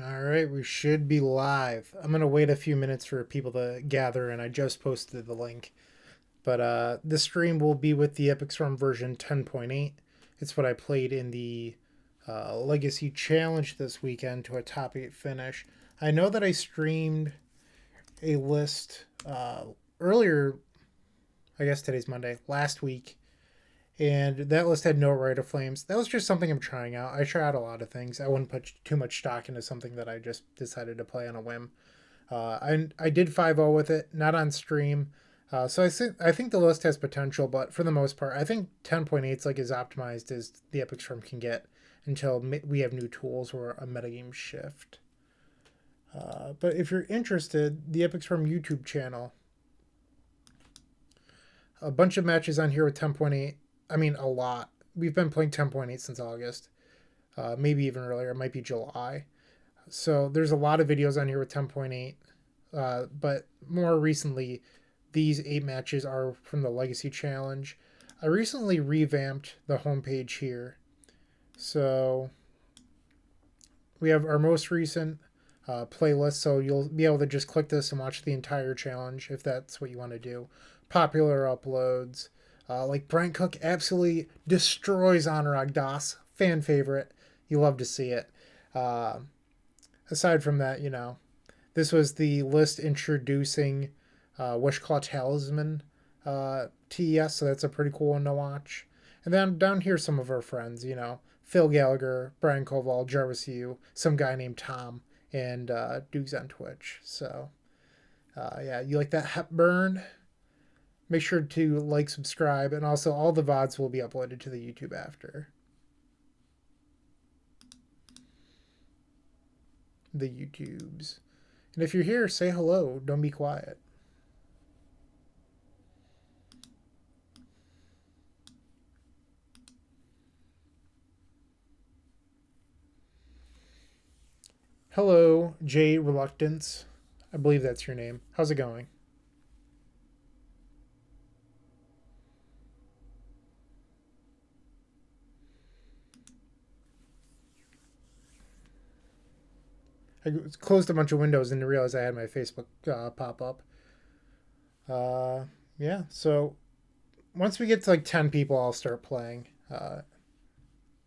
All right, we should be live. I'm gonna wait a few minutes for people to gather, and I just posted the link. But this stream will be with the Epic Storm version 10.8. It's what I played in the Legacy Challenge this weekend to a top 8 finish. I know that I streamed a list earlier. I guess today's Monday. Last week, and that list had no Rite of Flames. That was just something I'm trying out. I try out a lot of things. I wouldn't put too much stock into something that I just decided to play on a whim. I did 5-0 with it, not on stream. So I think the list has potential, but for the most part, I think 10.8 is like as optimized as the Epic Storm can get until we have new tools or a metagame shift. But if you're interested, the Epic Storm YouTube channel, a bunch of matches on here with 10.8. I mean, a lot. We've been playing 10.8 since August, maybe even earlier. It might be July. So there's a lot of videos on here with 10.8. But more recently, these 8 matches are from the Legacy Challenge. I recently revamped the homepage here. So we have our most recent playlist. So you'll be able to just click this and watch the entire challenge if that's what you want to do. Popular uploads. Like Bryant Cook absolutely destroys Anurag Das. Fan favorite. You love to see it. Aside from that, this was the list introducing Wishclaw Talisman TES, so that's a pretty cool one to watch. And then down here, some of our friends, Phil Gallagher, Brian Koval, Jarvis Yu, some guy named Tom, and Dukes on Twitch. So, yeah, you like that Hepburn? Make sure to like, subscribe, and also all the VODs will be uploaded to the YouTube after. The YouTubes. And if you're here, say hello. Don't be quiet. Hello, Jay Reluctance. I believe that's your name. How's it going? I closed a bunch of windows and realized I had my Facebook pop up. Yeah, so once we get to like 10 people, I'll start playing.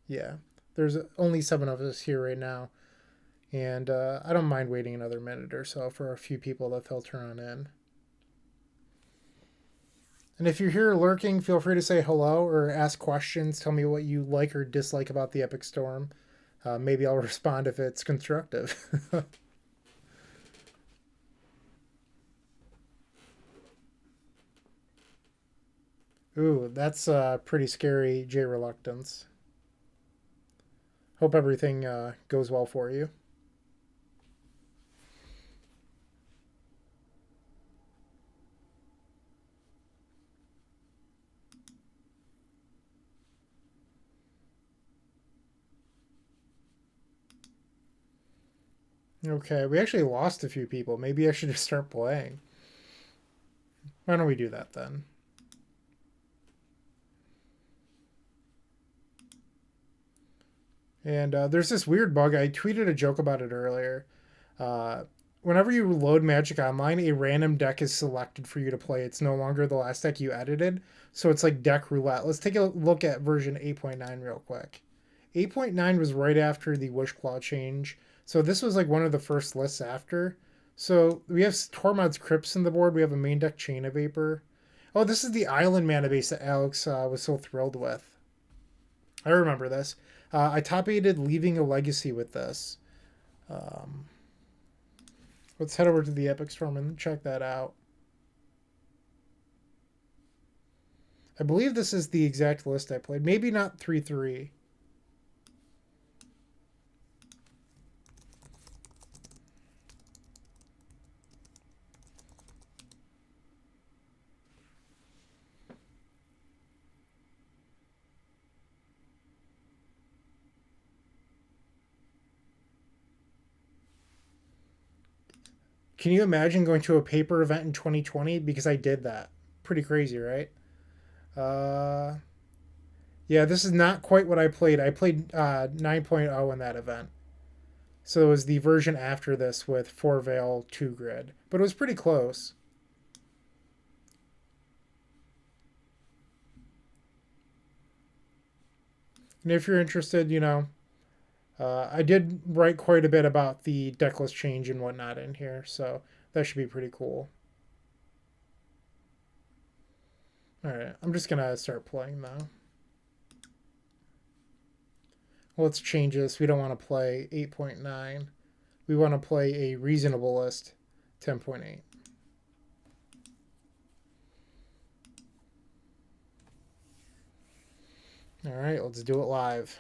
Yeah, there's only 7 of us here right now. And I don't mind waiting another minute or so for a few people to filter on in. And if you're here lurking, feel free to say hello or ask questions. Tell me what you like or dislike about the Epic Storm. Maybe I'll respond if it's constructive. Ooh, that's pretty scary, J Reluctance. Hope everything goes well for you. Okay, we actually lost a few people. Maybe I should just start playing. Why don't we do that then? And there's this weird bug. I tweeted a joke about it earlier. Uh, Whenever you load Magic Online, a random deck is selected for you to play. It's no longer the last deck you edited. So it's like deck roulette. Let's take a look at version 8.9 real quick. 8.9 was right after the Wishclaw change. So this was like one of the first lists after. So we have Tormod's Crypts in the board. We have a main deck Chain of Vapor. Oh, this is the Island mana base that Alex was so thrilled with. I remember this. I top aided Leaving a Legacy with this. Um, let's head over to the Epic Storm and check that out. I believe this is the exact list I played. Maybe not 3-3. Can you imagine going to a paper event in 2020? Because I did that. Pretty crazy, right? Uh, yeah, this is not quite what I played. I played 9.0 in that event. So it was the version after this with 4 Veil, 2 Grid. But it was pretty close. And if you're interested, I did write quite a bit about the decklist change and whatnot in here, so that should be pretty cool. Alright, I'm just going to start playing now. Well, let's change this. We don't want to play 8.9. We want to play a reasonable list 10.8. Alright, let's do it live.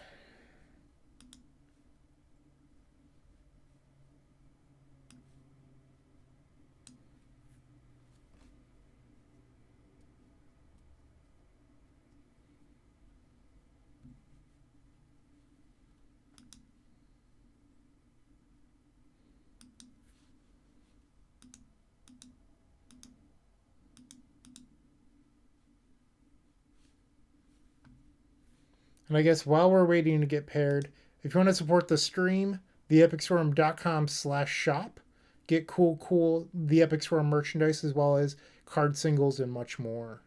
And I guess while we're waiting to get paired, if you want to support the stream, theepicstorm.com/shop, get cool The Epic Storm merchandise as well as card singles and much more.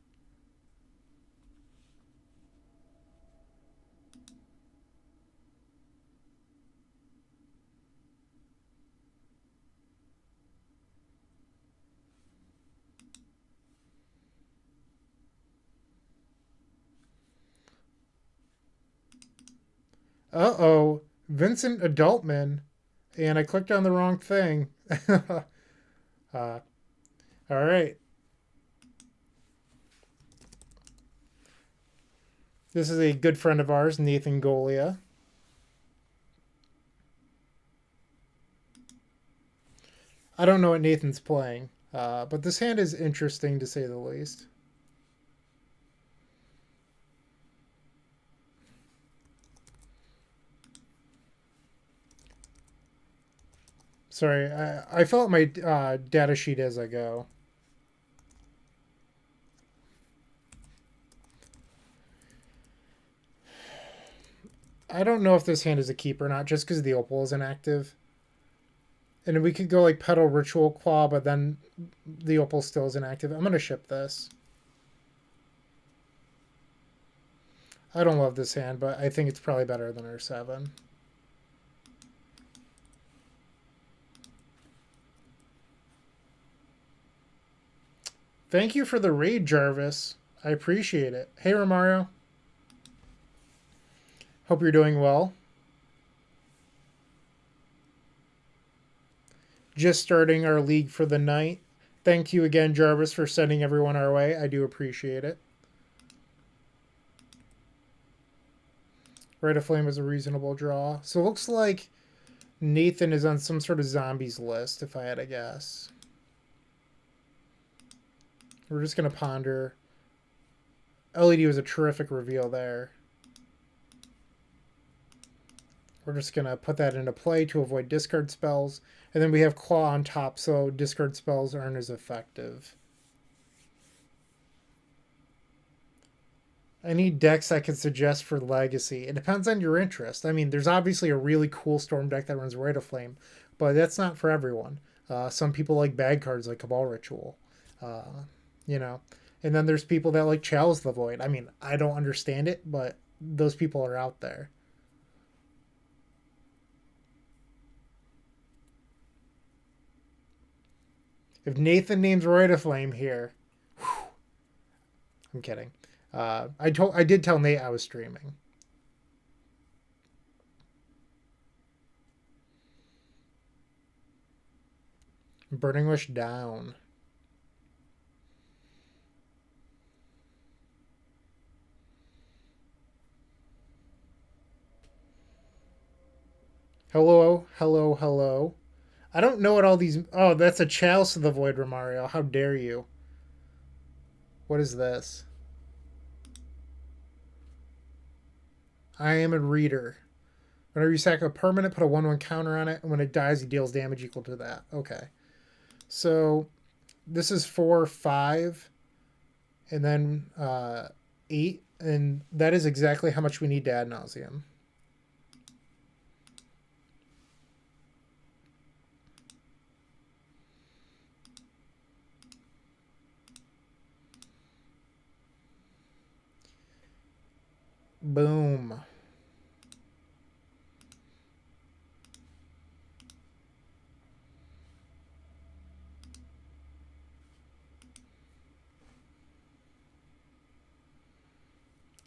Uh-oh, Vincent Adultman, and I clicked on the wrong thing. All right. This is a good friend of ours, Nathan Golia. I don't know what Nathan's playing, but this hand is interesting to say the least. Sorry, I fill out my data sheet as I go. I don't know if this hand is a keep or not, just because the opal is inactive. And we could go like Petal Ritual Claw, but then the opal still is inactive. I'm going to ship this. I don't love this hand, but I think it's probably better than our 7. Thank you for the raid, Jarvis. I appreciate it. Hey, Romario. Hope you're doing well. Just starting our league for the night. Thank you again, Jarvis, for sending everyone our way. I do appreciate it. Rite of Flame is a reasonable draw. So it looks like Nathan is on some sort of zombies list, if I had to guess. We're just going to ponder. LED was a terrific reveal there. We're just going to put that into play to avoid discard spells. And then we have Claw on top, so discard spells aren't as effective. Any decks I could suggest for Legacy? It depends on your interest. I mean, there's obviously a really cool Storm deck that runs Rite of Flame, but that's not for everyone. Some people like bad cards like Cabal Ritual. You know. And then there's people that like Chalice the Void. I mean, I don't understand it, but those people are out there. If Nathan names Rite of Flame here, whew, I'm kidding. I did tell Nate I was streaming. Burning Wish down. Hello, hello, hello. I don't know what all these... Oh, that's a Chalice of the Void, Romario. How dare you? What is this? I am a reader. Whenever you sack a permanent, put a 1/1 counter on it, and when it dies, he deals damage equal to that. Okay. So, this is 4, 5, and then 8, and that is exactly how much we need to ad nauseum.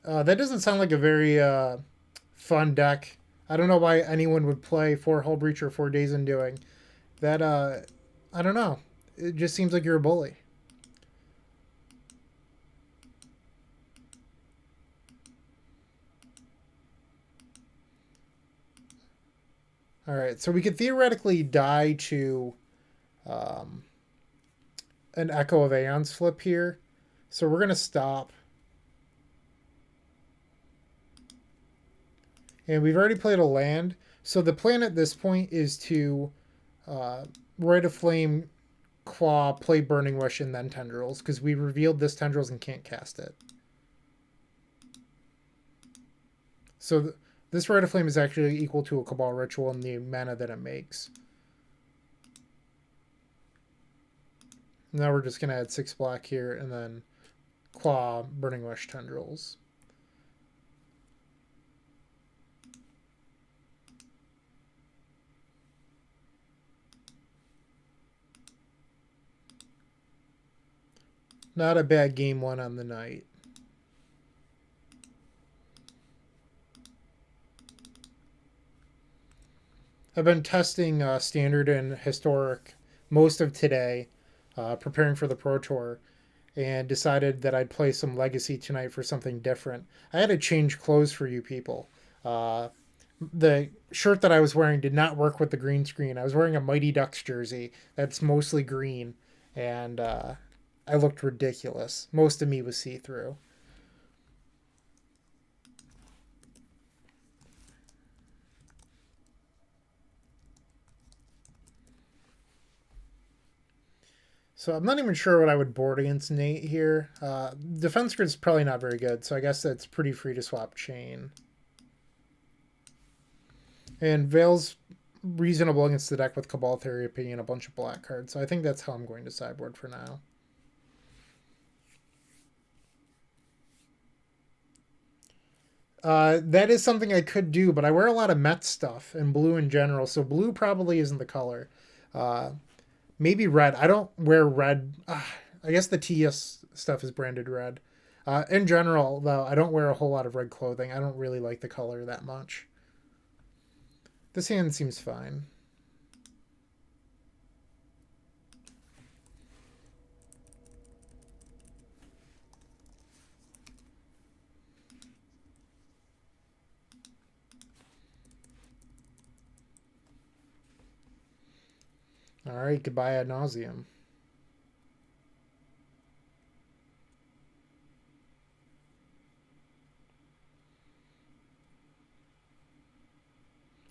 That doesn't sound like a very fun deck. I don't know why anyone would play 4 Hull Breach or 4 Days Undoing. That, I don't know. It just seems like you're a bully. All right, so we could theoretically die to um, an Echo of Aeon's flip here. So we're going to stop. And we've already played a land. So the plan at this point is to uh, Rite of Flame, Claw, play Burning Wish, and then Tendrils, because we revealed this Tendrils and can't cast it. So this Rite of Flame is actually equal to a Cabal Ritual in the mana that it makes. Now we're just going to add 6 black here, and then Claw, Burning Wish, Tendrils. Not a bad game one on the night. I've been testing Standard and Historic most of today, preparing for the Pro Tour, and decided that I'd play some Legacy tonight for something different. I had to change clothes for you people. The shirt that I was wearing did not work with the green screen. I was wearing a Mighty Ducks jersey that's mostly green, and I looked ridiculous. Most of me was see through. So I'm not even sure what I would board against Nate here. Defense grid's probably not very good, so I guess that's pretty free to swap chain. And Veil's reasonable against the deck with Cabal Therapy and a bunch of black cards, so I think that's how I'm going to sideboard for now. That is something I could do, but I wear a lot of Met stuff and blue in general, so blue probably isn't the color. Uh, Maybe red. I don't wear red. I guess the TS stuff is branded red. In general, though, I don't wear a whole lot of red clothing. I don't really like the color that much. This hand seems fine. All right, goodbye ad nauseum.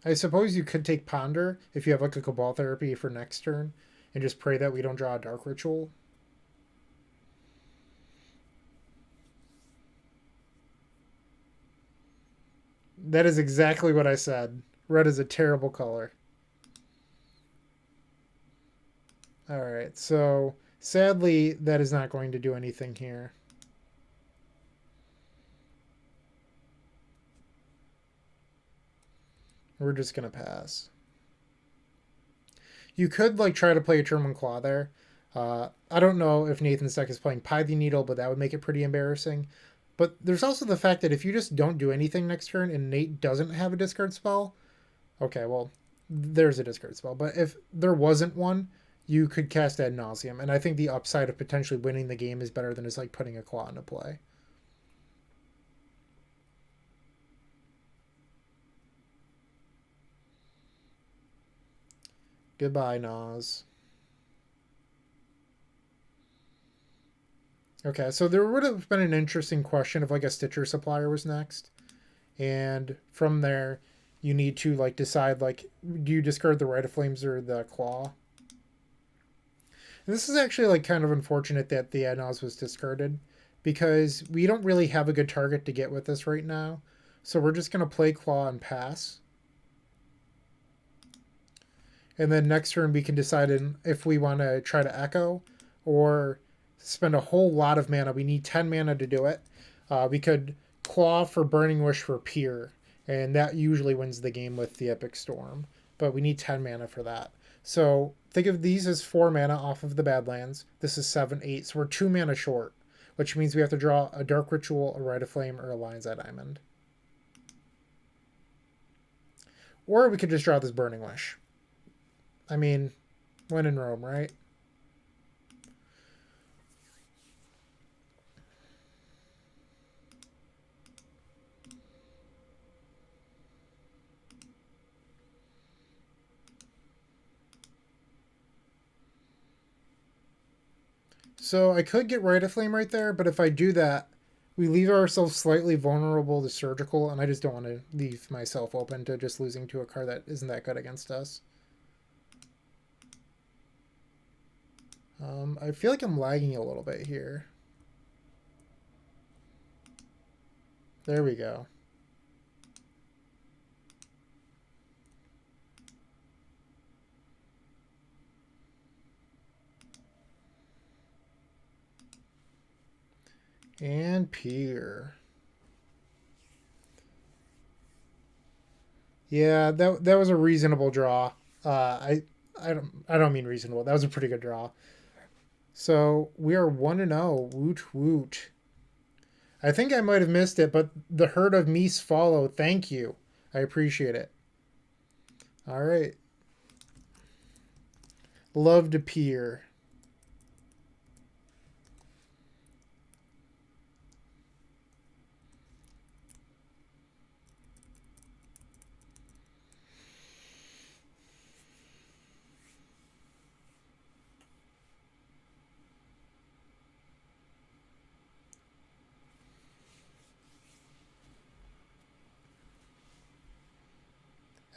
I suppose you could take Ponder if you have like a Cabal Therapy for next turn and just pray that we don't draw a Dark Ritual. That is exactly what I said. Red is a terrible color. All right, so sadly, that is not going to do anything here. We're just going to pass. You could like try to play a German Claw there. I don't know if Nathan's deck is playing Python Needle, but that would make it pretty embarrassing. But there's also the fact that if you just don't do anything next turn and Nate doesn't have a discard spell, okay, well, there's a discard spell. But if there wasn't one, you could cast Ad Nauseum. And I think the upside of potentially winning the game is better than just like putting a Claw into play. Goodbye, Nas. Okay, so there would have been an interesting question if like a Stitcher supplier was next. And from there, you need to like decide like do you discard the Rite of Flames or the Claw? And this is actually like kind of unfortunate that the Adnos was discarded because we don't really have a good target to get with this right now. So we're just going to play Claw and pass. And then next turn we can decide if we want to try to Echo or spend a whole lot of mana. We need 10 mana to do it. We could Claw for Burning Wish for Pier, and that usually wins the game with the Epic Storm. But we need 10 mana for that. So think of these as 4 mana off of the Badlands. This is 7, 8. So we're 2 mana short. which means we have to draw a Dark Ritual, a Rite of Flame, or a Lion's Eye Diamond. Or we could just draw this Burning Wish. I mean, when in Rome, right? So I could get Rite of Flame right there, but if I do that, we leave ourselves slightly vulnerable to Surgical, and I just don't want to leave myself open to just losing to a card that isn't that good against us. I feel like I'm lagging a little bit here. There we go. And Pier. Yeah, that was a reasonable draw. I don't mean reasonable. That was a pretty good draw. So we are 1-0. Woot woot. I think I might have missed it, but the herd of meese follow. Thank you. I appreciate it. All right. Love to peer.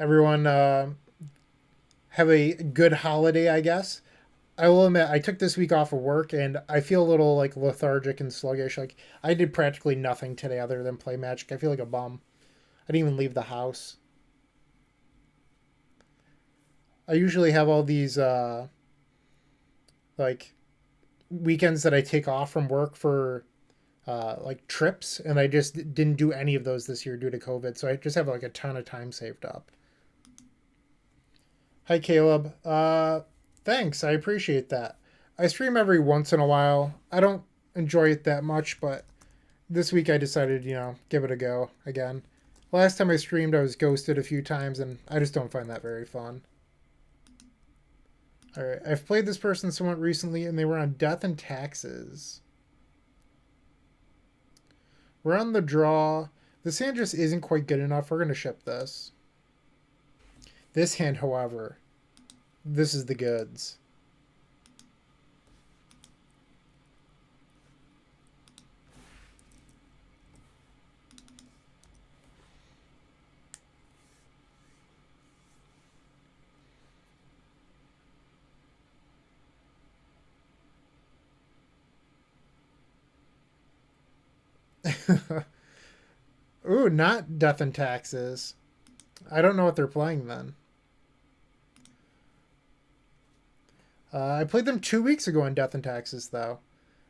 Everyone, have a good holiday, I guess. I will admit, I took this week off of work and I feel a little like lethargic and sluggish. Like I did practically nothing today other than play Magic. I feel like a bum. I didn't even leave the house. I usually have all these like weekends that I take off from work for like trips, and I just didn't do any of those this year due to COVID. So I just have like a ton of time saved up. Hi, Caleb. Thanks. I appreciate that. I stream every once in a while. I don't enjoy it that much, but this week I decided, give it a go again. Last time I streamed, I was ghosted a few times, and I just don't find that very fun. All right, I've played this person somewhat recently, and they were on Death and Taxes. We're on the draw. This hand just isn't quite good enough. We're going to ship this. This hand, however, this is the goods. Ooh, not Death and Taxes. I don't know what they're playing then. I played them 2 weeks ago in Death and Taxes, though.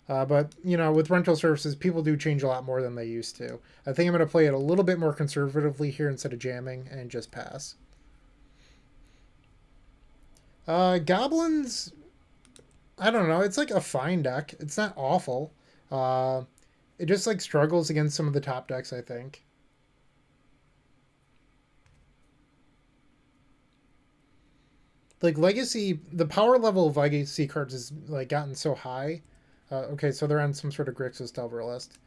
But, with rental services, people do change a lot more than they used to. I think I'm going to play it a little bit more conservatively here instead of jamming and just pass. Goblins, I don't know. It's like a fine deck. It's not awful. Uh, it just like struggles against some of the top decks, I think. Like Legacy, the power level of Legacy cards has like gotten so high. Okay, so they're on some sort of Grixis Delver list,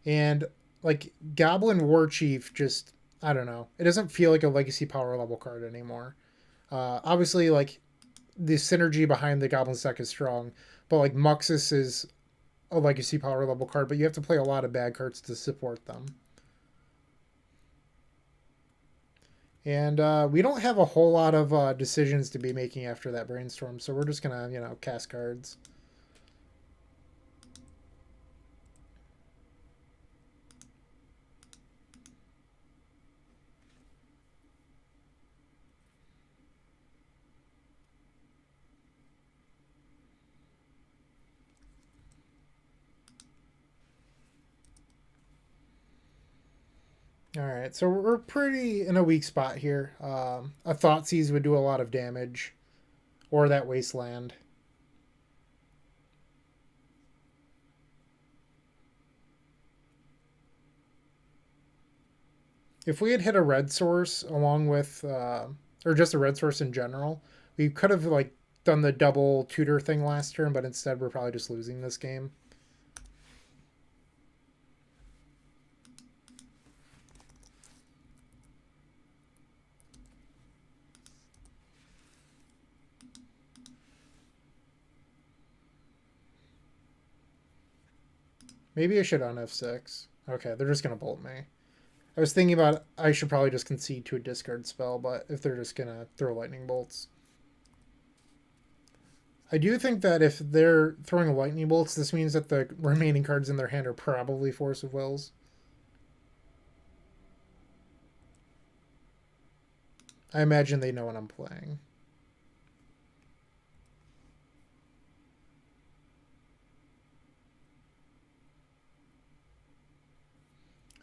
and like Goblin War Chief just, I don't know. It doesn't feel like a Legacy power level card anymore. Obviously, like the synergy behind the Goblin deck is strong, but like Muxus is a Legacy power level card, but you have to play a lot of bad cards to support them. And we don't have a whole lot of decisions to be making after that brainstorm, so we're just gonna, cast cards. All right, so we're pretty in a weak spot here. A Thoughtseize would do a lot of damage, or that Wasteland. If we had hit a red source along with, or just a red source in general, we could have like done the double tutor thing last turn, but instead we're probably just losing this game. Maybe I should on F6. Okay, they're just gonna bolt me. I was thinking about I should probably just concede to a discard spell, but if they're just gonna throw lightning bolts. I do think that if they're throwing lightning bolts, this means that the remaining cards in their hand are probably Force of Wills. I imagine they know what I'm playing.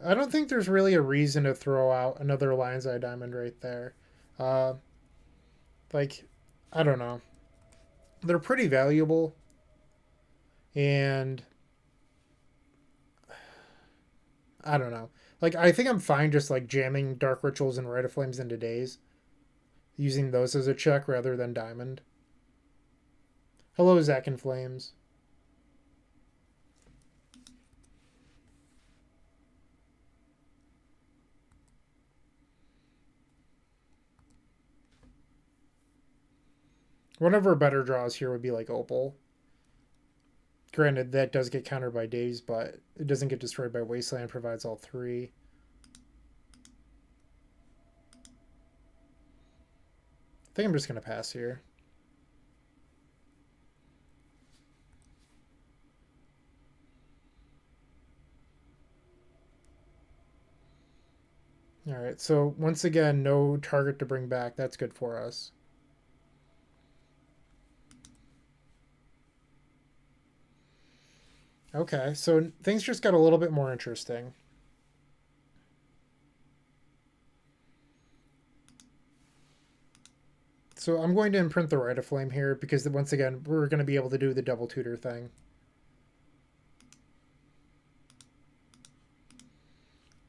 I don't think there's really a reason to throw out another Lion's Eye Diamond right there. Uh, like, I don't know. They're pretty valuable, and I don't know. Like, I think I'm fine just like jamming Dark Rituals and Rite of Flames into Daze, using those as a check rather than Diamond. Hello, Zack and Flames. One of our better draws here would be like Opal. Granted, that does get countered by Daze, but it doesn't get destroyed by Wasteland, provides all three. I think I'm just going to pass here. Alright, so once again, no target to bring back. That's good for us. Okay, so things just got a little bit more interesting. So I'm going to imprint the Rite of Flame here because once again, we're going to be able to do the double tutor thing.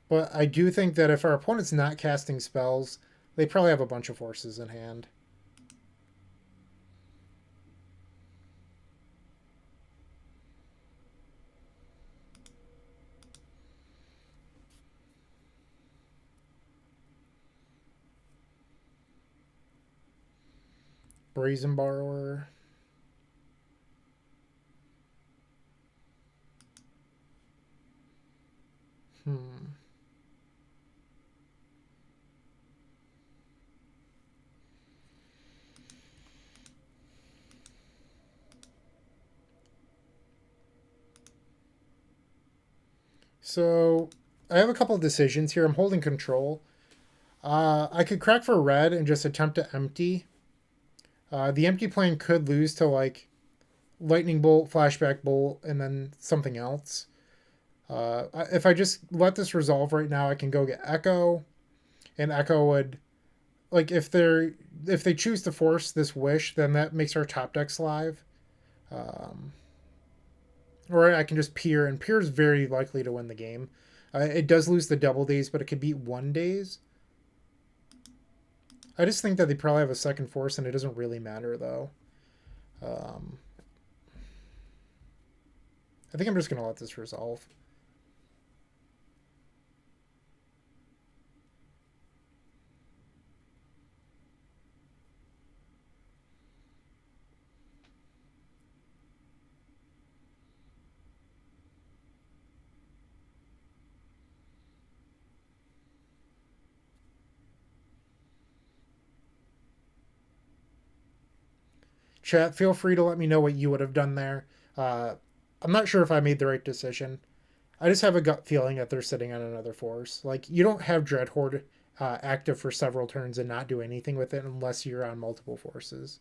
But I do think that if our opponent's not casting spells, they probably have a bunch of forces in hand. Brazen Borrower. Hmm. So I have a couple of decisions here. I'm holding control. I could crack for red and just attempt to empty. The empty plane could lose to like lightning bolt, flashback bolt, and then something else. If I just let this resolve right now, I can go get Echo, and Echo would like if they choose to force this wish, then that makes our top decks live. Um, or I can just peer, and peer is very likely to win the game. It does lose the double days, but it could beat one days. I just think that they probably have a second force, and it doesn't really matter though. Um, I think I'm just gonna let this resolve. Chat, feel free to let me know what you would have done there. Uh, I'm not sure if I made the right decision. I just have a gut feeling that they're sitting on another force. Like, you don't have Dreadhorde active for several turns and not do anything with it unless you're on multiple forces.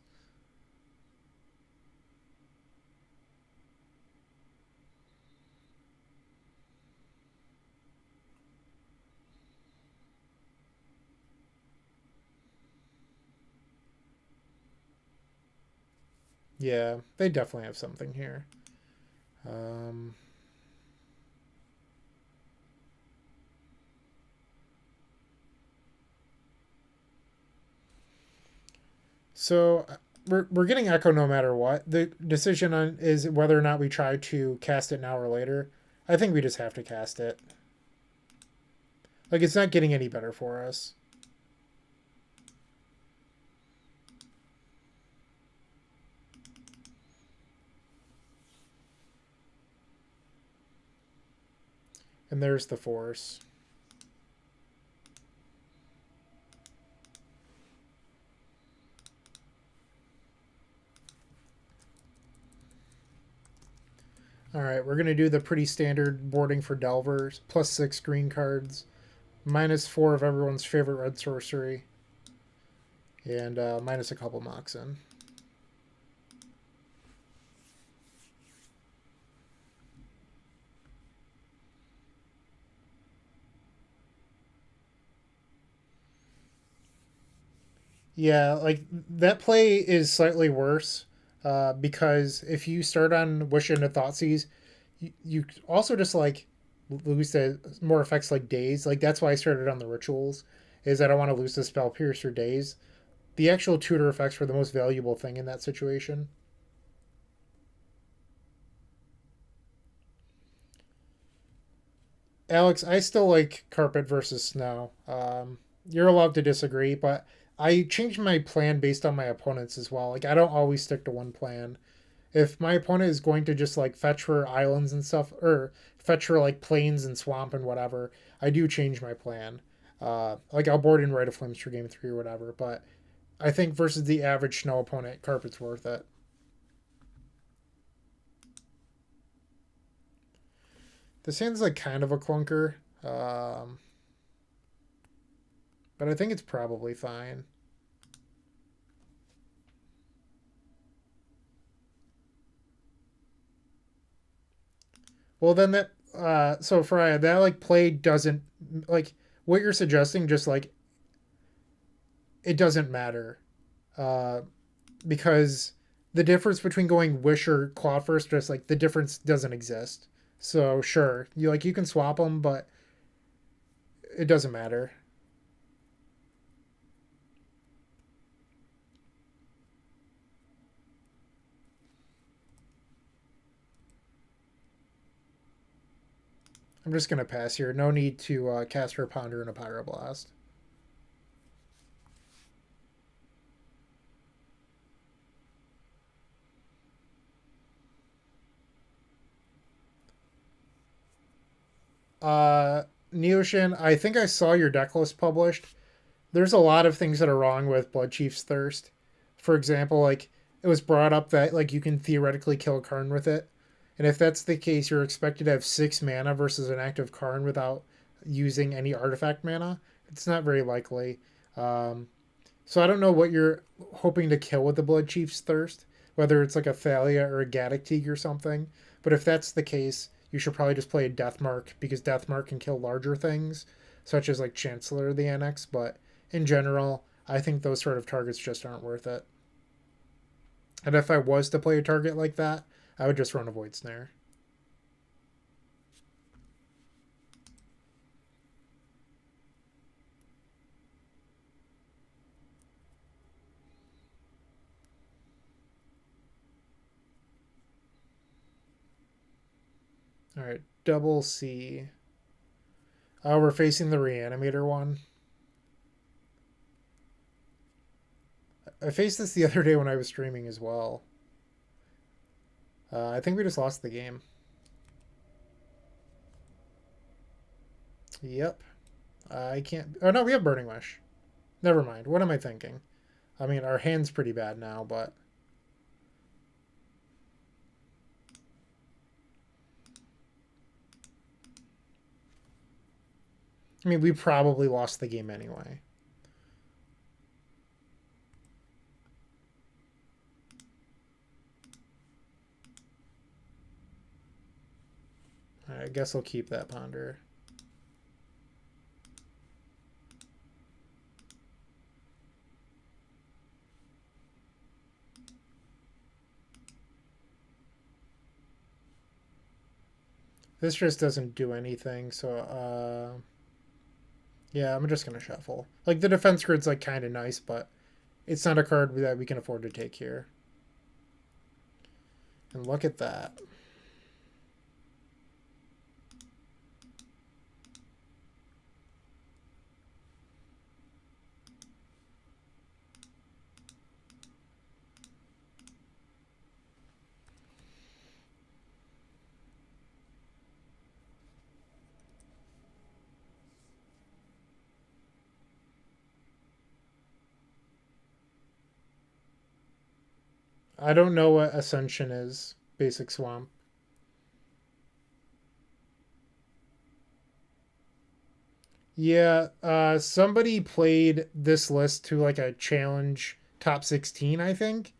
Yeah, they definitely have something here. Um, So we're getting Echo no matter what. The decision on is whether or not we try to cast it now or later. I think we just have to cast it. Like, it's not getting any better for us. And there's the force. Alright, we're going to do the pretty standard boarding for Delvers. +6 green cards. -4 of everyone's favorite red sorcery. And minus a couple Moxen. Yeah, like that play is slightly worse because if you start on Wish into Thoughtseize, you also just like lose the more effects like Daze. Like that's why I started on the rituals, is that I want to lose the Spell Pierce or Daze. The actual tutor effects were the most valuable thing in that situation. Alex, I still like Carpet versus Snow. You're allowed to disagree, but I changed my plan based on my opponents as well. Like I don't always stick to one plan. If my opponent is going to just like fetch for islands and stuff, or fetch for like plains and swamp and whatever, I do change my plan. Like I'll board in Rite of Flames for game 3 or whatever. But I think versus the average Snow opponent, Carpet's worth it. This hand's like kind of a clunker, but I think it's probably fine. Well, then that so Freya, that like play doesn't like what you're suggesting. Just like it doesn't matter, uh, because the difference between going Wish or Claw first, just like the difference doesn't exist. So sure, you can swap them, but it doesn't matter. I'm just gonna pass here. No need to cast her Ponder and a Pyroblast. Uh, Neoshin, I think I saw your deck list published. There's a lot of things that are wrong with Blood Chief's Thirst. For example, like it was brought up that like you can theoretically kill a Karn with it. And if that's the case, you're expected to have 6 mana versus an active Karn without using any artifact mana. It's not very likely. Um, so I don't know what you're hoping to kill with the Blood Chief's Thirst, whether it's like a Thalia or a Gaddock or something. But if that's the case, you should probably just play a Deathmark because Deathmark can kill larger things, such as like Chancellor of the Annex. But in general, I think those sort of targets just aren't worth it. And if I was to play a target like that, I would just run a Void Snare. All right, double C. Oh, we're facing the Reanimator one. I faced this the other day when I was streaming as well. I think we just lost the game. Yep. I can't. Oh no, we have Burning Wish. Never mind. What am I thinking? I mean, our hand's pretty bad now, but I mean, we probably lost the game anyway. I guess I'll keep that Ponder. This just doesn't do anything, so yeah, I'm just gonna shuffle. Like the defense grid's like kind of nice, but it's not a card that we can afford to take here. And look at that. I don't know what Ascension is. Basic Swamp. Yeah, somebody played this list to like a challenge top 16, I think.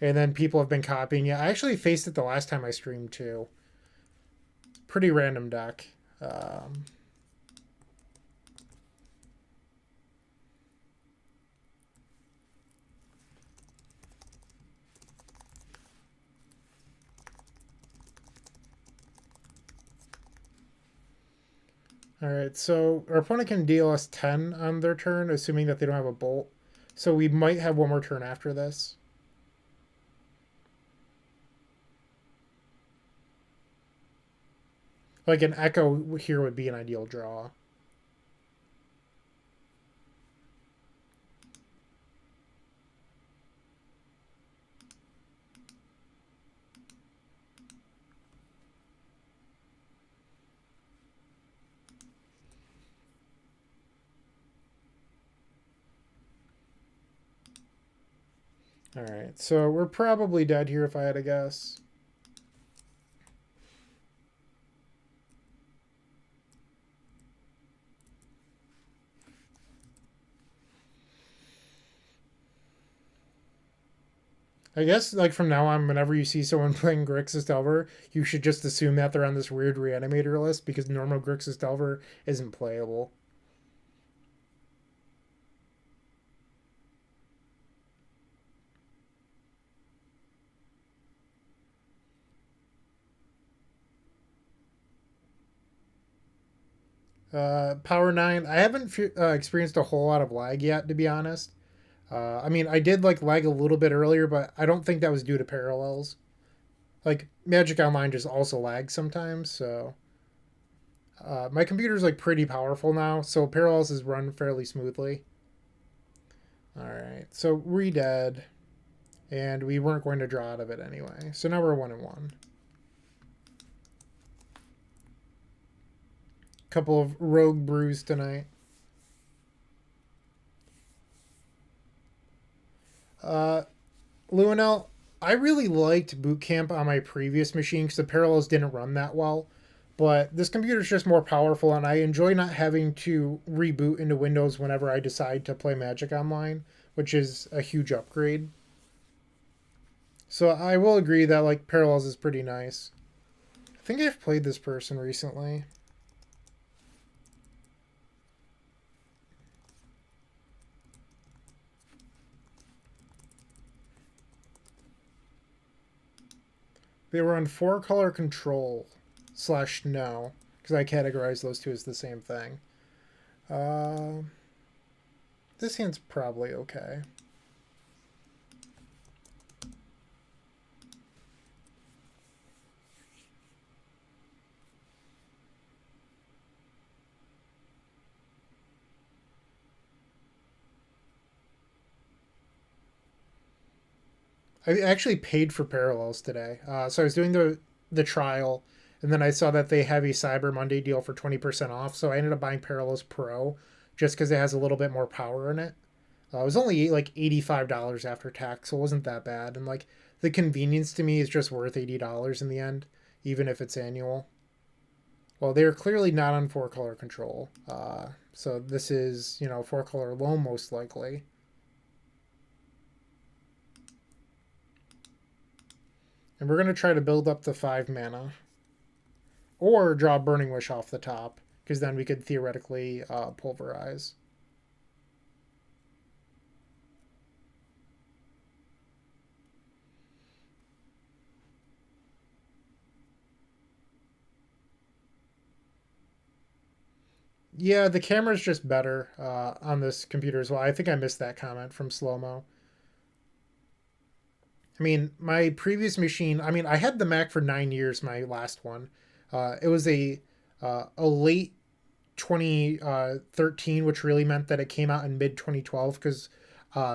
And then people have been copying it. I actually faced it the last time I streamed too. Pretty random deck. Um, all right, so our opponent can deal us 10 on their turn, assuming that they don't have a bolt. So we might have one more turn after this. Like an Echo here would be an ideal draw. All right, so we're probably dead here if I had to guess. I guess like from now on, whenever you see someone playing Grixis Delver, you should just assume that they're on this weird reanimator list because normal Grixis Delver isn't playable. Power 9, I haven't experienced a whole lot of lag yet, to be honest. I mean, I did like lag a little bit earlier, but I don't think that was due to parallels. Like Magic Online just also lags sometimes, so my computer's like pretty powerful now, so parallels is run fairly smoothly. All right, so we dead, and we weren't going to draw out of it anyway. So now we're 1-1. Couple of rogue brews tonight. Uh, Luenel, I really liked Boot Camp on my previous machine because the parallels didn't run that well. But this computer is just more powerful, and I enjoy not having to reboot into Windows whenever I decide to play Magic Online, which is a huge upgrade. So I will agree that like Parallels is pretty nice. I think I've played this person recently. They were on 4-color control / no, because I categorize those two as the same thing. Uh, this hand's probably okay. I actually paid for Parallels today. So I was doing the trial, and then I saw that they have a Cyber Monday deal for 20% off. So I ended up buying Parallels Pro just because it has a little bit more power in it. It was only like $85 after tax, so it wasn't that bad. And like the convenience to me is just worth $80 in the end, even if it's annual. Well, they're clearly not on 4-color control. So this is, 4-color loan most likely. And we're going to try to build up the 5 mana. Or draw Burning Wish off the top, because then we could theoretically pulverize. Yeah, the camera's just better on this computer as well. I think I missed that comment from Slow Mo. I mean, my previous machine, I mean, I had the Mac for 9 years, my last one. It was a late 2013, which really meant that it came out in mid 2012 because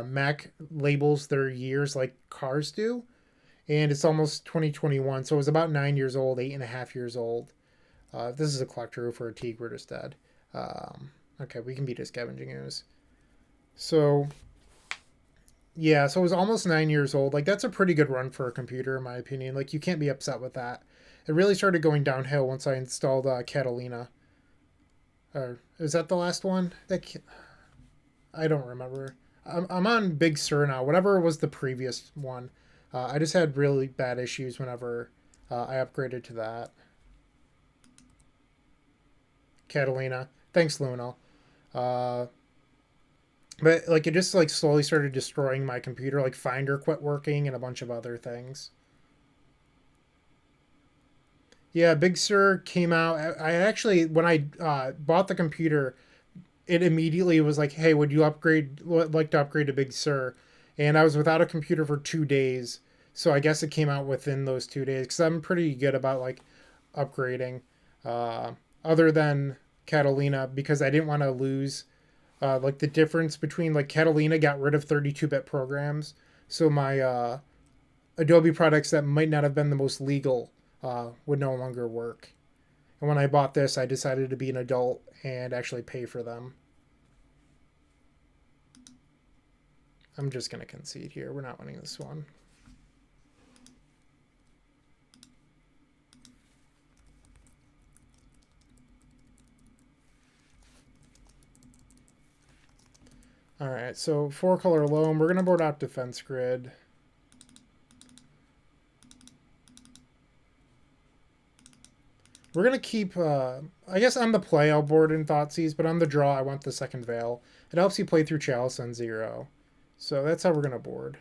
Mac labels their years like cars do. And it's almost 2021, so it was about 9 years old, 8.5 years old. This is a collector for a Teague, we're just dead. Okay, we can beat his scavenging ooze. So yeah, so it was almost 9 years old. Like that's a pretty good run for a computer, in my opinion. Like you can't be upset with that. It really started going downhill once I installed Catalina. Or is that the last one? I don't remember. I'm on Big Sur now. Whatever was the previous one, I just had really bad issues whenever I upgraded to that. Catalina. Thanks, Luna. Uh, but like it just like slowly started destroying my computer. Like Finder quit working and a bunch of other things. Yeah, Big Sur came out. I actually, when I bought the computer, it immediately was like, "Hey, would you like to upgrade to Big Sur?" And I was without a computer for 2 days, so I guess it came out within those 2 days. Because I'm pretty good about like upgrading, uh, other than Catalina, because I didn't want to lose like the difference between like Catalina got rid of 32-bit programs, so my Adobe products that might not have been the most legal would no longer work. And when I bought this, I decided to be an adult and actually pay for them. I'm just going to concede here. We're not winning this one. All right, so 4-color loam. We're going to board out defense grid. We're going to keep, I guess on the play I'll board in Thoughtseize, but on the draw I want the second Veil. It helps you play through Chalice on 0. So that's how we're going to board.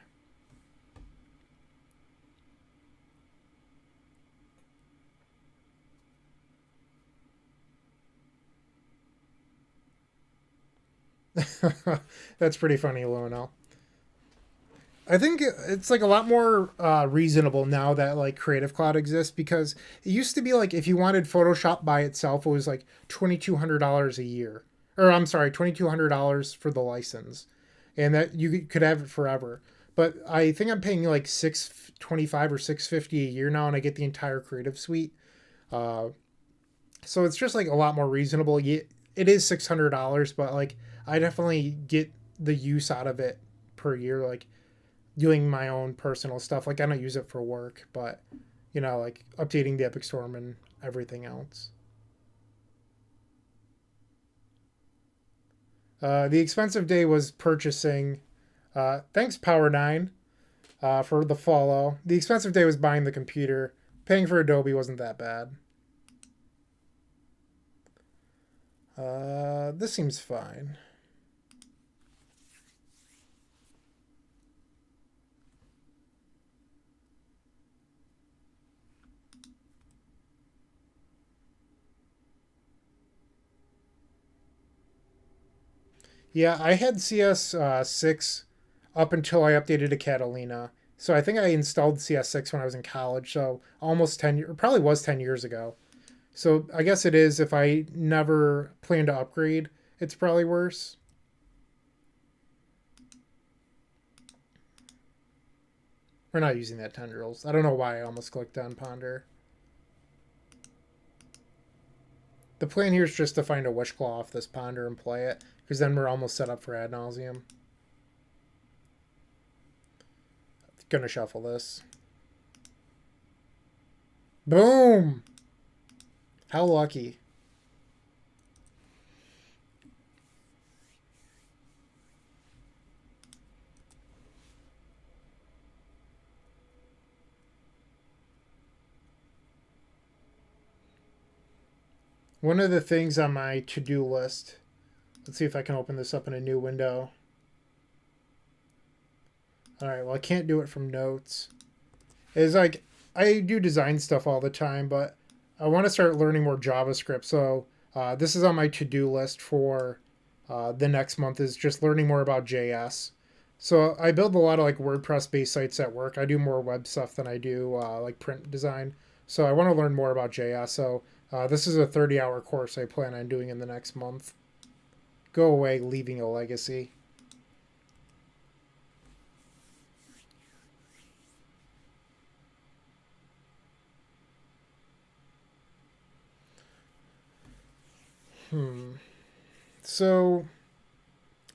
That's pretty funny, Lionel. I think it's like a lot more reasonable now that like Creative Cloud exists, because it used to be like if you wanted Photoshop by itself, it was like $2,200 a year, or I'm sorry, $2,200 for the license, and that you could have it forever. But I think I'm paying like 625 or 650 a year now, and I get the entire Creative Suite. Uh, so it's just like a lot more reasonable. It is $600, but like I definitely get the use out of it per year. Like doing my own personal stuff. Like I don't use it for work, but like updating the Epic Storm and everything else. The expensive day was purchasing. Thanks, Power9, for the follow. The expensive day was buying the computer. Paying for Adobe wasn't that bad. This seems fine. Yeah, I had CS6 up until I updated to Catalina. So I think I installed CS6 when I was in college. So almost 10 years, probably was 10 years ago. So I guess it is. If I never plan to upgrade, it's probably worse. We're not using that tendrils. I don't know why I almost clicked on Ponder. The plan here is just to find a Wishclaw off this Ponder and play it, because then we're almost set up for Ad Nauseam. Gonna shuffle this. Boom! How lucky. One of the things on my to-do list, let's see if I can open this up in a new window. All right, well, I can't do it from notes. Is like, I do design stuff all the time, but I want to start learning more JavaScript. So this is on my to-do list for the next month, is just learning more about JS. So I build a lot of like WordPress based sites at work. I do more web stuff than I do like print design. So I want to learn more about JS. So this is a 30-hour course I plan on doing in the next month. Go away, leaving a legacy. Hmm. So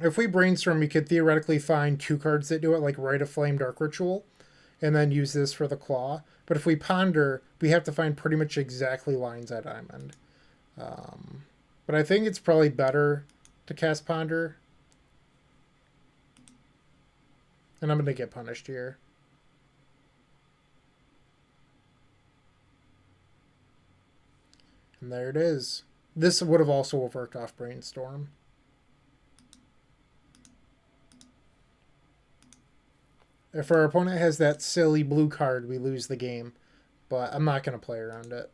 if we brainstorm, we could theoretically find two cards that do it, like Rite of Flame, Dark Ritual, and then use this for the claw. But if we ponder, we have to find pretty much exactly Lion's Eye Diamond. Um, but I think it's probably better to cast ponder, and I'm going to get punished here. And there it is. This would have also worked off Brainstorm. If our opponent has that silly blue card, we lose the game. But I'm not going to play around it.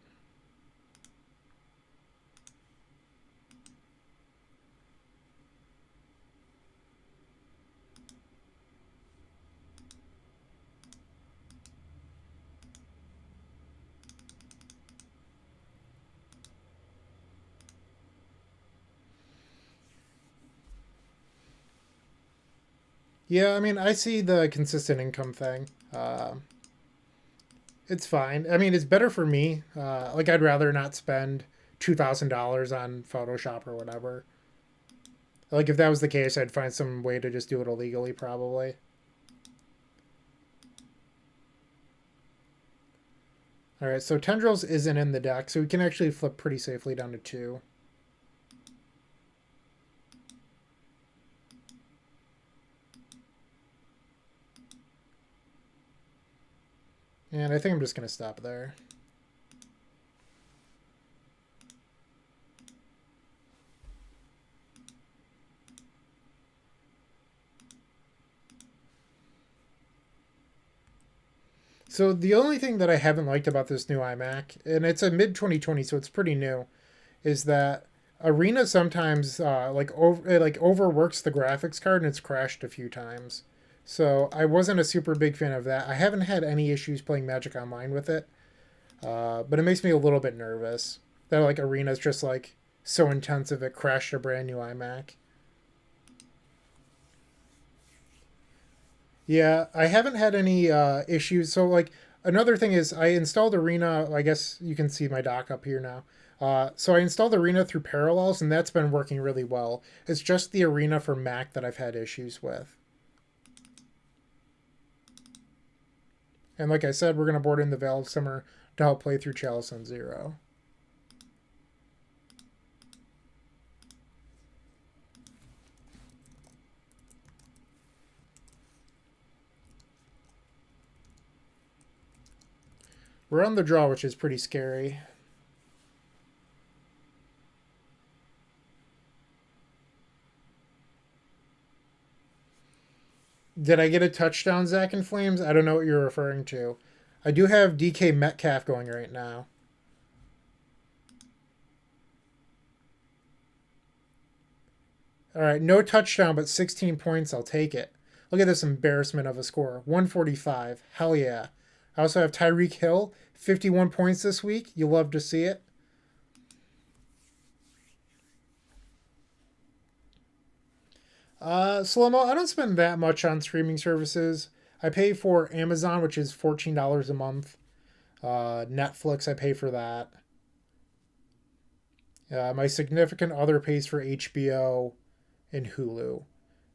Yeah, I mean, I see the consistent income thing. It's fine. I mean, it's better for me. Like, I'd rather not spend $2,000 on Photoshop or whatever. Like, if that was the case, I'd find some way to just do it illegally, probably. All right, so Tendrils isn't in the deck, so we can actually flip pretty safely down to 2. And I think I'm just going to stop there. So the only thing that I haven't liked about this new iMac, and it's a mid 2020, so it's pretty new, is that Arena sometimes like overworks the graphics card and it's crashed a few times. So I wasn't a super big fan of that. I haven't had any issues playing Magic Online with it, but it makes me a little bit nervous that like Arena's just like so intensive it crashed a brand new iMac. Yeah, I haven't had any issues. So like another thing is I installed Arena. I guess you can see my dock up here now. So I installed Arena through Parallels, and that's been working really well. It's just the Arena for Mac that I've had issues with. And like I said, we're gonna board in the Veil of Summer to help play through Chalice on 0. We're on the draw, which is pretty scary. Did I get a touchdown, Zach and Flames? I don't know what you're referring to. I do have DK Metcalf going right now. All right, no touchdown, but 16 points. I'll take it. Look at this embarrassment of a score. 145. Hell yeah. I also have Tyreek Hill, 51 points this week. You love to see it. Slow-mo, I don't spend that much on streaming services. I pay for Amazon, which is $14 a month. Netflix, I pay for that. My significant other pays for HBO and Hulu.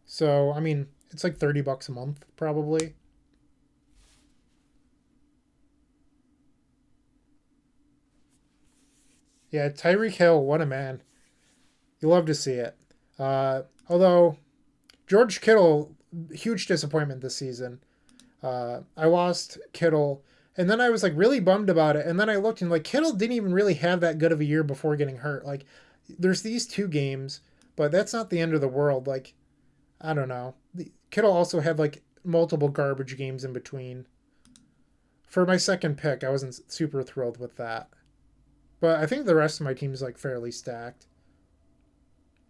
So, I mean, it's like $30 a month, probably. Yeah, Tyreek Hill, what a man. You love to see it. Although, George Kittle, huge disappointment this season. I lost Kittle, and then I was like really bummed about it. And then I looked and like Kittle didn't even really have that good of a year before getting hurt. Like, there's these two games, but that's not the end of the world. Like, I don't know. Kittle also had like multiple garbage games in between. For my second pick, I wasn't super thrilled with that. But I think the rest of my team is like fairly stacked.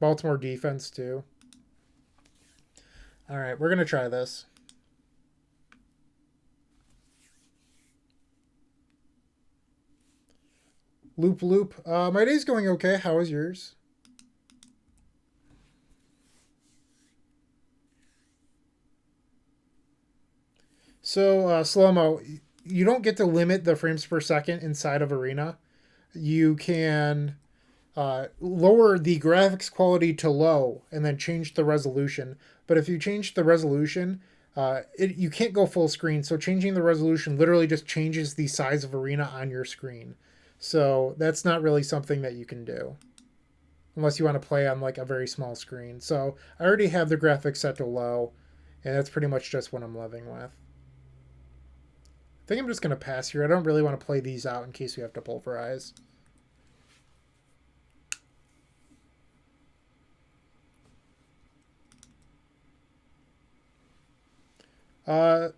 Baltimore defense too. All right, we're gonna try this. Loop loop. My day's going okay. How is yours? So slow mo. You don't get to limit the frames per second inside of Arena. You can lower the graphics quality to low and then change the resolution. But if you change the resolution, you can't go full screen. So changing the resolution literally just changes the size of Arena on your screen. So that's not really something that you can do unless you want to play on like a very small screen. So I already have the graphics set to low, and that's pretty much just what I'm living with. I think I'm just going to pass here. I don't really want to play these out in case we have to pulverize. Uh,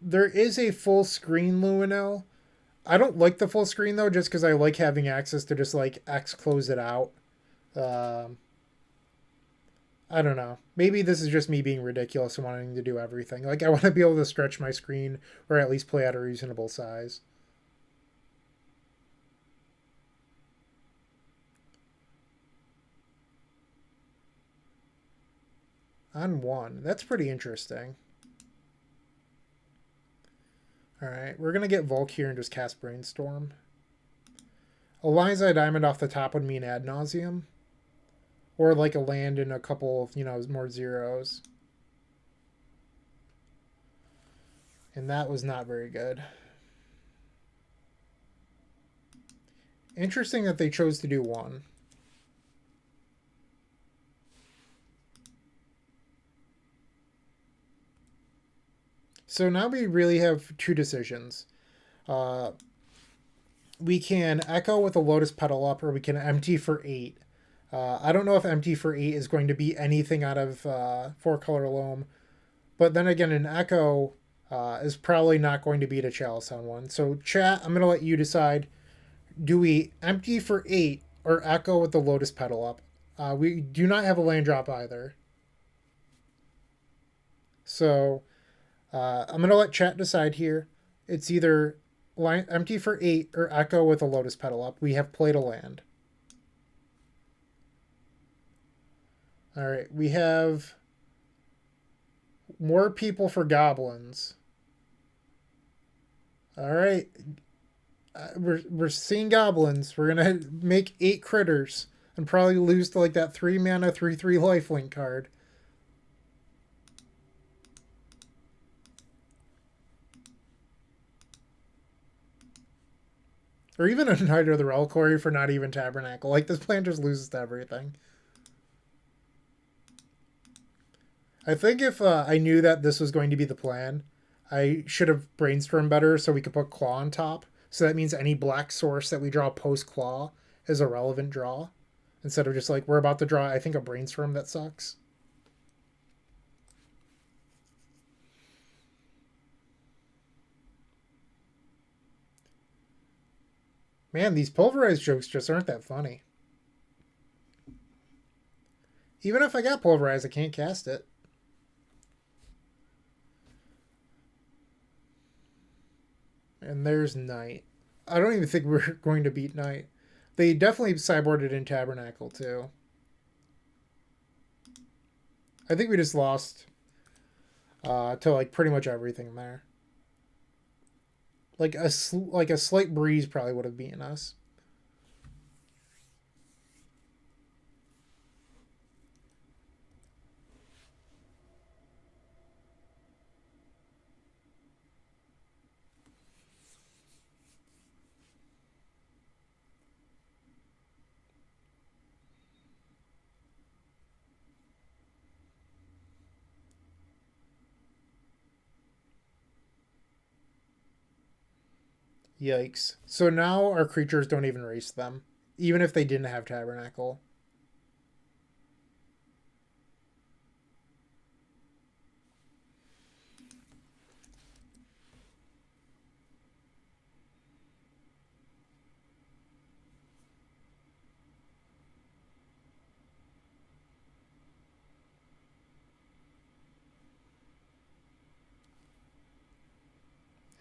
there is a full screen Luminel. I don't like the full screen though, just because I like having access to just like X close it out. Um, I don't know. Maybe this is just me being ridiculous and wanting to do everything. Like I want to be able to stretch my screen or at least play at a reasonable size. On one, that's pretty interesting. All right, we're gonna get Volk here and just cast Brainstorm. A Lion's Eye Diamond off the top would mean Ad Nauseum, or like a land and a couple of more zeros. And that was not very good. Interesting that they chose to do one. So now we really have two decisions. Uh, we can Echo with a Lotus Petal up, or we can empty for 8. I don't know if empty for 8 is going to be anything out of 4-color Loam, but then again, an Echo is probably not going to beat a Chalice on one. So, chat, I'm going to let you decide. Do we empty for 8 or Echo with the Lotus Petal up? We do not have a land drop either. So, I'm going to let chat decide here. It's either empty for 8 or Echo with a Lotus Petal up. We have played a land. All right, we have more people for goblins. All right, we're seeing goblins. We're gonna make 8 critters and probably lose to like that 3 mana 3/3 lifelink card. Or even a Knight of the Reliquary for not even Tabernacle. Like this plan just loses to everything. I think if I knew that this was going to be the plan, I should have brainstormed better so we could put Claw on top. So that means any black source that we draw post Claw is a relevant draw. Instead of just like, we're about to draw, I think, a Brainstorm that sucks. Man, these pulverized jokes just aren't that funny. Even if I got pulverized, I can't cast it. And there's Knight. I don't even think we're going to beat Knight. They definitely sideboarded in Tabernacle too. I think we just lost to like pretty much everything there. Like a slight breeze probably would have beaten us. Yikes. So now our creatures don't even race them, even if they didn't have Tabernacle.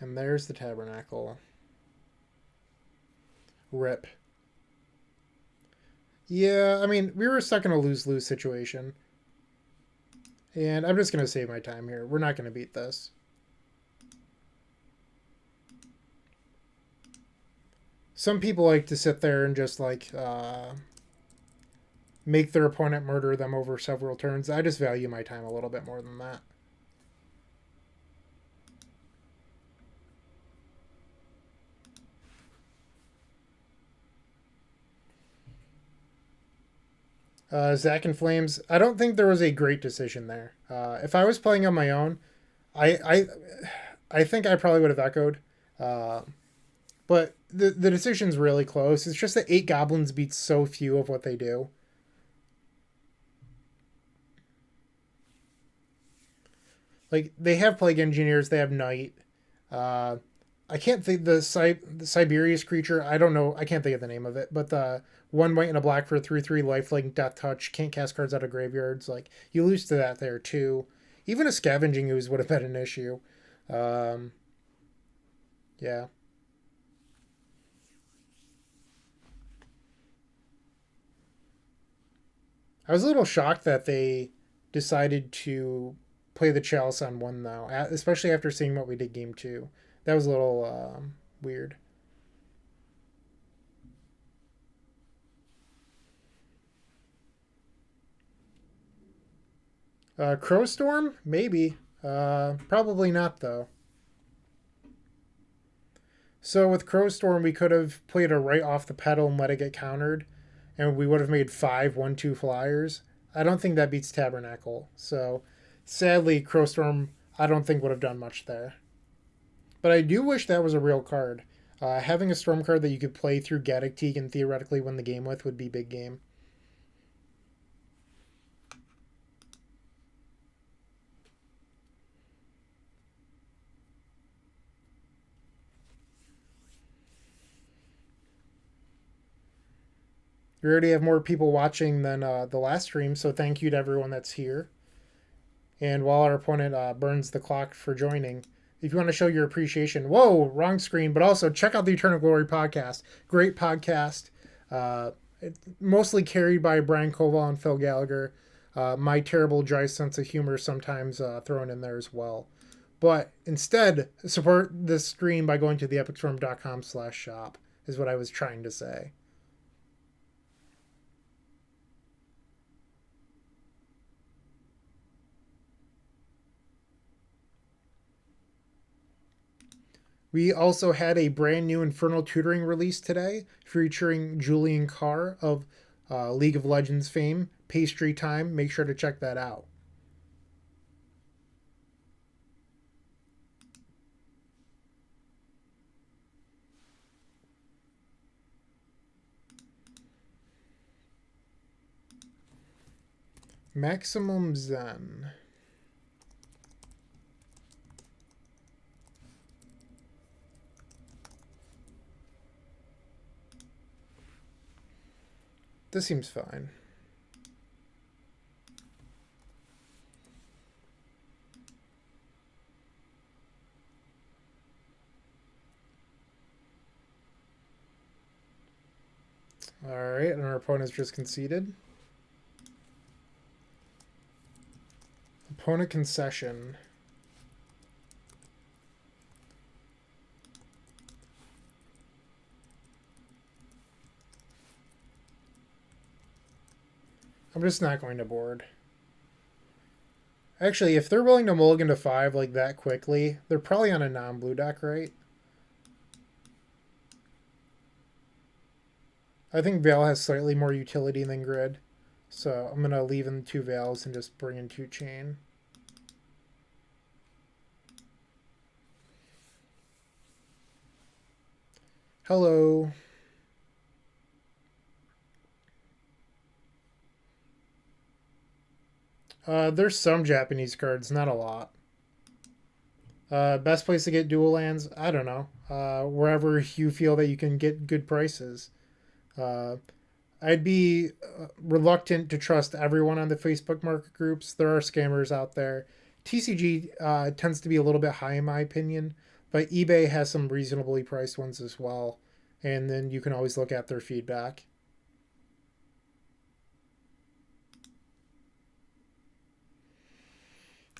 And there's the Tabernacle. Rip. Yeah, I mean, we were stuck in a lose-lose situation. And I'm just going to save my time here. We're not going to beat this. Some people like to sit there and just like make their opponent murder them over several turns. I just value my time a little bit more than that. Zach and Flames. I don't think there was a great decision there. If I was playing on my own, I I, I think I probably would have echoed. Uh, but the decision's really close. It's just that 8 goblins beats so few of what they do. Like they have plague engineers, they have knight. Uh, I can't think the Siberius creature. I don't know. I can't think of the name of it. But the one white and a black for 3/3 lifelink death touch can't cast cards out of graveyards. Like you lose to that there too. Even a scavenging ooze would have been an issue. Um, yeah, I was a little shocked that they decided to play the Chalice on one though, especially after seeing what we did game two. That was a little weird. Crowstorm, maybe. Probably not though. So with Crowstorm, we could have played a right off the pedal and let it get countered, and we would have made 5/1/2 flyers. I don't think that beats Tabernacle. So sadly, Crowstorm, I don't think would have done much there. But I do wish that was a real card. Having a Storm card that you could play through Gaddock Teeg and theoretically win the game with would be big game. We already have more people watching than the last stream, so thank you to everyone that's here. And while our opponent burns the clock for joining, if you want to show your appreciation, whoa, wrong screen, but also check out the Eternal Glory podcast. Great podcast. Uh, Mostly carried by Brian Koval and Phil Gallagher. My terrible dry sense of humor sometimes thrown in there as well. But instead, support this stream by going to theepicstorm.com/shop is what I was trying to say. We also had a brand new Infernal Tutoring release today featuring Julian Carr of League of Legends fame, Pastry Time. Make sure to check that out. Maximum Zen. This seems fine. Alright, and our opponent's just conceded. Opponent concession. I'm just not going to board. Actually, if they're willing to mulligan to 5 like that quickly, they're probably on a non-blue deck, right? I think Veil has slightly more utility than Grid. So I'm going to leave in 2 Veils and just bring in 2 Chain. Hello. There's some Japanese cards, not a lot. Best place to get dual lands? I don't know. Wherever you feel that you can get good prices. Uh, I'd be reluctant to trust everyone on the Facebook market groups. There are scammers out there. TCG tends to be a little bit high in my opinion. But eBay has some reasonably priced ones as well. And then you can always look at their feedback.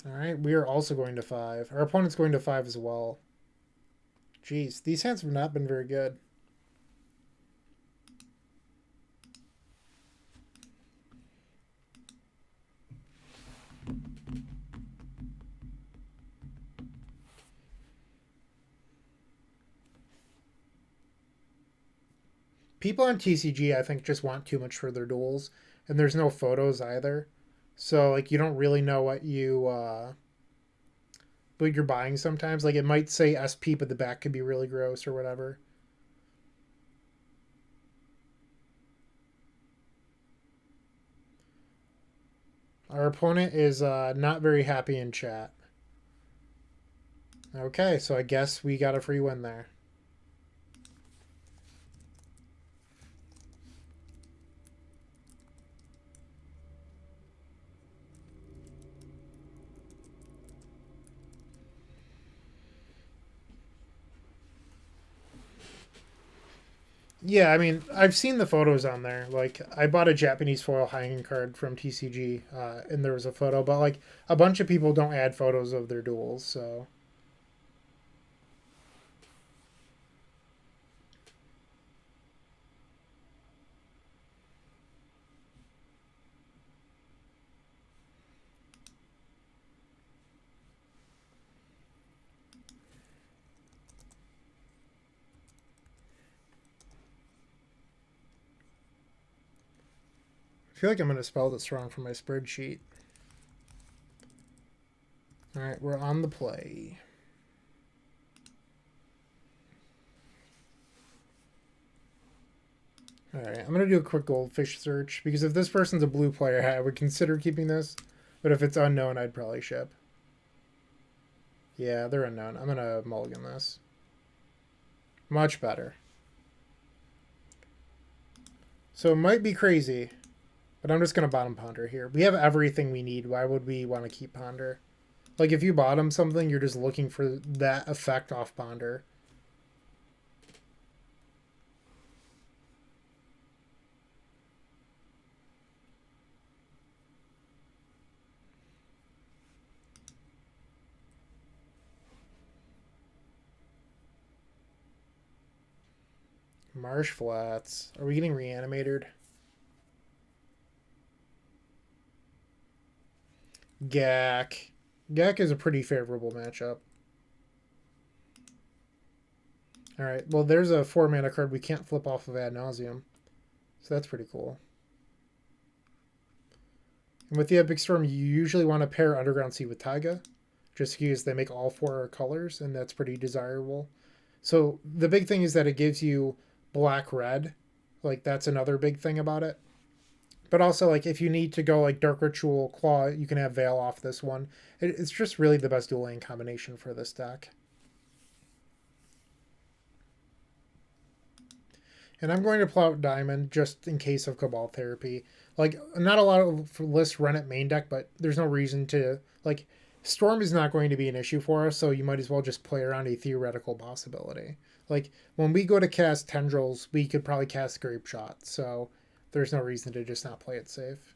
All right, we are also going to 5. Our opponent's going to 5 as well. Jeez, these hands have not been very good. People on TCG, I think, just want too much for their duels, and there's no photos either. So like you don't really know what you're buying sometimes. Like it might say SP, but the back could be really gross or whatever. Our opponent is not very happy in chat. Okay, so I guess we got a free win there. Yeah, I mean, I've seen the photos on there. Like, I bought a Japanese foil hanging card from TCG, and there was a photo, but like a bunch of people don't add photos of their duels, so I feel like I'm gonna spell this wrong from my spreadsheet. All right, we're on the play. All right, I'm gonna do a quick goldfish search because if this person's a blue player, I would consider keeping this, but if it's unknown, I'd probably ship. Yeah, they're unknown. I'm gonna mulligan this. Much better. So it might be crazy, but I'm just gonna bottom ponder here. We have everything we need. Why would we want to keep ponder? Like if you bottom something, you're just looking for that effect off ponder. Marsh Flats. Are we getting reanimated? Gak. Gak is a pretty favorable matchup. Alright, well there's a 4 mana card we can't flip off of Ad Nauseum. So that's pretty cool. And with the Epic Storm, you usually want to pair Underground Sea with Taiga, just because they make all 4 colors, and that's pretty desirable. So the big thing is that it gives you black-red. Like, that's another big thing about it. But also, like, if you need to go, like, Dark Ritual Claw, you can have Veil off this one. It's just really the best dueling combination for this deck. And I'm going to pull out Diamond just in case of Cabal Therapy. Like, not a lot of lists run at main deck, but there's no reason to, like, Storm is not going to be an issue for us, so you might as well just play around a theoretical possibility. Like, when we go to cast Tendrils, we could probably cast Grape Shot, so there's no reason to just not play it safe.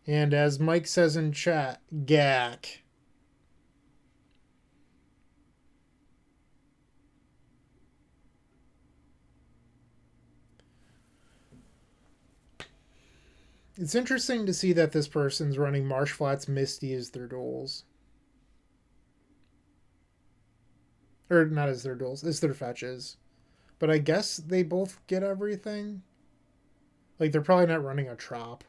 And as Mike says in chat, Gak. It's interesting to see that this person's running Marsh Flats Misty as their duels. Or not as their duels, as their fetches. But I guess they both get everything. Like, they're probably not running a Trop.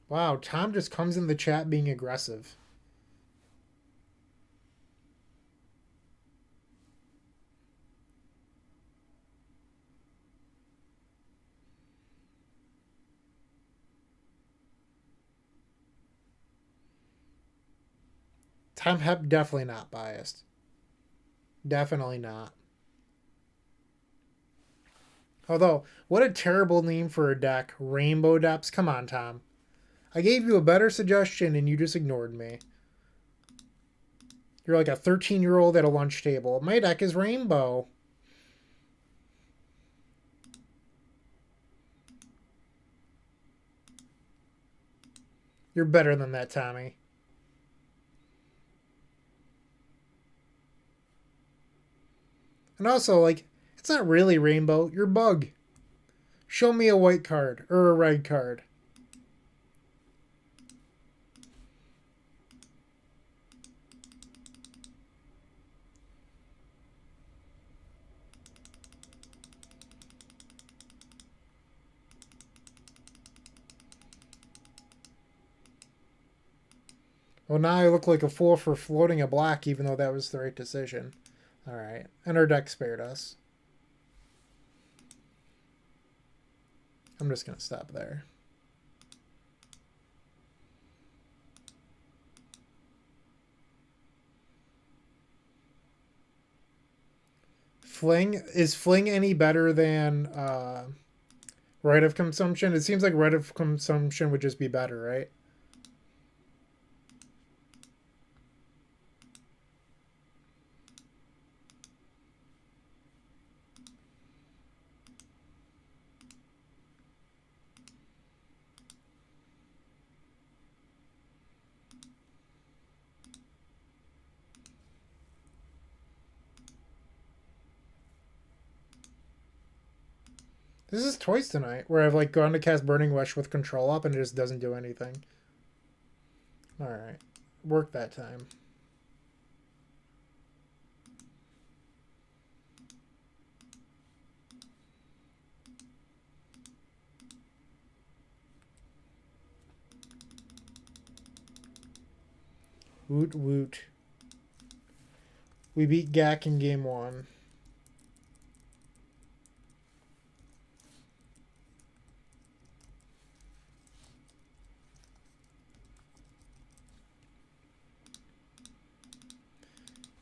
Wow, Tom just comes in the chat being aggressive. Tom Hep definitely not biased. Definitely not. Although, what a terrible name for a deck. Rainbow Depths. Come on, Tom. I gave you a better suggestion and you just ignored me. You're like a 13-year-old at a lunch table. My deck is rainbow. You're better than that, Tommy. And also, like, it's not really rainbow. You're bug. Show me a white card or a red card. Well, now I look like a fool for floating a black, even though that was the right decision. Alright. And our deck spared us. I'm just going to stop there. Fling? Is Fling any better than Right of Consumption? It seems like Right of Consumption would just be better, right? This is Toys Tonight, where I've like gone to cast Burning Wish with control up and it just doesn't do anything. Alright. Work that time. Woot woot. We beat Gak in game 1.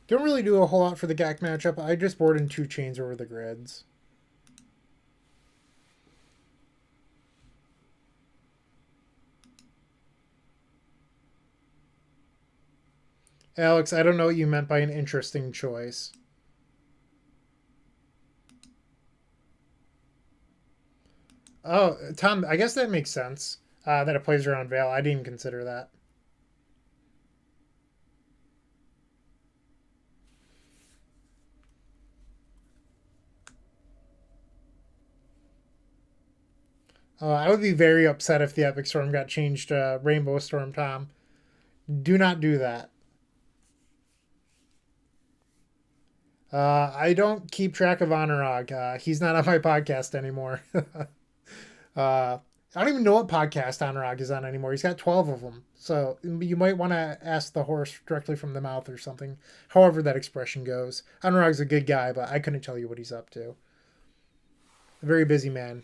Don't really do a whole lot for the Gak matchup. I just board in 2 chains over the grids. Alex, I don't know what you meant by an interesting choice. Oh, Tom, I guess that makes sense. That it plays around Veil. I didn't even consider that. I would be very upset if the Epic Storm got changed to Rainbow Storm, Tom. Do not do that. I don't keep track of Anurag. He's not on my podcast anymore. I don't even know what podcast Anurag is on anymore. He's got 12 of them. So you might want to ask the horse directly from the mouth or something. However that expression goes. Anurag's a good guy, but I couldn't tell you what he's up to. A very busy man.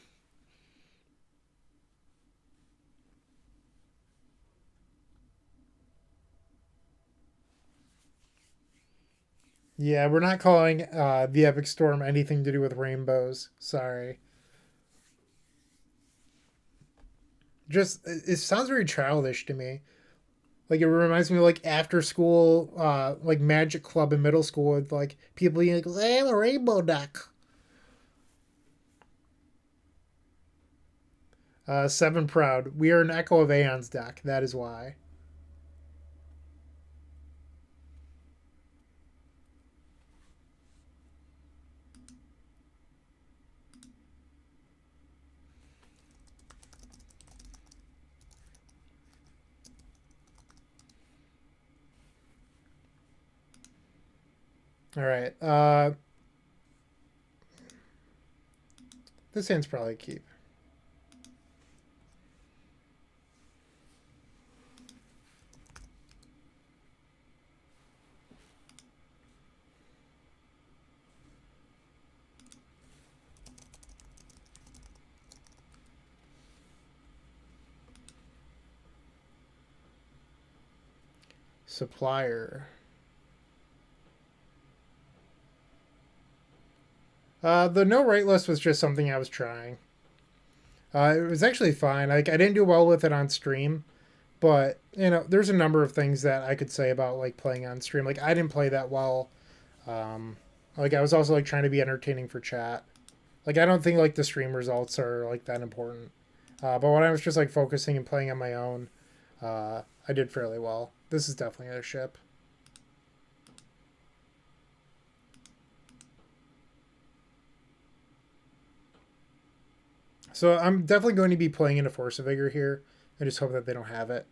Yeah, we're not calling the Epic Storm anything to do with rainbows. Sorry. Just it sounds very childish to me. Like it reminds me of like after school, like Magic Club in middle school with like people being like, "Hey, I'm a rainbow duck." 7 proud. We are an Echo of Aeon's deck. That is why. All right. This hand's probably a keep. Supplier. The no right list was just something I was trying. It was actually fine. Like I didn't do well with it on stream, But there's a number of things that I could say about like playing on stream. Like I didn't play that well. Um, like I was also like trying to be entertaining for chat. Like I don't think like the stream results are like that important. But when I was just like focusing and playing on my own, I did fairly well. This is definitely a ship. So I'm definitely going to be playing into Force of Vigor here. I just hope that they don't have it.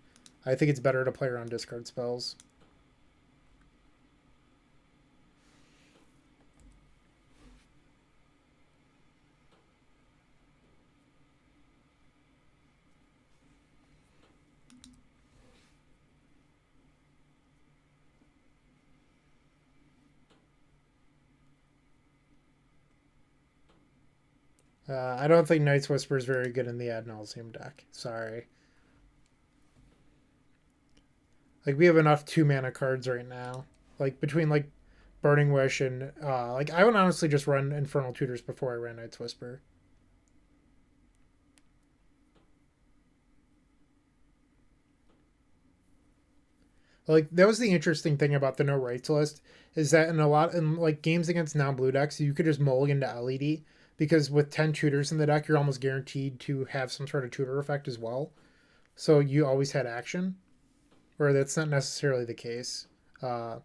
I think it's better to play around discard spells. I don't think Night's Whisper is very good in the Ad Nauseam deck. Sorry. Like we have enough 2 mana cards right now. Like between like Burning Wish and like I would honestly just run Infernal Tutors before I ran Night's Whisper. Like that was the interesting thing about the no rights list is that in like games against non-blue decks you could just mulligan to LED because with 10 tutors in the deck you're almost guaranteed to have some sort of tutor effect as well. So you always had action, where that's not necessarily the case uh,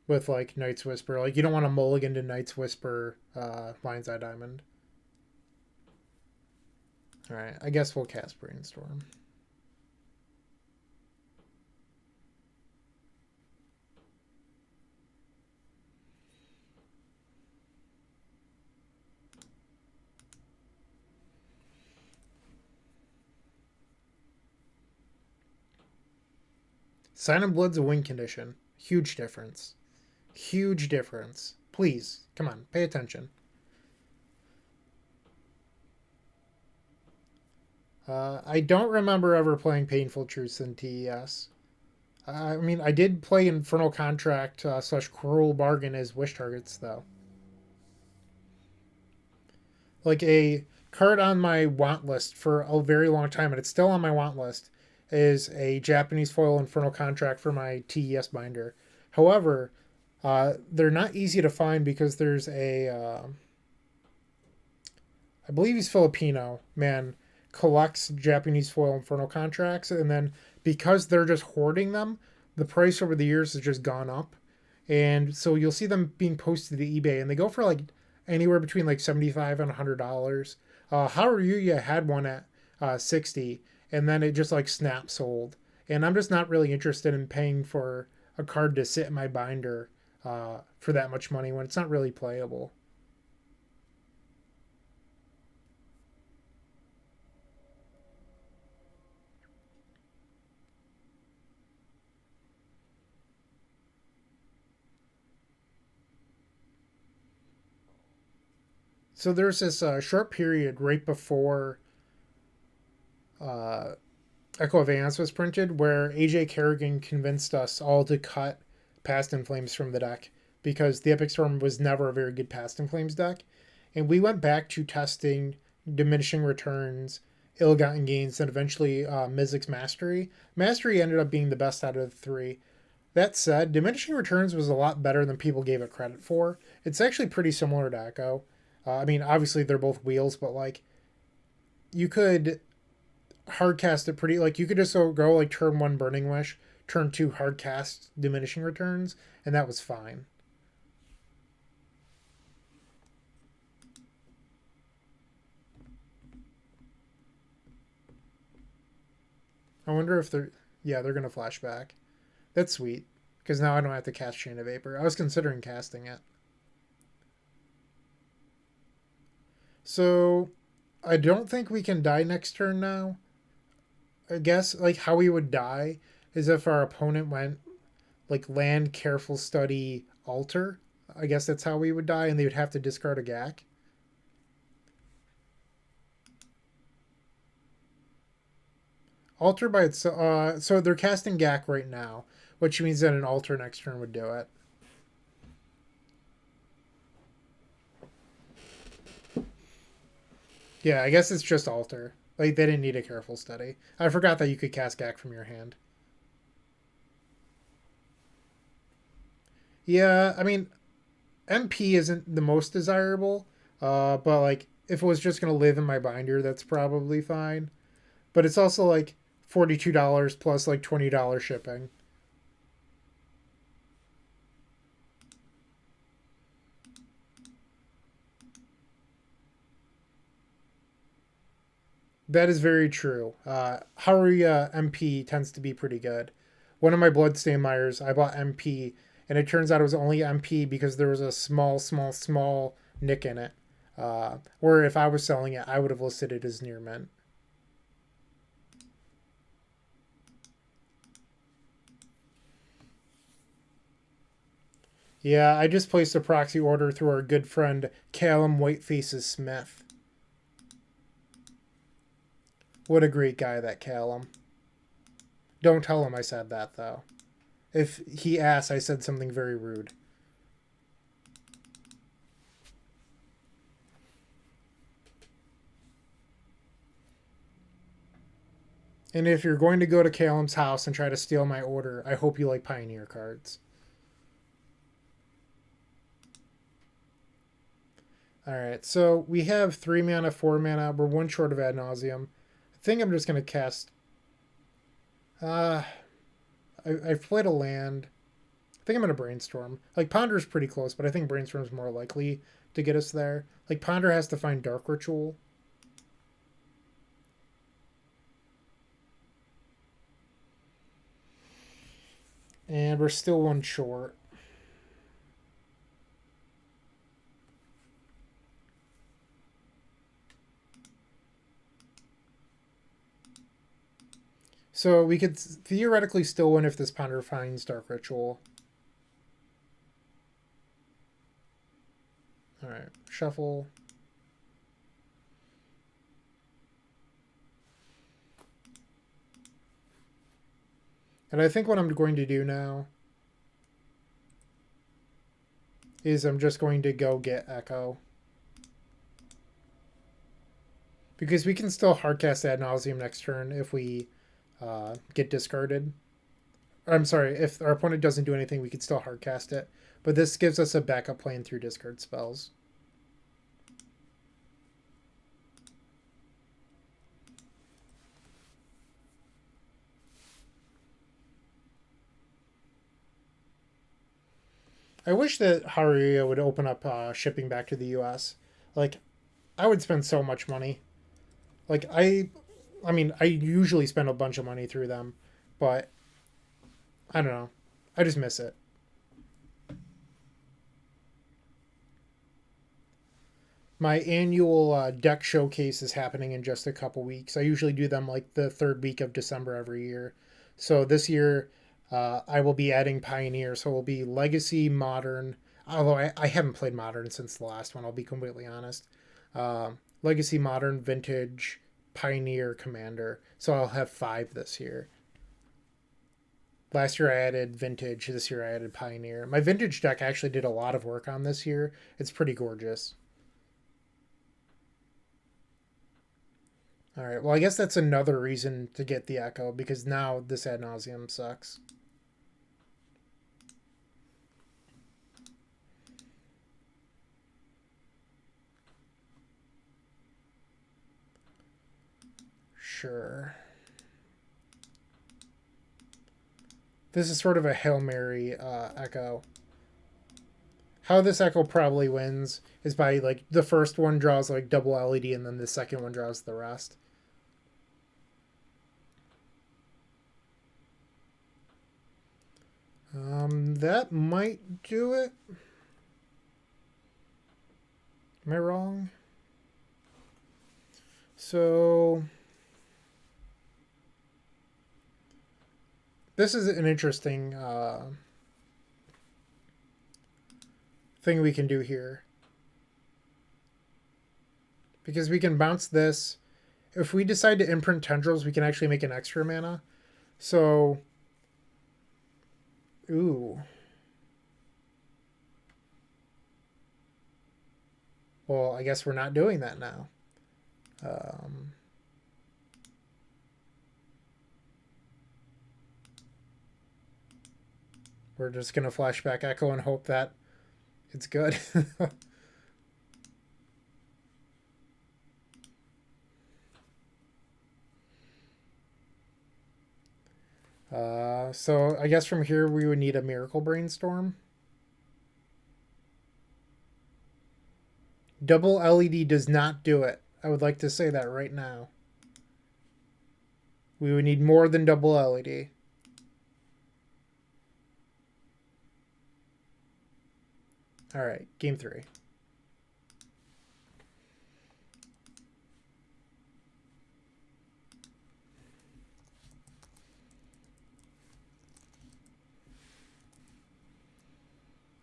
with like Night's Whisper. Like you don't want to mulligan to Night's Whisper, Lion's Eye Diamond. All right, I guess we'll cast Brainstorm. Sign of Blood's a win condition. Huge difference. Huge difference. Please, come on, pay attention. I don't remember ever playing Painful Truths in TES. I mean, I did play Infernal Contract / Cruel Bargain as wish targets, though. Like a card on my want list for a very long time, and it's still on my want list, is a Japanese foil Infernal Contract for my TES binder. However, they're not easy to find because there's I believe he's Filipino, man, collects Japanese foil Infernal Contracts, and then because they're just hoarding them, the price over the years has just gone up. And so you'll see them being posted to eBay, and they go for like anywhere between like $75 and $100. Haruya had one at 60, and then it just like snap sold. And I'm just not really interested in paying for a card to sit in my binder for that much money when it's not really playable. So there's this short period right before uh, Echo of Aeons was printed where AJ Kerrigan convinced us all to cut Past in Flames from the deck because the Epic Storm was never a very good Past in Flames deck. And we went back to testing diminishing returns, ill-gotten gains, and eventually Mizzix's Mastery. Mastery ended up being the best out of the three. That said, diminishing returns was a lot better than people gave it credit for. It's actually pretty similar to Echo. I mean, obviously they're both wheels, but like you could hardcast it pretty. Like you could just go like turn one Burning Wish, turn two hardcast diminishing returns, and that was fine. I wonder if they're gonna flash back. That's sweet because now I don't have to cast Chain of Vapor. I was considering casting it. So I don't think we can die next turn now. I guess like how we would die is if our opponent went like land, careful study, altar. I guess that's how we would die, and they would have to discard a GAC. Altar by itself. So they're casting GAC right now, which means that an altar next turn would do it. Yeah, I guess it's just altar. Like, they didn't need a careful study. I forgot that you could cast Gak from your hand. Yeah, I mean, MP isn't the most desirable, but like if it was just gonna live in my binder, that's probably fine. But it's also like $42 plus like $20 shipping. That is very true. Haruya MP tends to be pretty good. One of my Bloodstain Myers, I bought MP, and it turns out it was only MP because there was a small nick in it. Where if I was selling it, I would have listed it as near mint. Yeah, I just placed a proxy order through our good friend Callum Whitefaces Smith. What a great guy, that Callum. Don't tell him I said that, though. If he asks, I said something very rude. And if you're going to go to Callum's house and try to steal my order, I hope you like Pioneer cards. Alright, so we have 3 mana, 4 mana. We're one short of Ad Nauseum. I think I'm just going to cast... I've played a land. I think I'm going to Brainstorm. Like, Ponder's pretty close, but I think Brainstorm's more likely to get us there. Like, Ponder has to find Dark Ritual. And we're still one short. So we could theoretically still win if this Ponder finds Dark Ritual. Alright, shuffle. And I think what I'm going to do now is I'm just going to go get Echo. Because we can still hardcast Ad Nauseum next turn if we get discarded. I'm sorry, if our opponent doesn't do anything, we could still hardcast it. But this gives us a backup plan through discard spells. I wish that Haruya would open up shipping back to the U.S. Like, I would spend so much money. Like, I mean, I usually spend a bunch of money through them, but I don't know. I just miss it. My annual deck showcase is happening in just a couple weeks. I usually do them like the third week of December every year. So this year, I will be adding Pioneer. So it will be Legacy, Modern. Although I haven't played Modern since the last one, I'll be completely honest. Legacy, Modern, Vintage, Pioneer, Commander. So I'll have 5 this year. Last year I added Vintage. This year I added Pioneer. My Vintage deck actually did a lot of work on this year. It's pretty gorgeous. All right. Well, I guess that's another reason to get the Echo because now this Ad Nauseum sucks. Sure. This is sort of a Hail Mary Echo. How this Echo probably wins is by like the first one draws like double LED and then the second one draws the rest. That might do it. Am I wrong? So this is an interesting thing we can do here. Because we can bounce this. If we decide to imprint tendrils, we can actually make an extra mana. So, ooh. Well, I guess we're not doing that now. We're just gonna flashback echo and hope that it's good. So I guess from here we would need a miracle brainstorm. Double LED does not do it. I would like to say that right now. We would need more than double LED. All right, game 3.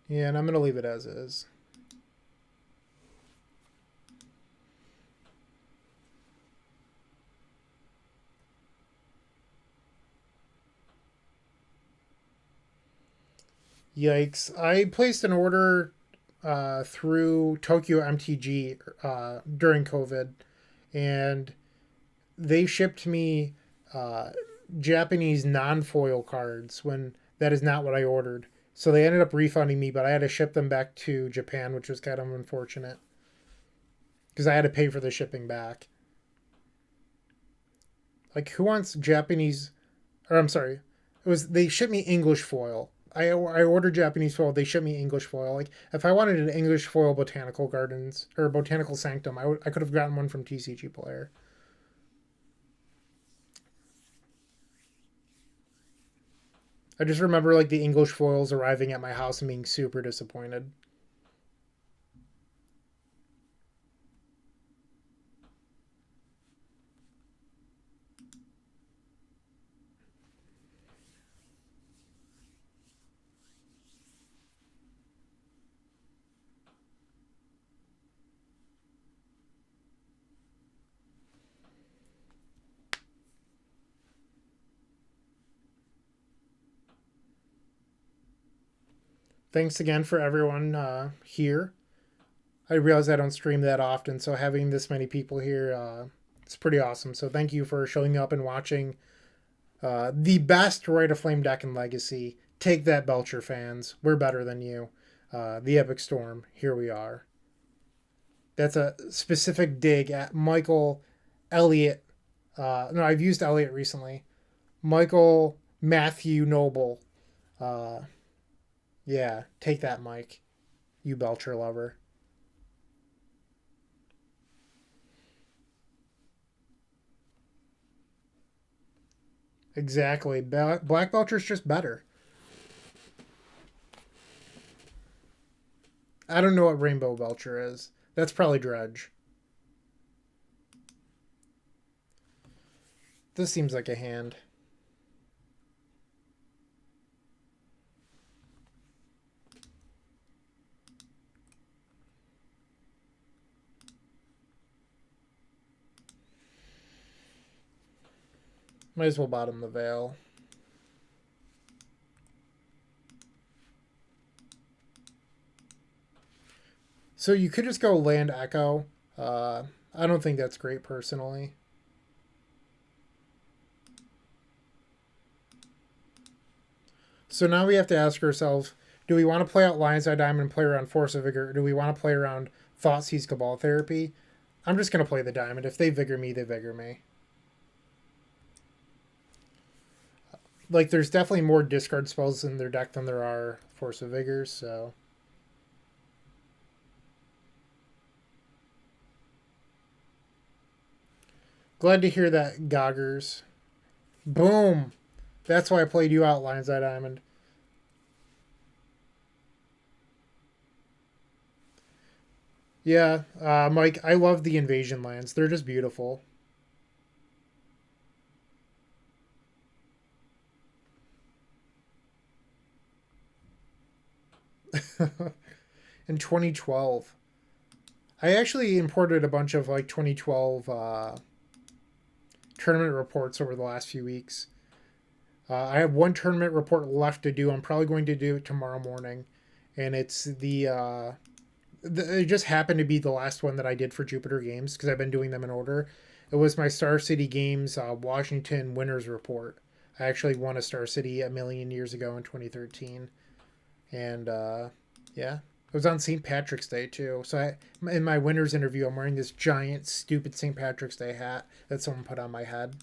Yeah, and I'm going to leave it as is. Yikes. I placed an order through Tokyo MTG during COVID, and they shipped me uh, Japanese non-foil cards when that is not what I ordered. So they ended up refunding me, but I had to ship them back to Japan, which was kind of unfortunate because I had to pay for the shipping back. Like, who wants Japanese? Or I'm sorry, it was they shipped me English foil. I ordered Japanese foil. They shipped me English foil. Like, if I wanted an English foil botanical gardens or botanical sanctum, I could have gotten one from TCG Player. I just remember like the English foils arriving at my house and being super disappointed. Thanks again for everyone here. I realize I don't stream that often, so having this many people here, it's pretty awesome. So thank you for showing up and watching the best Rite of Flame deck in Legacy. Take that, Belcher fans. We're better than you. The Epic Storm. Here we are. That's a specific dig at Michael Elliott. No, I've used Elliott recently. Michael Matthew Noble. Uh, yeah, take that, Mike. You Belcher lover. Exactly. Black Belcher's just better. I don't know what Rainbow Belcher is. That's probably Dredge. This seems like a hand. Might as well bottom the Veil. So you could just go Land Echo. I don't think that's great personally. So now we have to ask ourselves, do we want to play out Lion's Eye Diamond and play around Force of Vigor, or do we want to play around Thoughtseize Cabal Therapy? I'm just going to play the Diamond. If they Vigor me, they Vigor me. Like, there's definitely more discard spells in their deck than there are Force of Vigors, so... Glad to hear that, Goggers. Boom! That's why I played you out, Lion's Eye Diamond. Yeah, Mike, I love the invasion lands. They're just beautiful. In 2012. I actually imported a bunch of like 2012 tournament reports over the last few weeks. I have one tournament report left to do. I'm probably going to do it tomorrow morning, and it's it just happened to be the last one that I did for Jupiter Games because I've been doing them in order. It was my Star City Games Washington Winners Report. I actually won a Star City a million years ago in 2013. And yeah, it was on St. Patrick's Day too. So in my winner's interview, I'm wearing this giant, stupid St. Patrick's Day hat that someone put on my head.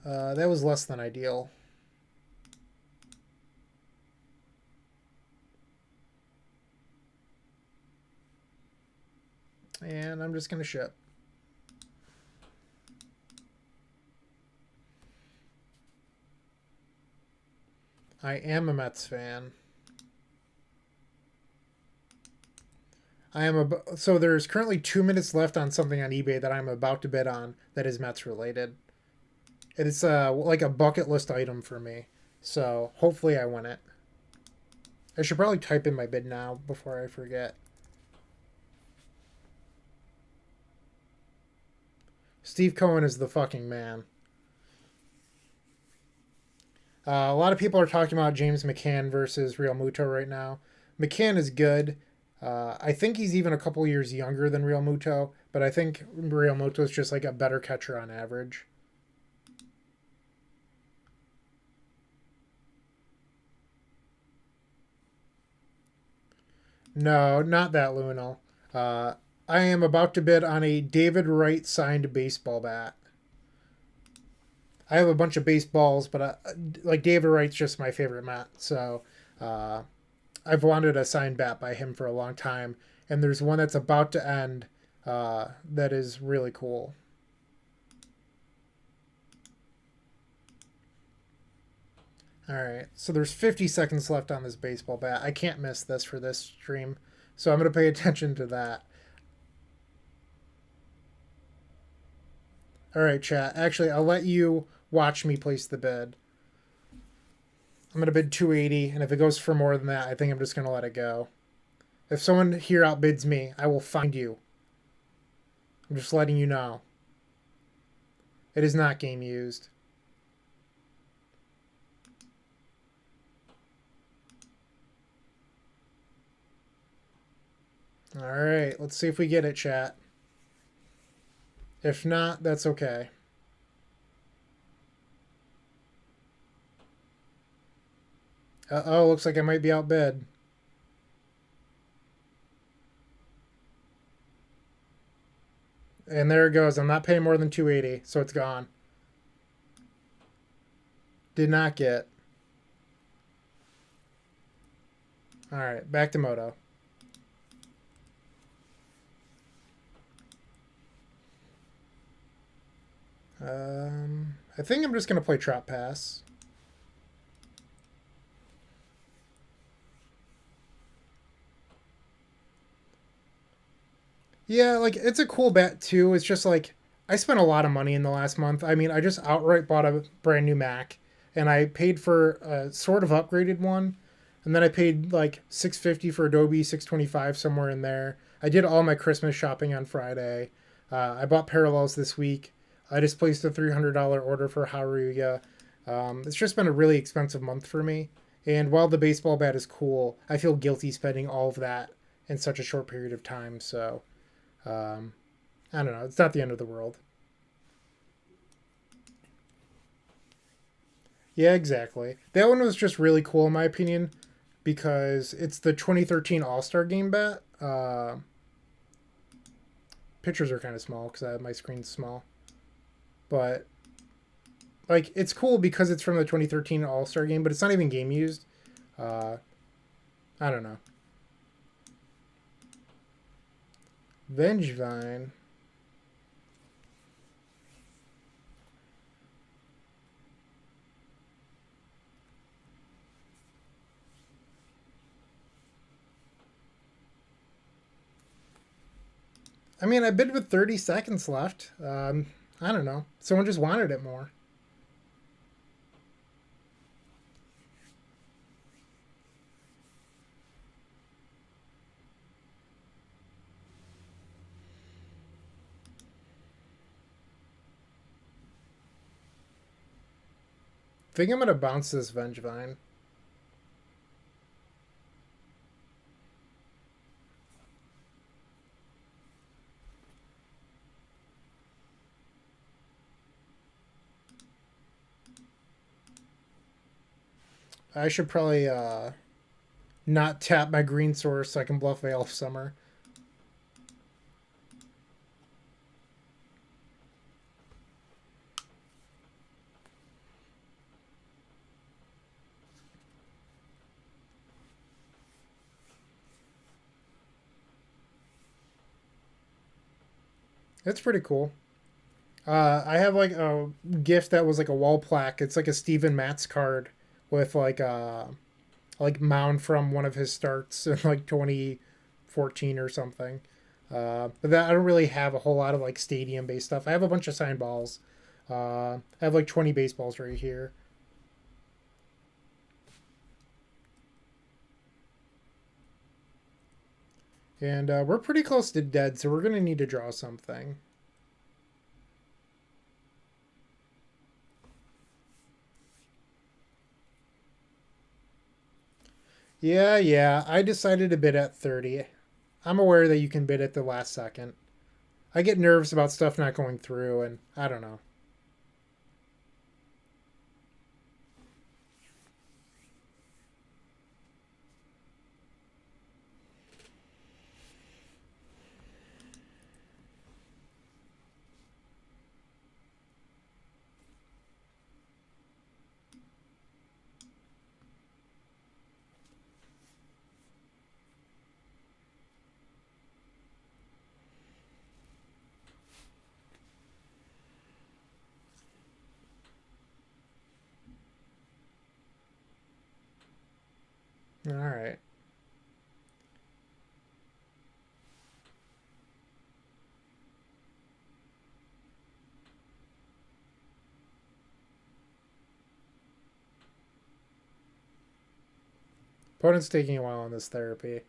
That was less than ideal. And I'm just gonna ship. I am a Mets fan. So there's currently 2 minutes left on something on eBay that I'm about to bid on that is Mets related. It's like a bucket list item for me. So hopefully I win it. I should probably type in my bid now before I forget. Steve Cohen is the fucking man. A lot of people are talking about James McCann versus Real Muto right now. McCann is good. I think he's even a couple years younger than Real Muto, but I think Real Muto is just like a better catcher on average. No, not that Lunal. Uh, I am about to bid on a David Wright signed baseball bat. I have a bunch of baseballs, but like David Wright's just my favorite Met. So uh, I've wanted a signed bat by him for a long time, and there's one that's about to end that is really cool. All right, so there's 50 seconds left on this baseball bat. I can't miss this for this stream, so I'm going to pay attention to that. All right, chat. Actually, I'll let you watch me place the bid. I'm going to bid 280, and if it goes for more than that, I think I'm just going to let it go. If someone here outbids me, I will find you. I'm just letting you know. It is not game used. All right, let's see if we get it, chat. If not, that's okay. Oh, looks like I might be outbid. And there it goes. I'm not paying more than 280, so it's gone. Did not get. All right, back to Moto. I think I'm just gonna play Trap Pass. Yeah, like it's a cool bet too. It's just like I spent a lot of money in the last month. I mean, I just outright bought a brand new Mac, and I paid for a sort of upgraded one, and then I paid like 650 for Adobe 625 somewhere in there. I did all my Christmas shopping on Friday. I bought Parallels this week. I just placed a $300 order for Haruya. It's just been a really expensive month for me. And while the baseball bat is cool, I feel guilty spending all of that in such a short period of time. So um, I don't know. It's not the end of the world. Yeah, exactly. That one was just really cool in my opinion because it's the 2013 All Star Game bat. Pictures are kind of small because my screen's small, but like it's cool because it's from the 2013 All Star Game, but it's not even game used. Uh, I don't know. Vengevine. I mean, I bid with 30 seconds left. I don't know. Someone just wanted it more. I think I'm gonna bounce this Vengevine. I should probably not tap my green source so I can bluff Veil of Summer. It's pretty cool. I have like a gift that was like a wall plaque. It's like a Steven Matz card with like like mound from one of his starts in like 2014 or something. But that I don't really have a whole lot of like stadium based stuff. I have a bunch of signed balls. I have like 20 baseballs right here. And we're pretty close to dead, so we're going to need to draw something. Yeah, I decided to bid at 30. I'm aware that you can bid at the last second. I get nervous about stuff not going through, and I don't know. All right. Opponent's taking a while on this therapy.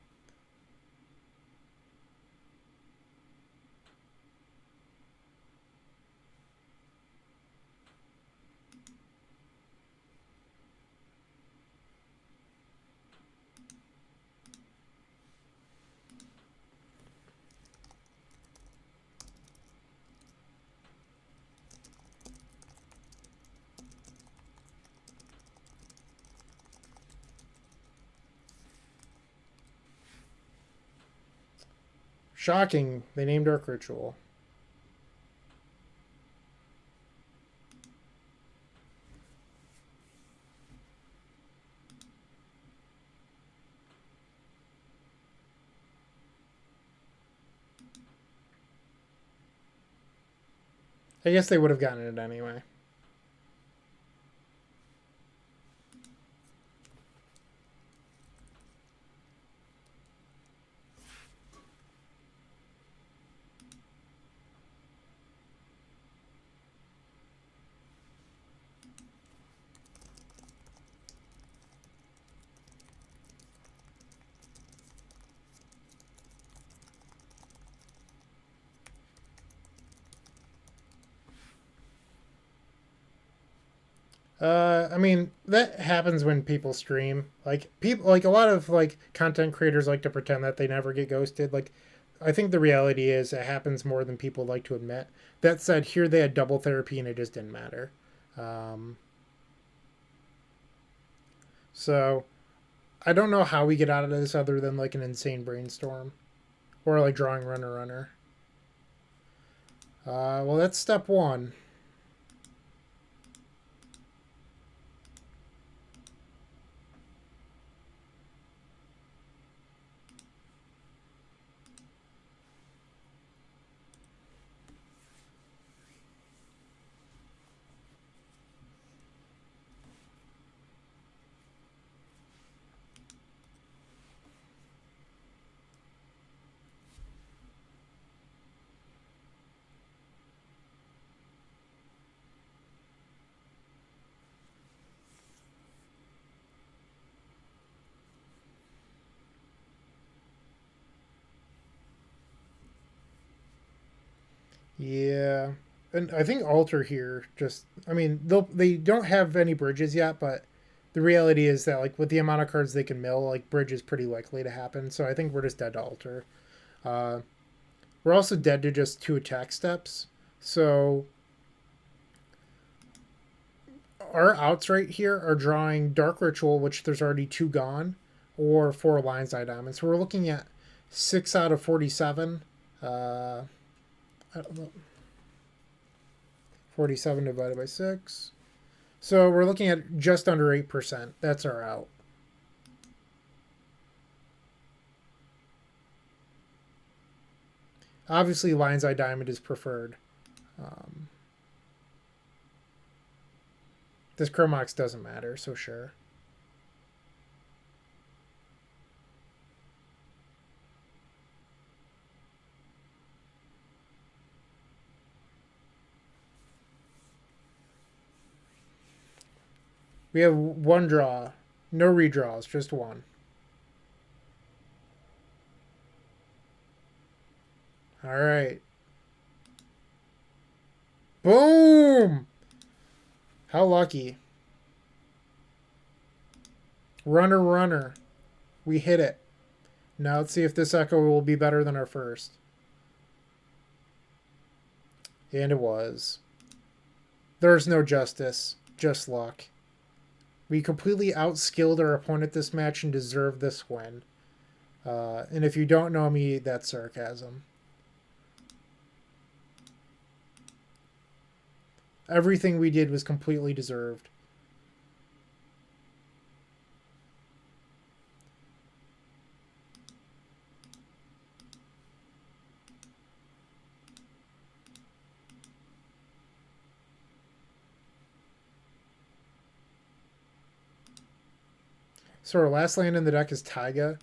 Shocking. They named Dark Ritual. I guess they would have gotten it anyway. I mean that happens when people stream. Like people, like a lot of like content creators like to pretend that they never get ghosted. Like, I think the reality is it happens more than people like to admit. That said, here they had double therapy and it just didn't matter. Um, so I don't know how we get out of this other than like an insane brainstorm or like drawing runner runner. Well, that's step one. Yeah, and I think alter here just. I mean, they don't have any bridges yet, but the reality is that like with the amount of cards they can mill, like bridge is pretty likely to happen. So I think we're just dead to alter. Uh, we're also dead to just two attack steps. So our outs right here are drawing Dark Ritual, which there's already 2 gone, or 4 Lion's Eye Diamond. So we're looking at 6 out of 47. I don't know. 47 divided by 6. So we're looking at just under 8%. That's our out. Obviously, Lion's Eye Diamond is preferred. This Chromox doesn't matter, so sure. We have 1 draw. No redraws, just 1. All right. Boom! How lucky. Runner, runner. We hit it. Now let's see if this echo will be better than our first. And it was. There's no justice, just luck. We completely outskilled our opponent this match and deserved this win. And if you don't know me, that's sarcasm. Everything we did was completely deserved. So our last land in the deck is Taiga.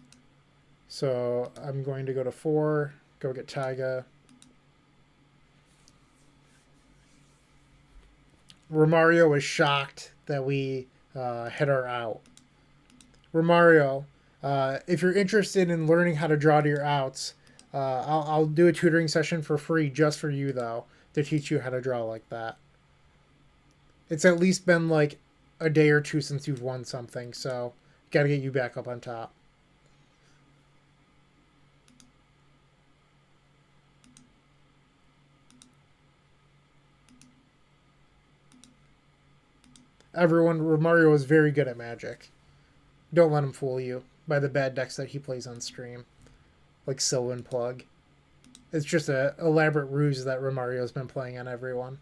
So I'm going to go to 4, go get Taiga. Romario was shocked that we hit our out. Romario, if you're interested in learning how to draw to your outs, I'll do a tutoring session for free just for you, though, to teach you how to draw like that. It's at least been like a day or 2 since you've won something, so got to get you back up on top. Everyone, Romario is very good at Magic. Don't let him fool you by the bad decks that he plays on stream, like Sylvan Plug. It's just an elaborate ruse that Romario's been playing on everyone.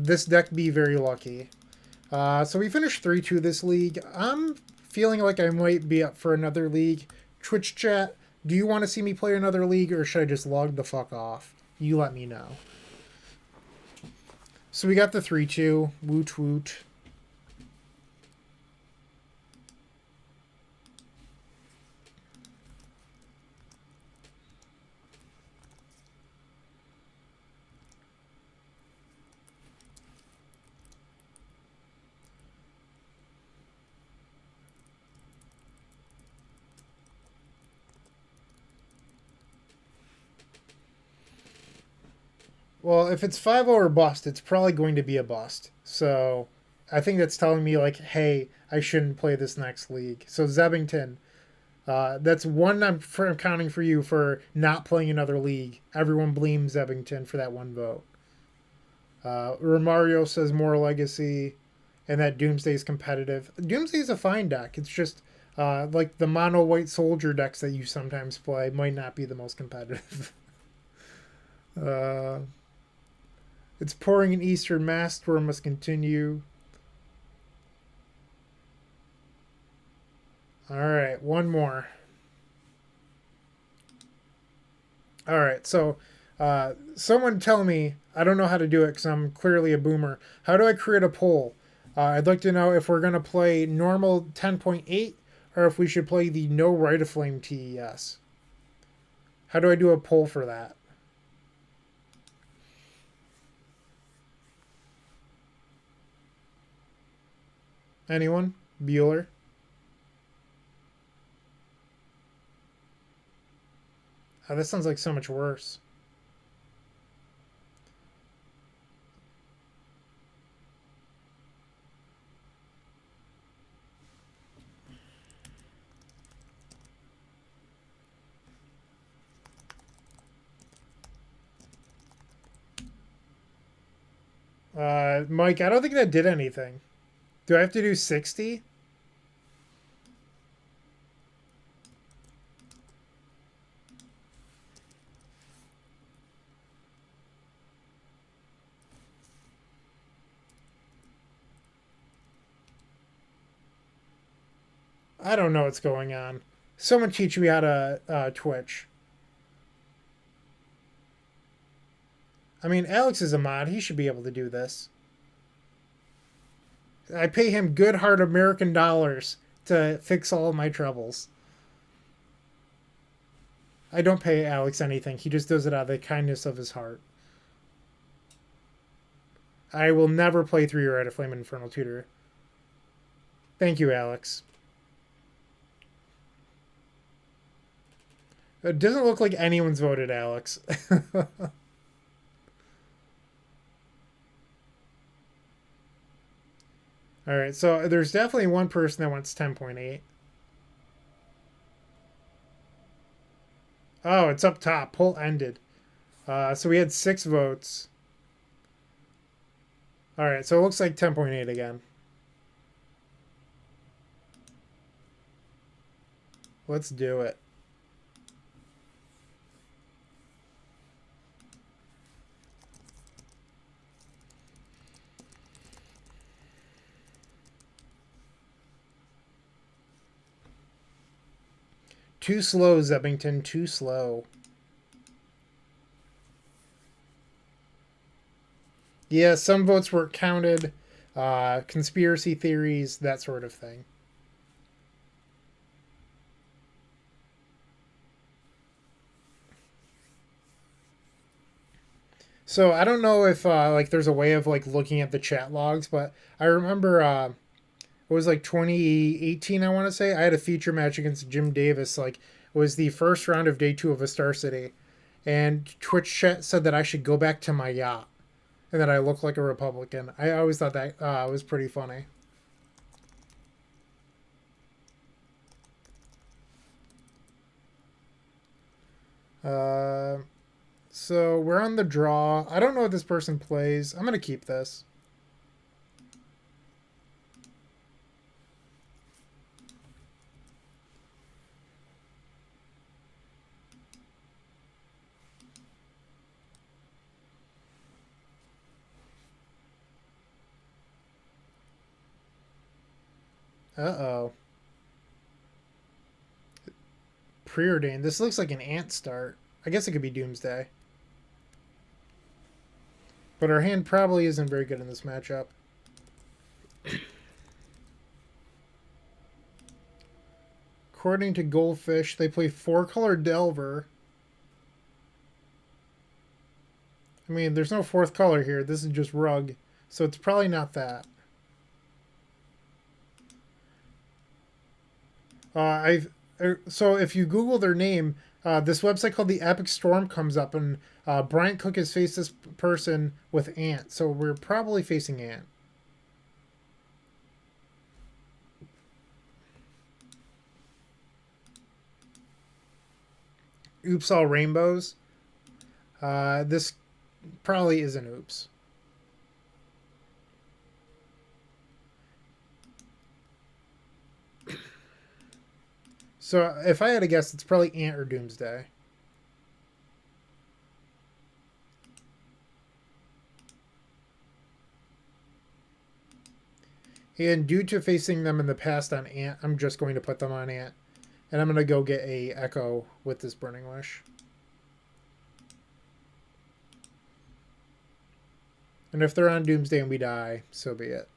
This deck be very lucky. So we finished 3-2 this league. I'm feeling like I might be up for another league. Twitch chat, do you want to see me play another league, or should I just log the fuck off? You let me know. So we got the 3-2. Woot woot. Well, if it's 5-0 or bust, it's probably going to be a bust. So I think that's telling me, like, hey, I shouldn't play this next league. So Zebington, that's one I'm counting for you for not playing another league. Everyone blames Zebington for that one vote. Romario says more legacy, and that Doomsday is competitive. Doomsday is a fine deck. It's just like the mono white soldier decks that you sometimes play might not be the most competitive. It's pouring an Eastern Mass. Storm must continue. All right, one more. All right, so someone tell me, I don't know how to do it because I'm clearly a boomer. How do I create a poll? I'd like to know if we're going to play normal 10.8 or if we should play the no right of flame TES. How do I do a poll for that? Anyone? Bueller? Oh, this sounds like so much worse. Mike, I don't think that did anything. Do I have to do 60? I don't know what's going on. Someone teach me how to Twitch. I mean, Alex is a mod. He should be able to do this. I pay him good hard American dollars to fix all of my troubles. I don't pay Alex anything. He just does it out of the kindness of his heart. I will never play through your Red of Flame Infernal Tutor. Thank you, Alex. It doesn't look like anyone's voted Alex. Alright, so there's definitely one person that wants 10.8. Oh, it's up top. Poll ended. So we had 6 votes. Alright, so it looks like 10.8 again. Let's do it. Too slow, Zebbington. Too slow. Yeah, some votes were counted. Conspiracy theories, that sort of thing. So I don't know if like there's a way of like looking at the chat logs, but I remember it was like 2018, I want to say. I had a feature match against Jim Davis. Like it was the first round of day 2 of a Star City, and Twitch chat said that I should go back to my yacht and that I look like a Republican. I always thought that was pretty funny. Uh, so we're on the draw. I don't know what this person plays. I'm gonna keep this. Uh-oh. Preordained. This looks like an ant start. I guess it could be Doomsday. But our hand probably isn't very good in this matchup. According to Goldfish, they play 4-color Delver. I mean, there's no 4th color here. This is just Rug. So it's probably not that. So if you Google their name, this website called the Epic Storm comes up, and Bryant Cook has faced this person with Ant. So we're probably facing Ant. Oops All Rainbows. This probably isn't Oops. So if I had to guess, it's probably Ant or Doomsday. And due to facing them in the past on Ant, I'm just going to put them on Ant. And I'm going to go get a Echo with this Burning Wish. And if they're on Doomsday and we die, so be it.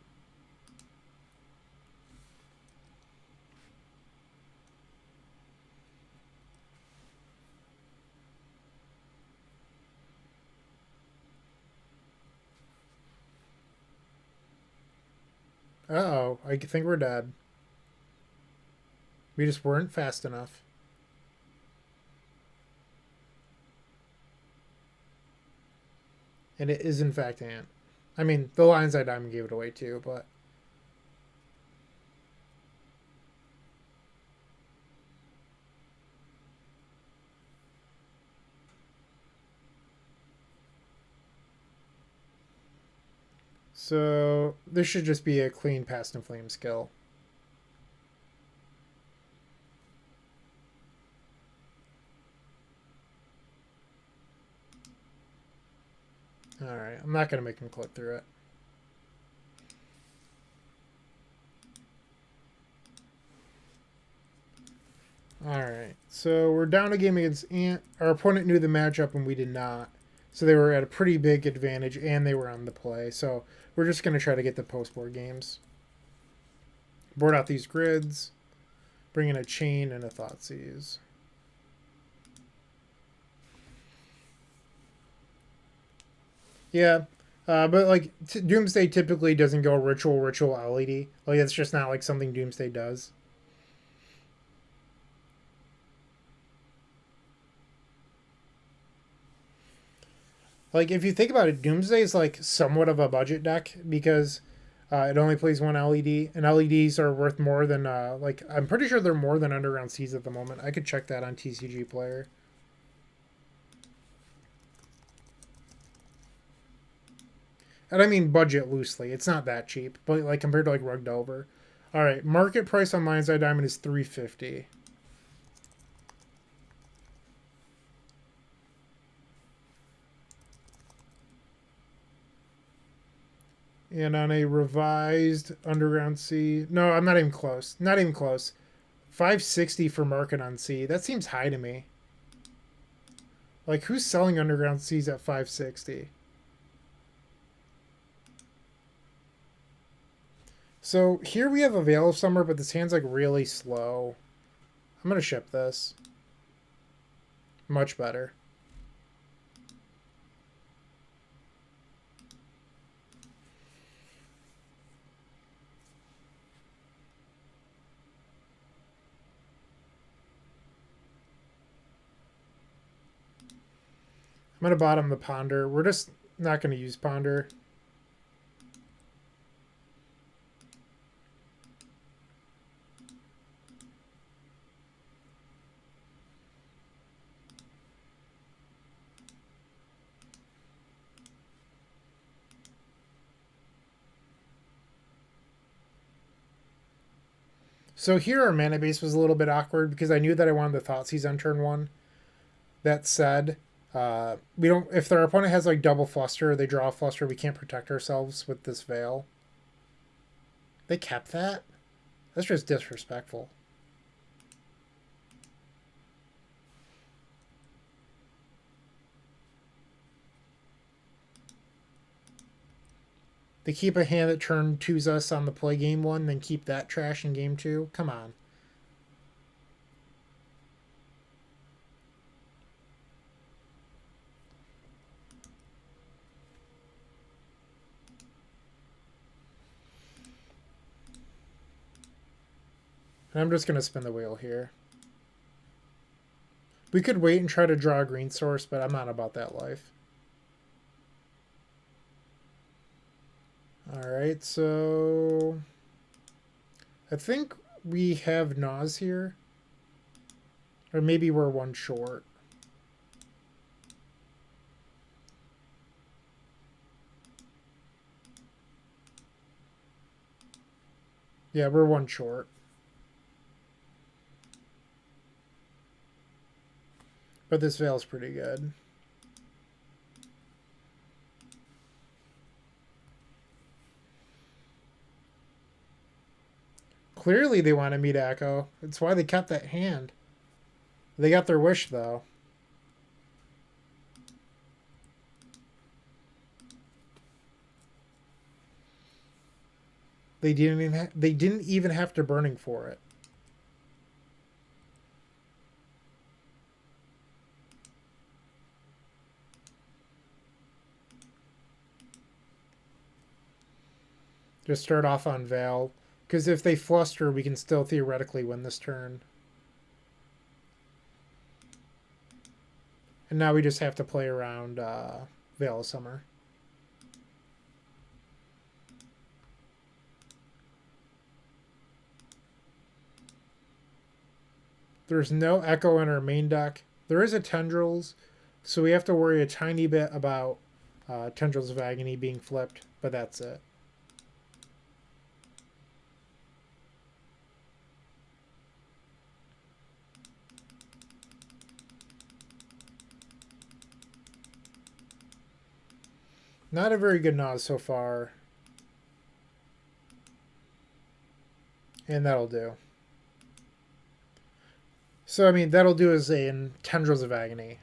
Uh-oh, I think we're dead. We just weren't fast enough. And it is in fact Ant. I mean, the Lion's Eye Diamond gave it away too, but... So this should just be a clean Past and Flame skill. Alright, I'm not going to make him click through it. Alright, so we're down a game against Ant. Our opponent knew the matchup and we did not. So they were at a pretty big advantage and they were on the play. So we're just going to try to get the post-board games. Board out these grids. Bring in a Chain and a Thoughtseize. Yeah, but like Doomsday typically doesn't go ritual LED. Like it's just not like something Doomsday does. Like if you think about it, Doomsday is like somewhat of a budget deck because it only plays one LED, and LEDs are worth more than like I'm pretty sure they're more than Underground Seas at the moment. I could check that on TCG Player. And I mean budget loosely. It's not that cheap, but like compared to like Rug Delver. All right, market price on Lion's Eye Diamond is $350. And on a revised Underground Sea, no, I'm not even close. Not even close. 560 for market on Sea. That seems high to me. Like who's selling Underground Seas at 560? So here we have a Veil of Summer, but this hand's like really slow. I'm going to ship this. Much better. I'm going to bottom the Ponder. We're just not going to use Ponder. So here our mana base was a little bit awkward because I knew that I wanted the Thoughtseize on turn one. That said, we don't. If their opponent has like double fluster, they draw a fluster. We can't protect ourselves with this Veil. They kept that. That's just disrespectful. They keep a hand that turn twos us on the play game one, then keep that trash in game two. Come on. And I'm just going to spin the wheel here. We could wait and try to draw a green source, but I'm not about that life. Alright, so I think we have Nas here. Or maybe we're one short. Yeah, we're one short. But this Veil's pretty good. Clearly they wanted me to echo. That's why they kept that hand. They got their wish, though. They didn't even have to burning for it. Just start off on Veil. Because if they fluster, we can still theoretically win this turn. And now we just have to play around Veil of Summer. There's no Echo in our main deck. There is a Tendrils, so we have to worry a tiny bit about Tendrils of Agony being flipped, but that's it. Not a very good Nas so far. And that'll do. So, I mean, that'll do us in Tendrils of Agony.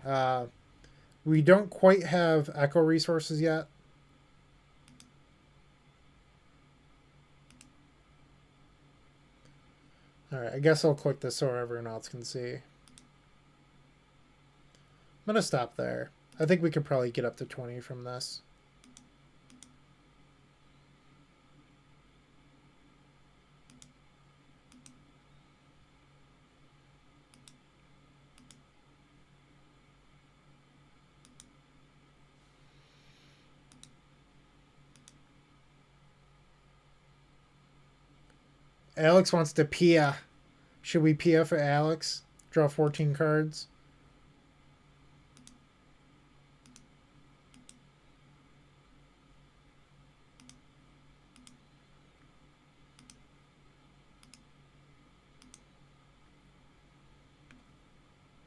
We don't quite have Echo resources yet. Alright, I guess I'll click this so everyone else can see. I'm going to stop there. I think we could probably get up to 20 from this. Alex wants to Pia. Should we Pia for Alex? Draw 14 cards.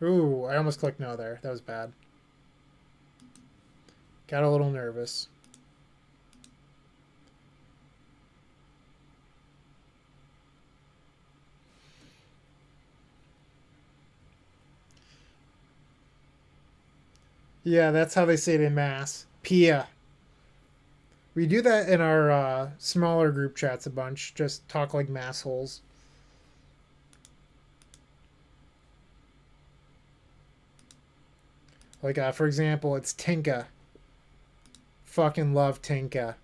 Ooh, I almost clicked no there. That was bad. Got a little nervous. Yeah, that's how they say it in Mass. Pia. We do that in our smaller group chats a bunch. Just talk like massholes. Like, for example, it's Tinka. Fucking love Tinka.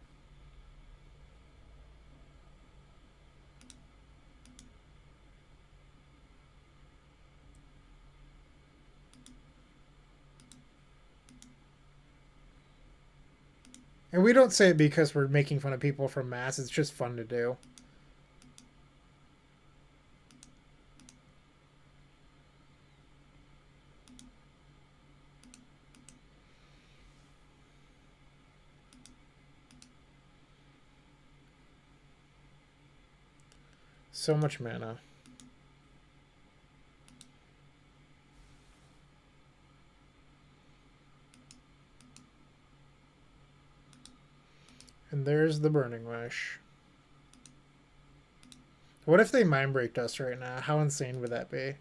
And we don't say it because we're making fun of people from Mass. It's just fun to do. So much mana. And there's the Burning Wish. What if they mind breaked us right now? How insane would that be?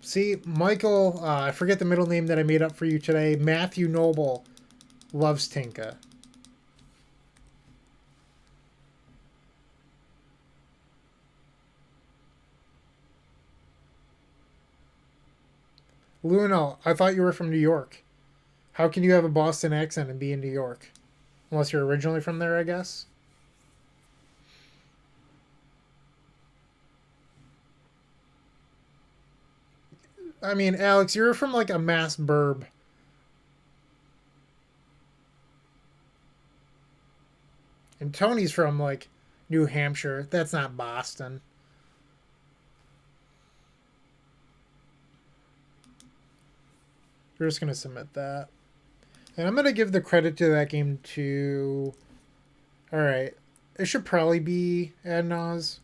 See, Michael, I forget the middle name that I made up for you today. Matthew Noble loves Tinka. Luno, I thought you were from New York. How can you have a Boston accent and be in New York? Unless you're originally from there, I guess. I mean, Alex, you're from like a Mass burb. And Tony's from like New Hampshire. That's not Boston. We're just going to submit that. And I'm going to give the credit to that game to... Alright. It should probably be Adnaz.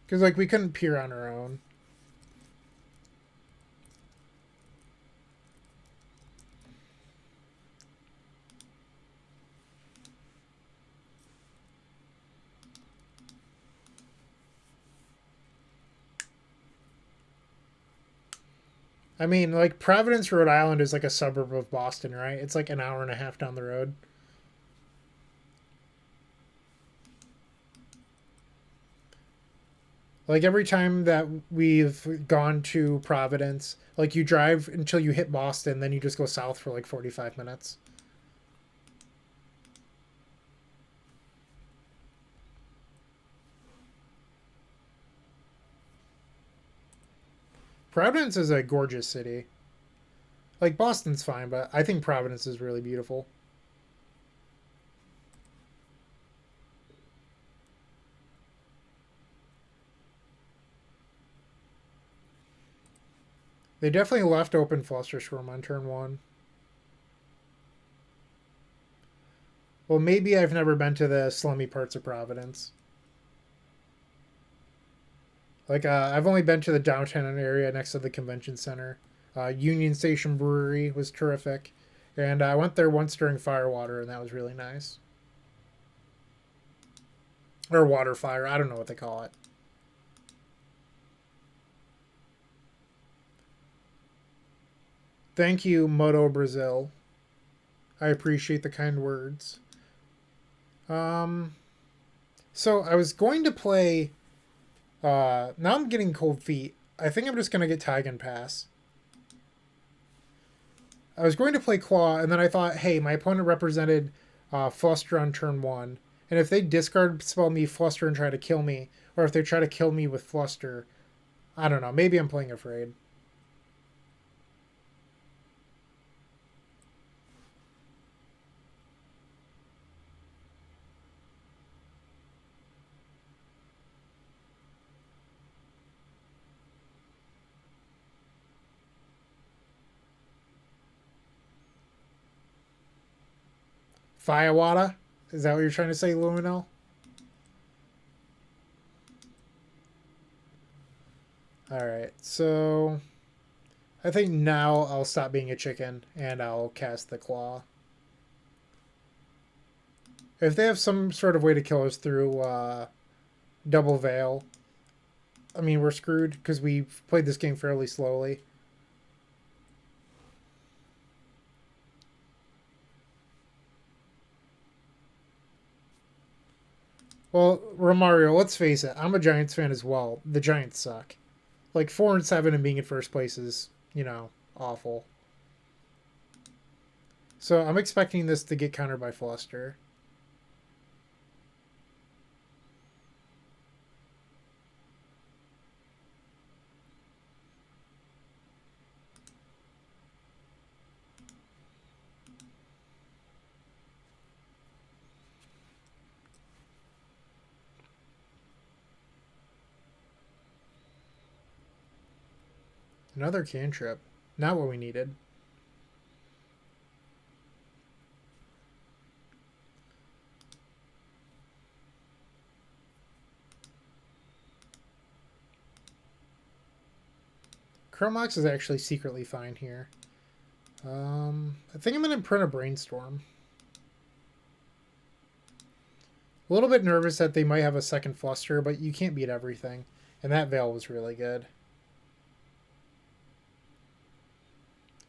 Because, like, we couldn't peer on our own. I mean, like, Providence, Rhode Island is like a suburb of Boston, right? It's like an hour and a half down the road. Like, every time that we've gone to Providence, like, you drive until you hit Boston, then you just go south for like 45 minutes. Providence is a gorgeous city. Like, Boston's fine, but I think Providence is really beautiful. They definitely left open Flusterstorm on turn one. Well, maybe I've never been to the slummy parts of Providence. Like, I've only been to the downtown area next to the convention center. Union Station Brewery was terrific. And I went there once during Firewater, and that was really nice. Or Water Fire, I don't know what they call it. Thank you, Moto Brazil. I appreciate the kind words. Um, so I was going to play. Now I'm getting cold feet. I think I'm just gonna get Taigen Pass. I was going to play Claw, and then I thought, hey, my opponent represented Fluster on turn one, and if they discard spell me Fluster and try to kill me, or if they try to kill me with Fluster, I don't know. Maybe I'm playing afraid. Firewater? Is that what you're trying to say, Luminel? Alright, so I think now I'll stop being a chicken and I'll cast the Claw. If they have some sort of way to kill us through Double Veil, I mean, we're screwed because we've played this game fairly slowly. Well, Romario, let's face it, I'm a Giants fan as well. The Giants suck. Like 4-7 and being in first place is, awful. So I'm expecting this to get countered by Fluster. Another cantrip. Not what we needed. Chromox is actually secretly fine here. I think I'm going to print a Brainstorm. A little bit nervous that they might have a second Fluster, but you can't beat everything. And that Veil was really good.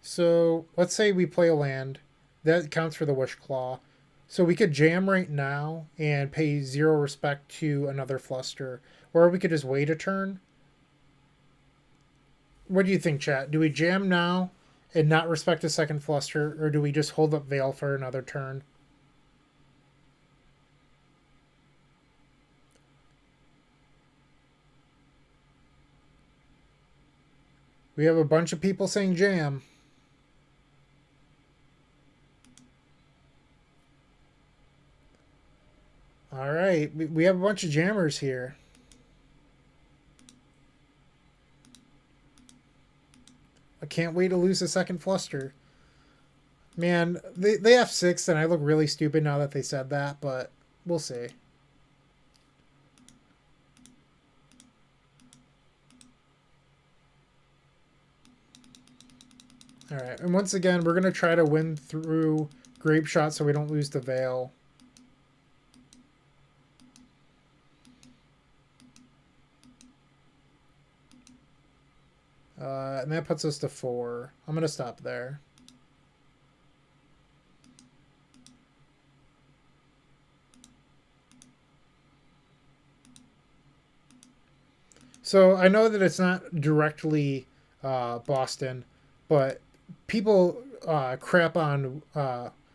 So let's say we play a land. That counts for the Wish Claw. So we could jam right now and pay 0 respect to another Fluster. Or we could just wait a turn. What do you think, chat? Do we jam now and not respect a second Fluster? Or do we just hold up Veil for another turn? We have a bunch of people saying jam. All right, we have a bunch of jammers here. I can't wait to lose a second Fluster. Man, they F6 and I look really stupid now that they said that, but we'll see. All right, and once again, we're going to try to win through Grape Shot so we don't lose the Veil. And that puts us to 4. I'm going to stop there. So I know that it's not directly Boston, but people crap on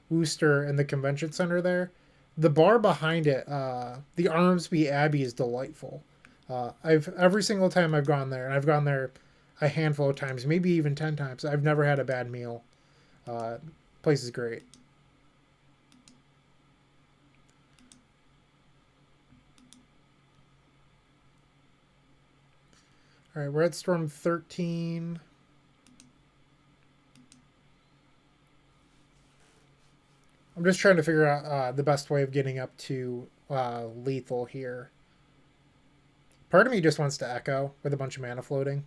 Worcester and the convention center there. The bar behind it, the Armsby Abbey, is delightful. I've every single time I've gone there, and I've gone there a handful of times, maybe even 10 times. I've never had a bad meal. Place is great. All right, we're at Storm 13. I'm just trying to figure out the best way of getting up to lethal here. Part of me just wants to echo with a bunch of mana floating.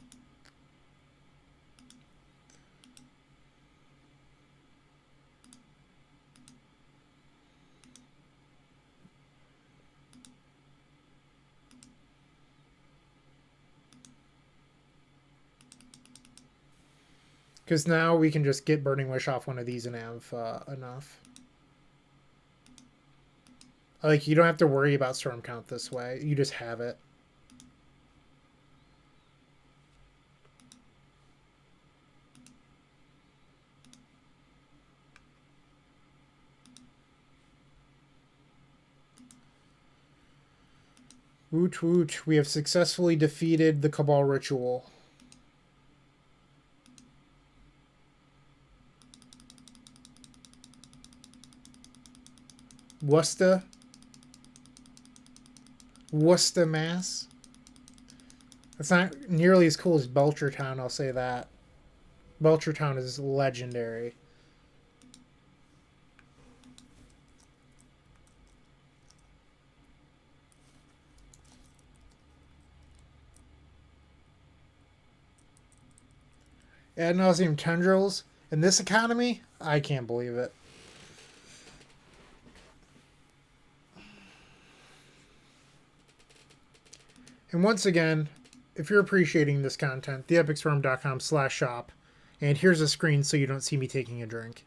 Because now we can just get Burning Wish off one of these and have enough. Like, you don't have to worry about Storm Count this way. You just have it. Woot woot. We have successfully defeated the Cabal Ritual. Worcester. Worcester, Mass. It's not nearly as cool as Belchertown, I'll say that. Belchertown is legendary. Ad nauseum tendrils in this economy, I can't believe it. And once again, if you're appreciating this content, theepicstorm.com/shop. And here's a screen so you don't see me taking a drink.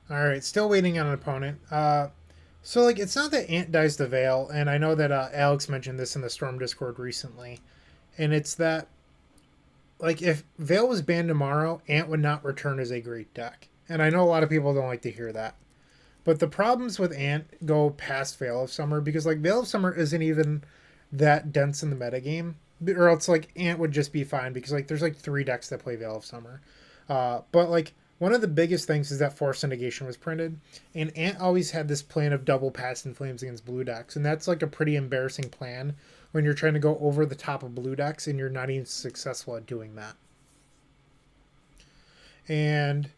All right, still waiting on an opponent. So like, it's not that Ant dies to Veil, and I know that Alex mentioned this in the Storm Discord recently, and it's that like if Veil was banned tomorrow, Ant would not return as a great deck, and I know a lot of people don't like to hear that, but the problems with Ant go past Veil of Summer because like Veil of Summer isn't even that dense in the metagame, or else like Ant would just be fine because like there's like 3 decks that play Veil of Summer. But like one of the biggest things is that Force Negation was printed, and Ant always had this plan of double Past in Flames against blue decks, and that's like a pretty embarrassing plan when you're trying to go over the top of blue decks and you're not even successful at doing that. And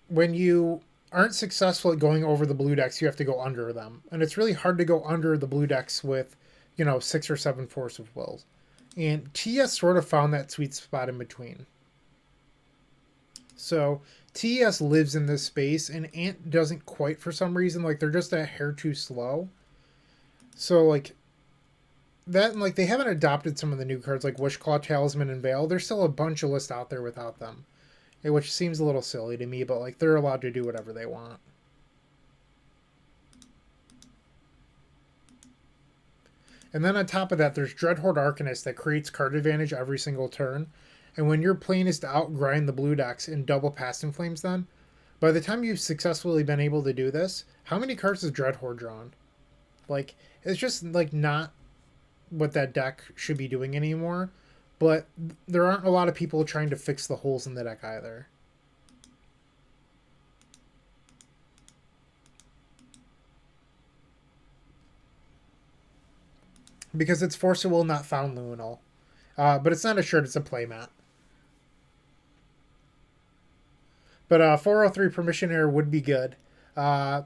when you aren't successful at going over the blue decks, you have to go under them, and it's really hard to go under the blue decks with, 6 or 7 Force of Wills. And TS sort of found that sweet spot in between. So TES lives in this space, and Ant doesn't quite for some reason. Like they're just a hair too slow. So like that, and like they haven't adopted some of the new cards like Wishclaw, Talisman, and Veil. There's still a bunch of lists out there without them, which seems a little silly to me. But like they're allowed to do whatever they want. And then on top of that, there's Dreadhorde Arcanist that creates card advantage every single turn. And when your plan is to outgrind the blue decks in double Past in Flames, then by the time you've successfully been able to do this, how many cards has Dreadhorde drawn? Like it's just like not what that deck should be doing anymore. But there aren't a lot of people trying to fix the holes in the deck either. Because it's Force of Will, not Found Luminal. But it's not a shirt, it's a playmat. But 403 Permission Error would be good. I'm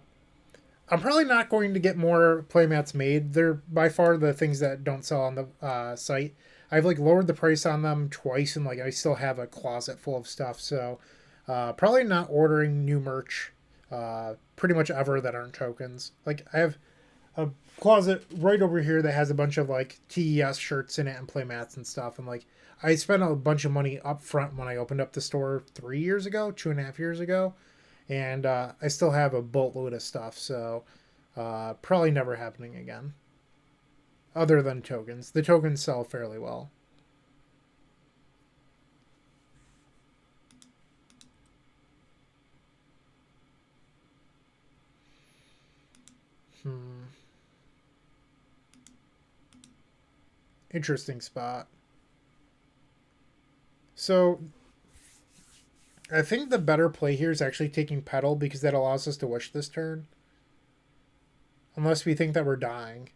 probably not going to get more playmats made. They're by far the things that don't sell on the site. I've like lowered the price on them twice, and like I still have a closet full of stuff. So probably not ordering new merch pretty much ever that aren't tokens. Like I have a closet right over here that has a bunch of like TES shirts in it and play mats and stuff. And like I spent a bunch of money up front when I opened up the store 3 years ago, 2.5 years ago, and I still have a boatload of stuff. So probably never happening again. Other than tokens, the tokens sell fairly well. Hmm. Interesting spot. So I think the better play here is actually taking pedal because that allows us to wish this turn. Unless we think that we're dying.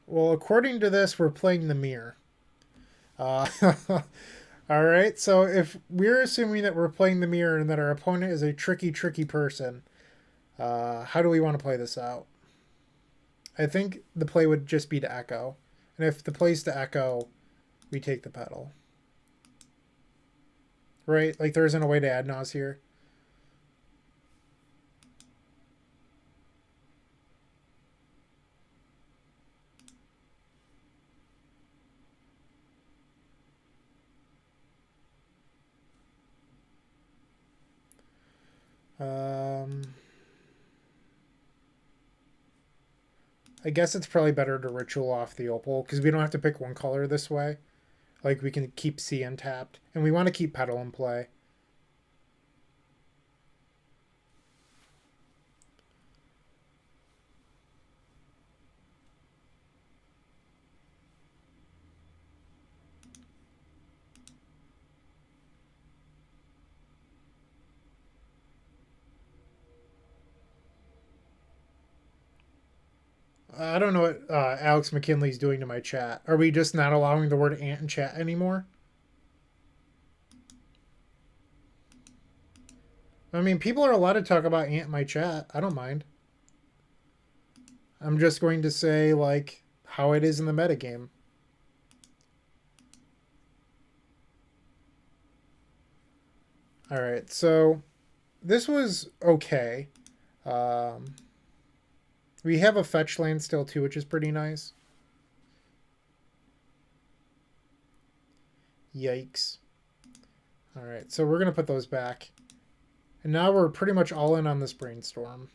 Well, according to this, we're playing the mirror. Uh, all right, so if we're assuming that we're playing the mirror and that our opponent is a tricky, tricky person, how do we want to play this out? I think the play would just be to echo. And if the play's to echo, we take the pedal. Right? Like there isn't a way to add Nas here. Um, I guess it's probably better to ritual off the opal because we don't have to pick one color this way. Like we can keep C untapped, and we want to keep pedal in play. I don't know what Alex McKinley's doing to my chat. Are we just not allowing the word ant in chat anymore? I mean, people are allowed to talk about ant in my chat. I don't mind. I'm just going to say, like, how it is in the metagame. Alright, so this was okay. Um, we have a fetch land still, too, which is pretty nice. Yikes. Alright, so we're going to put those back. And now we're pretty much all in on this brainstorm.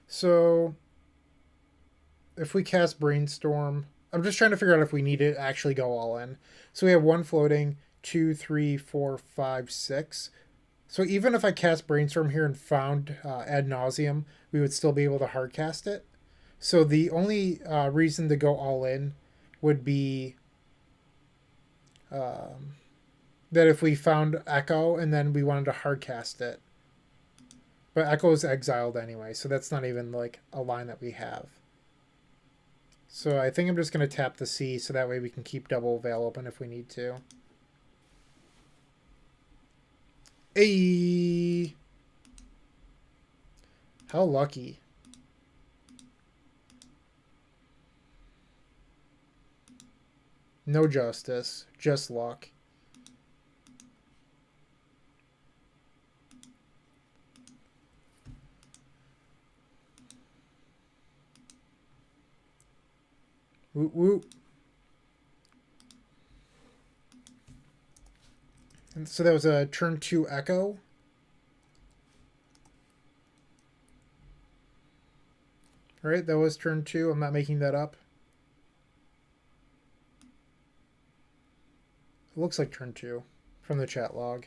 So if we cast brainstorm, I'm just trying to figure out if we need to actually go all in. So we have one floating, 2, 3, 4, 5, 6. So even if I cast brainstorm here and found ad nauseum, we would still be able to hard cast it. So the only reason to go all in would be um, that if we found Echo and then we wanted to hard cast it. But Echo is exiled anyway, so that's not even like a line that we have. So I think I'm just going to tap the C so that way we can keep double veil open if we need to. Hey! How lucky. No justice, just luck. Woo woo. And so that was a turn 2 Echo. Right, that was turn 2. I'm not making that up. It looks like turn 2 from the chat log.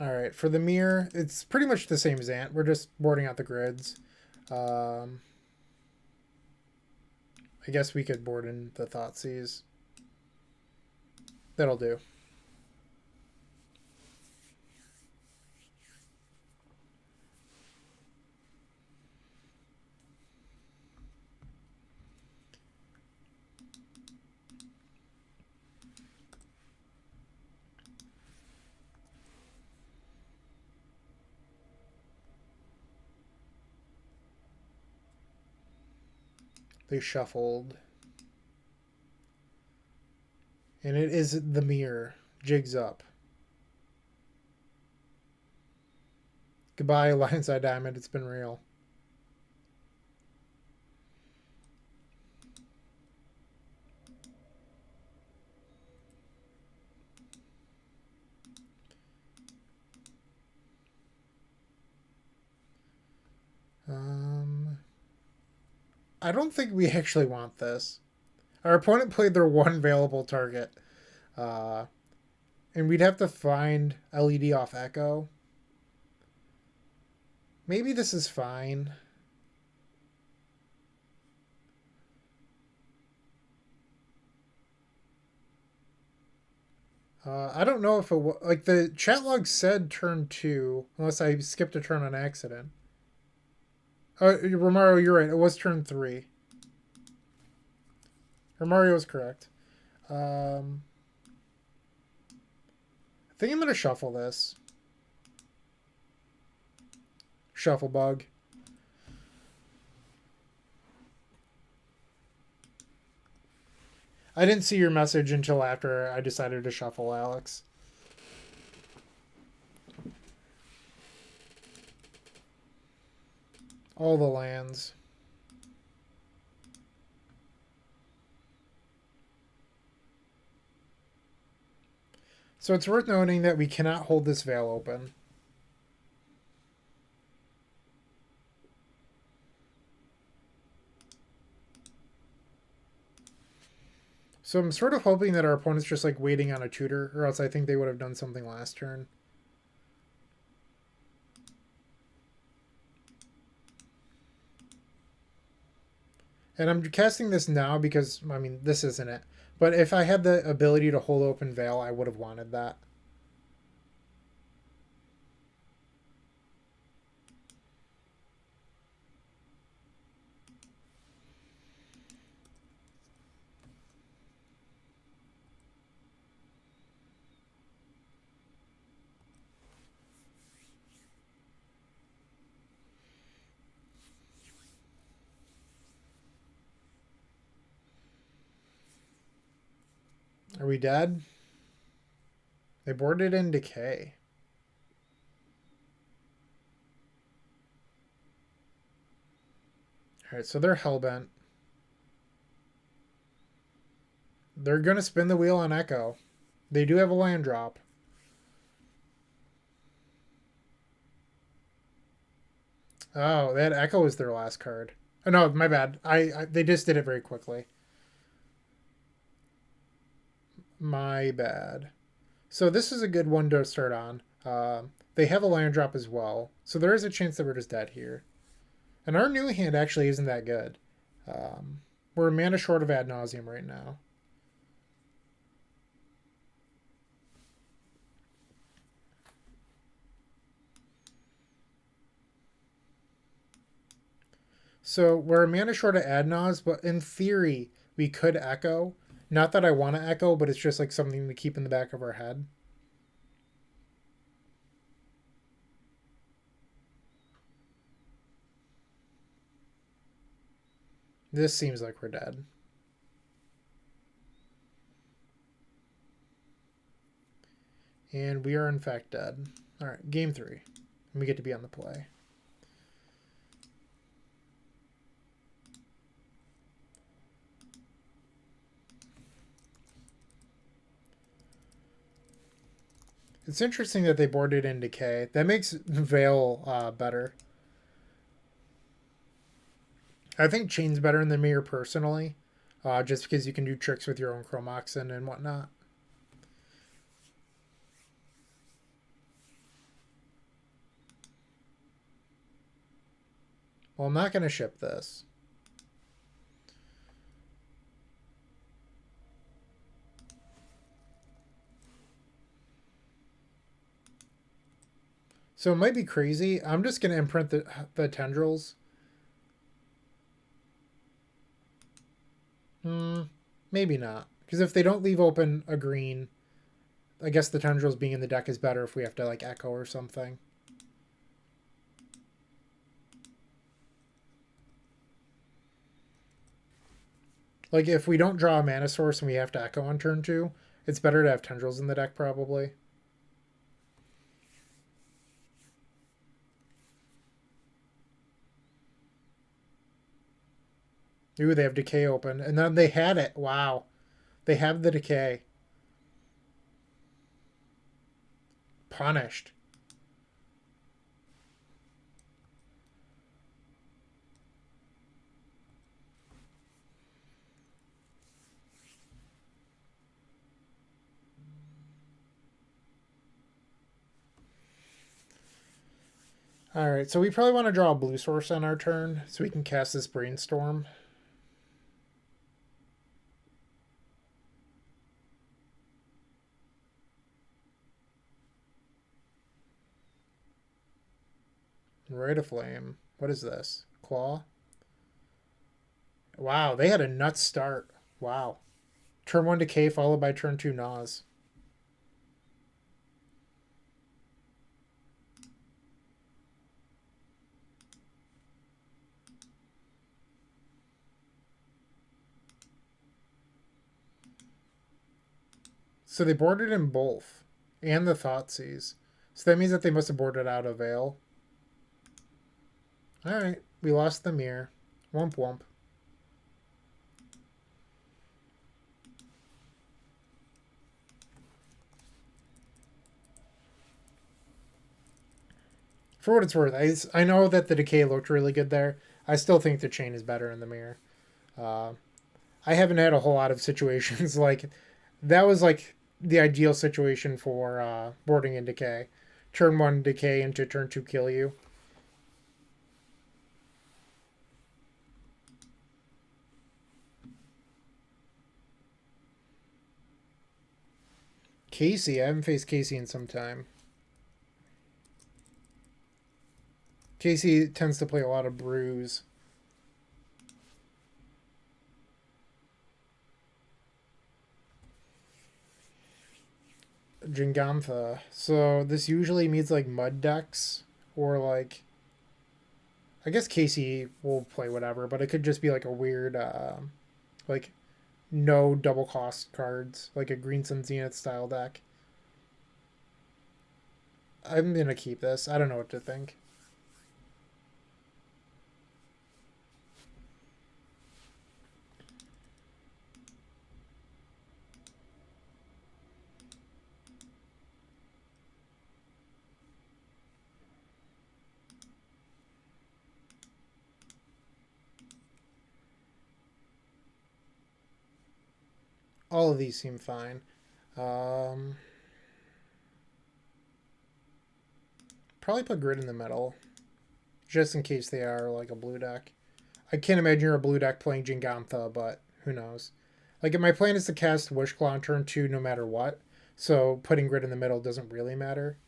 All right, for the mirror, it's pretty much the same as Ant. We're just boarding out the grids. Um, I guess we could board in the Thoughtseize. That'll do. They shuffled. And it is the mirror. Jigs up. Goodbye, Lionside Diamond. It's been real. I don't think we actually want this. Our opponent played their one available target. Uh, and we'd have to find LED off Echo. Maybe this is fine. I don't know if it like the chat log said turn 2, unless I skipped a turn on accident. Romario, you're right. It was turn 3. Romario is correct. I think I'm gonna shuffle this. Shuffle bug. I didn't see your message until after I decided to shuffle, Alex. All the lands. So it's worth noting that we cannot hold this veil open. So I'm sort of hoping that our opponent's just like waiting on a tutor, or else I think they would have done something last turn. And I'm casting this now because, I mean, this isn't it. But if I had the ability to hold open veil, I would have wanted that. Are we dead? They boarded in Decay. Alright, so they're hellbent. They're going to spin the wheel on Echo. They do have a land drop. Oh, that Echo is their last card. Oh, no, my bad. They just did it very quickly. My bad. So this is a good one to start on. They have a land drop as well. So there is a chance that we're just dead here. And our new hand actually isn't that good. We're a mana short of Ad Nauseam right now. So we're a mana short of Ad Naus, but in theory, we could Echo. Not that I want to Echo, but it's just like something to keep in the back of our head. This seems like we're dead. And we are in fact dead. All right, game 3. And we get to be on the play. It's interesting that they boarded in Decay. That makes Veil better. I think Chain's better than Mirror personally, just because you can do tricks with your own Chromoxin and whatnot. Well, I'm not going to ship this. So it might be crazy. I'm just going to imprint the tendrils. Maybe not. Because if they don't leave open a green, I guess the tendrils being in the deck is better if we have to like echo or something. Like if we don't draw a mana source and we have to echo on turn 2, it's better to have tendrils in the deck probably. Ooh, they have decay open. And then they had it. Wow. They have the decay. Punished. Alright, so we probably want to draw a blue source on our turn so we can cast this Brainstorm. Rite of Flame. What is this? Claw? Wow, they had a nuts start. Wow. Turn 1 Decay followed by turn 2 Gnaws. So they boarded in both. And the Thoughtseize. So that means that they must have boarded out a Veil. Alright, we lost the mirror. Womp womp. For what it's worth, I know that the decay looked really good there. I still think the chain is better in the mirror. I haven't had a whole lot of situations like that was like the ideal situation for boarding in decay. Turn 1 decay into turn 2 kill you. Casey, I haven't faced Casey in some time. Casey tends to play a lot of brews. Jingantha. So this usually means like mud decks or like I guess Casey will play whatever, but it could just be like a weird like no double cost cards, like a Green Sun Zenith style deck. I'm gonna keep this. I don't know what to think. All of these seem fine. Um, Probably put Grid in the middle, just in case they are like a blue deck. I can't imagine you're a blue deck playing Jingantha, but who knows? Like, if my plan is to cast Wishclaw on turn 2 no matter what, so putting Grid in the middle doesn't really matter.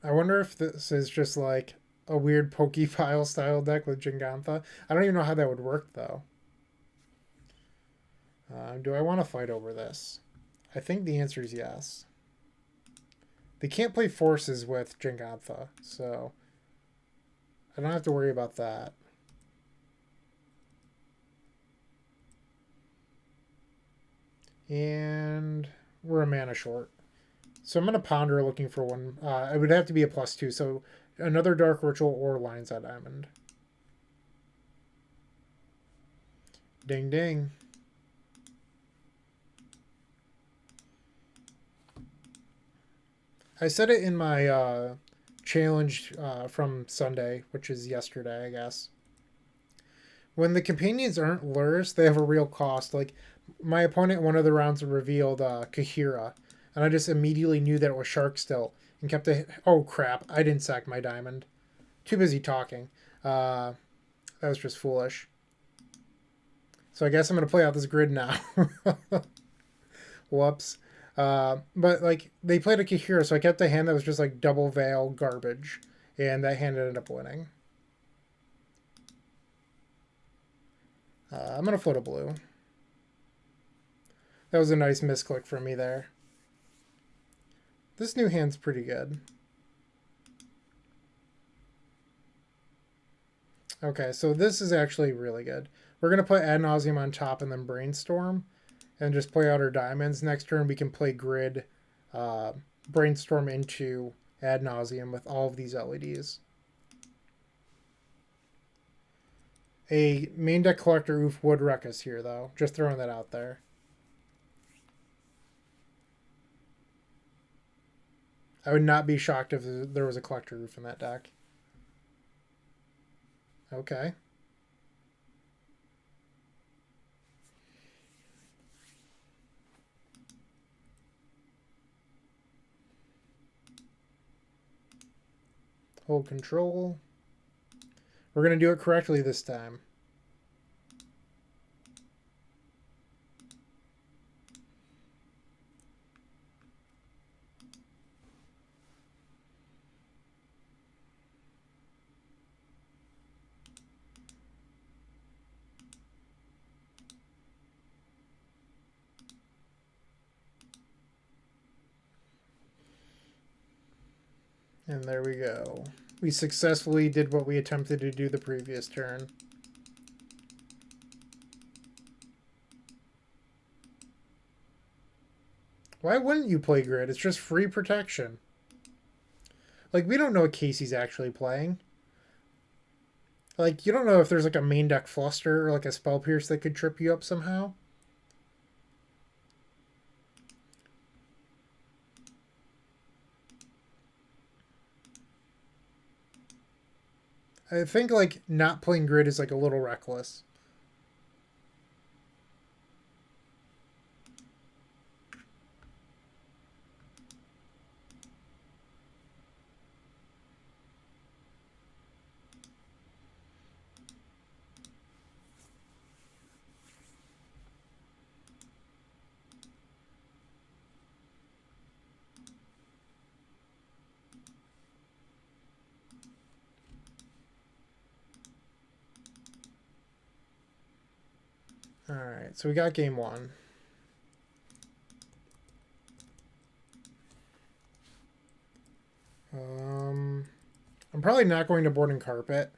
I wonder if this is just like a weird Pokefile style deck with Jingantha. I don't even know how that would work though. Do I want to fight over this? I think the answer is yes. They can't play forces with Jingantha, so I don't have to worry about that. And we're a mana short. So I'm going to ponder looking for one. It would have to be a +2. So Another Dark Ritual or Lion's Eye Diamond. Ding ding. I said it in my challenge from Sunday, which is yesterday, I guess. When the companions aren't lures, they have a real cost. Like, my opponent in one of the rounds revealed Kahira, and I just immediately knew that it was Shark still, and kept a... Oh, crap. I didn't sack my diamond. Too busy talking. That was just foolish. So I guess I'm going to play out this grid now. Whoops. But, like, they played a Kahira, so I kept a hand that was just, like, double veil garbage. And that hand ended up winning. I'm going to float a blue. That was a nice misclick from me there. This new hand's pretty good. Okay, so this is actually really good. We're going to put Ad Nauseam on top and then Brainstorm. And just play out our diamonds. Next turn we can play Grid, Brainstorm into Ad Nauseam with all of these LEDs. A main deck collector oof would wreck us here, though. Just throwing that out there. I would not be shocked if there was a collector oof in that deck. Okay. Hold control. We're going to do it correctly this time. And there we go. We successfully did what we attempted to do the previous turn. Why wouldn't you play Grid? It's just free protection. Like, we don't know what Casey's actually playing. Like, you don't know if there's like a main deck Fluster or like a Spell Pierce that could trip you up somehow. I think like not playing Grid is like a little reckless. Alright, so we got game one. I'm probably not going to board in Carpet.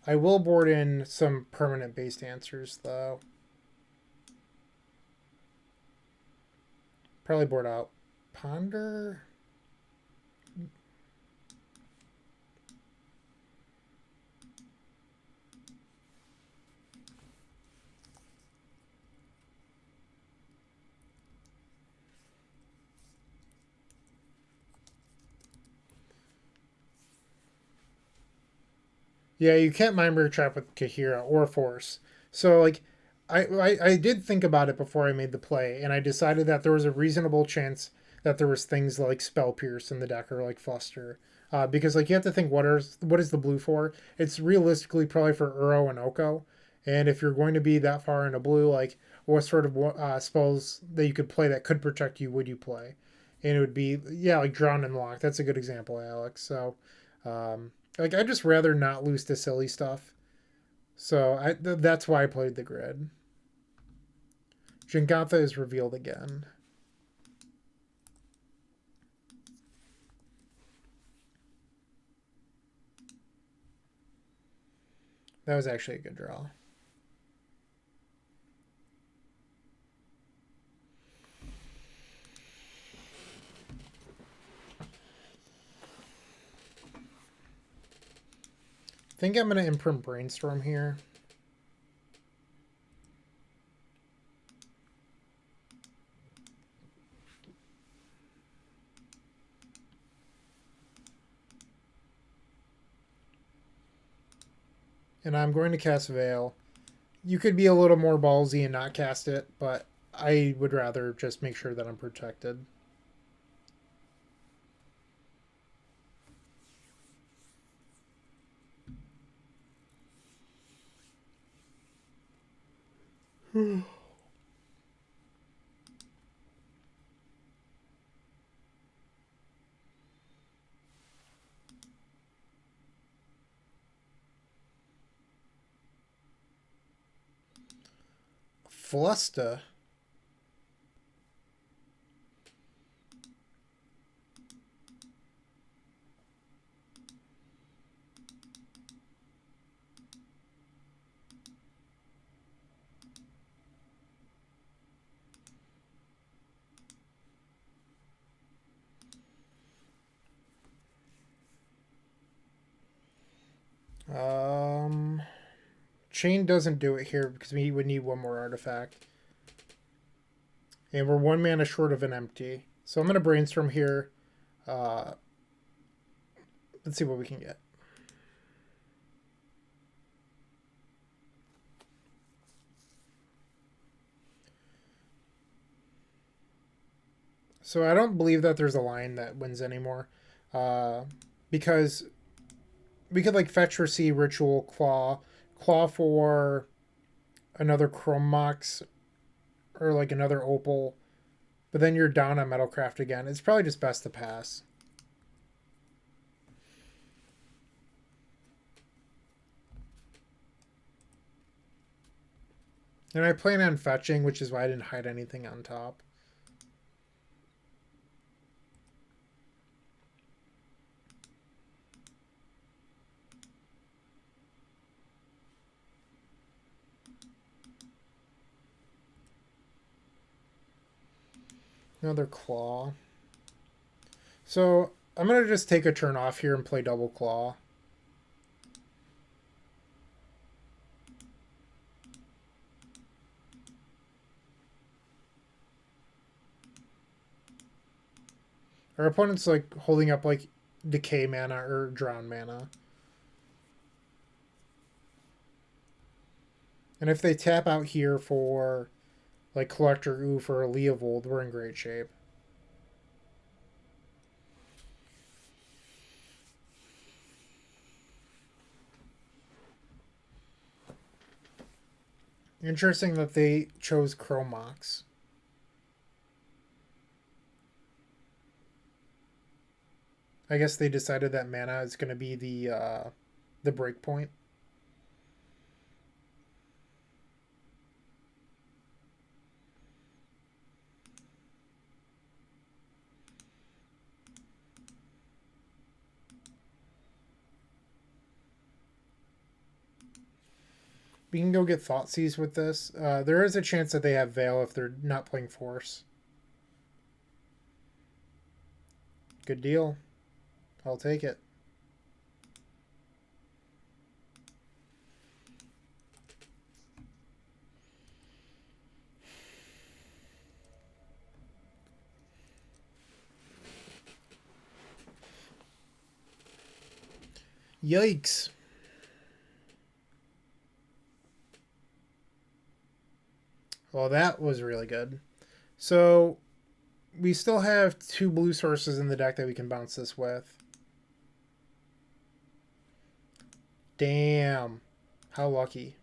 I will board in some permanent based answers, though. Probably board out Ponder. Yeah, you can't mind mirror trap with Kahira or Force. So like, I did think about it before I made the play, and I decided that there was a reasonable chance that there was things like Spell Pierce in the deck or like Fluster, because like you have to think what is the blue for? It's realistically probably for Uro and Oko, and if you're going to be that far into blue, like what sort of spells that you could play that could protect you would you play? And it would be yeah like Drown and Lock. That's a good example, Alex. So. Like I'd just rather not lose to silly stuff. So that's why I played the Grid. Jingantha is revealed again. That was actually a good draw. think I'm going to imprint Brainstorm here. And I'm going to cast Veil. You could be a little more ballsy and not cast it, but I would rather just make sure that I'm protected. Flusta. Chain doesn't do it here because we would need one more artifact. And we're 1 mana short of an empty. So I'm going to Brainstorm here. Let's see what we can get. So I don't believe that there's a line that wins anymore. Because we could like fetch, receive, ritual, claw for another Chrome Mox or like another Opal, but then you're down on Metalcraft again. It's probably just best to pass. And I plan on fetching, which is why I didn't hide anything on top. Another Claw. So I'm going to just take a turn off here and play double Claw. Our opponent's like holding up like decay mana or drown mana. And if they tap out here for like Collector Oof or a Leovold, we're in great shape. Interesting that they chose Chrome Mox. I guess they decided that mana is going to be the break point. We can go get Thoughtseize with this. There is a chance that they have Veil if they're not playing Force. Good deal. I'll take it. Yikes. Well, that was really good. So we still have 2 blue sources in the deck that we can bounce this with. Damn. How lucky.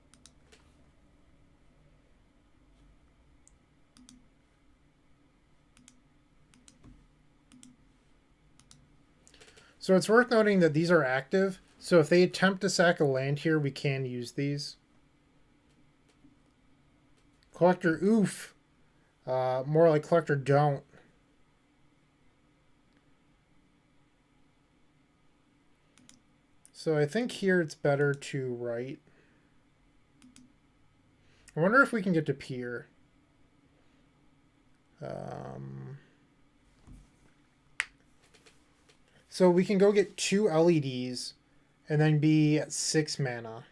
So it's worth noting that these are active. So if they attempt to sack a land here, we can use these. Collector Oof. More like Collector Don't. So I think here it's better to write. I wonder if we can get to Pier. So we can go get 2 LEDs, and then be 6 mana.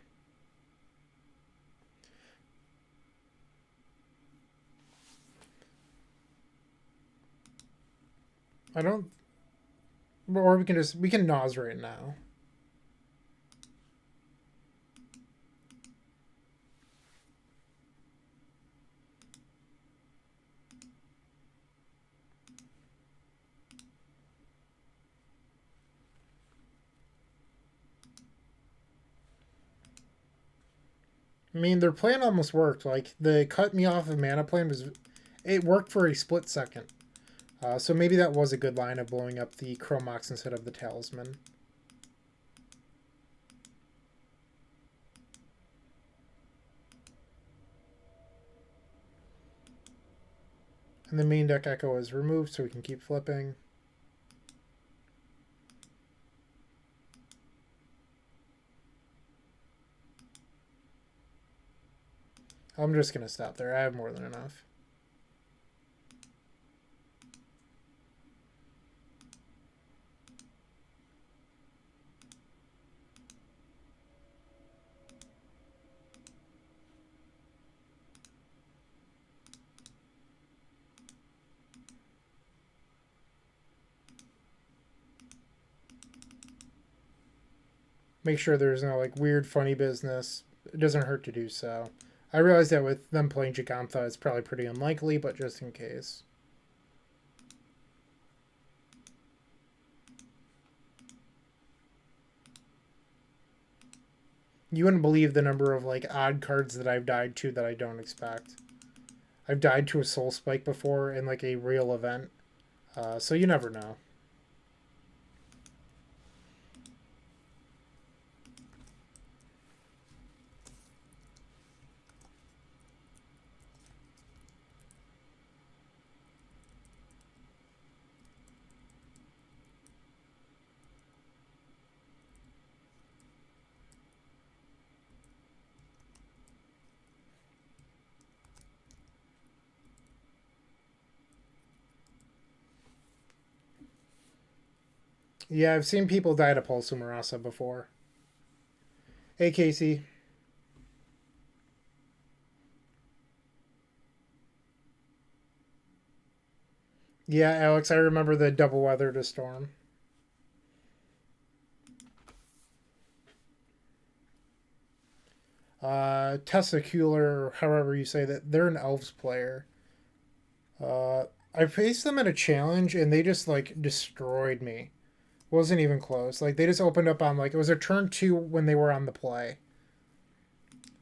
I don't, or we can Naz right now. I mean, their plan almost worked. Like, the cut me off of mana plan it worked for a split second. So maybe that was a good line of blowing up the Chromox instead of the Talisman. And the main deck Echo is removed, so we can keep flipping. I'm just going to stop there. I have more than enough. Make sure there's no like weird funny business. It doesn't hurt to do so. I realize that with them playing Gigantha, it's probably pretty unlikely, but just in case. You wouldn't believe the number of like odd cards that I've died to that I don't expect. I've died to a Soul Spike before in like a real event, so you never know. Yeah, I've seen people die to Pulsa Marasa before. Hey, Casey. Yeah, Alex, I remember the double weather to storm. Tessacular, however you say that, they're an Elves player. I faced them in a challenge and they just like destroyed me. Wasn't even close. Like they just opened up on like it was a turn 2 when they were on the play.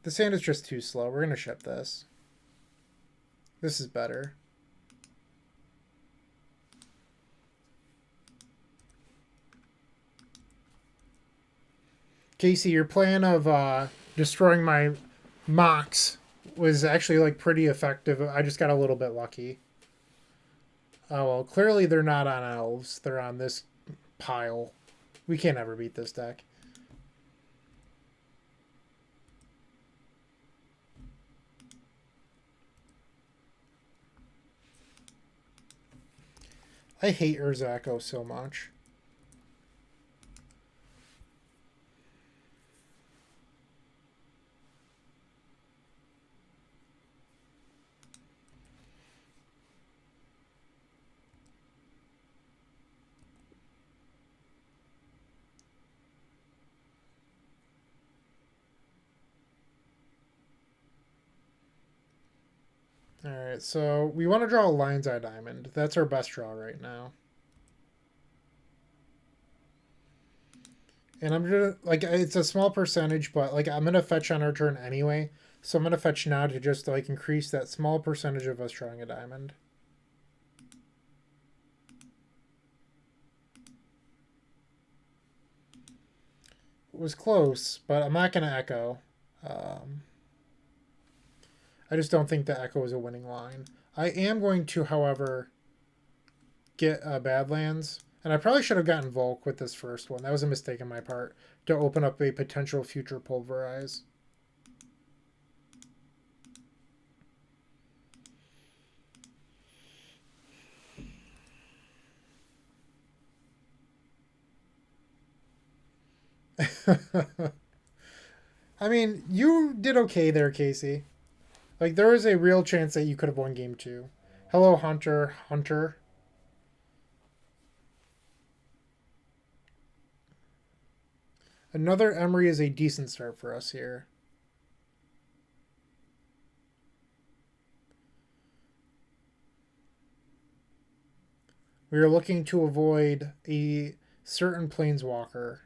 The sand is just too slow. We're gonna ship this. This is better. Casey, your plan of destroying my Mox was actually like pretty effective. I just got a little bit lucky. Oh well, clearly they're not on elves. They're on this pile. We can't ever beat this deck. I hate Urzako so much. Alright, so we want to draw a Lion's Eye Diamond. That's our best draw right now. And I'm gonna like it's a small percentage, but like I'm gonna fetch on our turn anyway. So I'm gonna fetch now to just like increase that small percentage of us drawing a diamond. It was close, but I'm not gonna echo. I just don't think the echo is a winning line. I am going to, however, get Badlands. And I probably should have gotten Volk with this first one. That was a mistake on my part to open up a potential future Pulverize. I mean, you did okay there, Casey. Like, there was a real chance that you could have won game two. Hello, Hunter. Hunter. Another Emery is a decent start for us here. We are looking to avoid a certain planeswalker.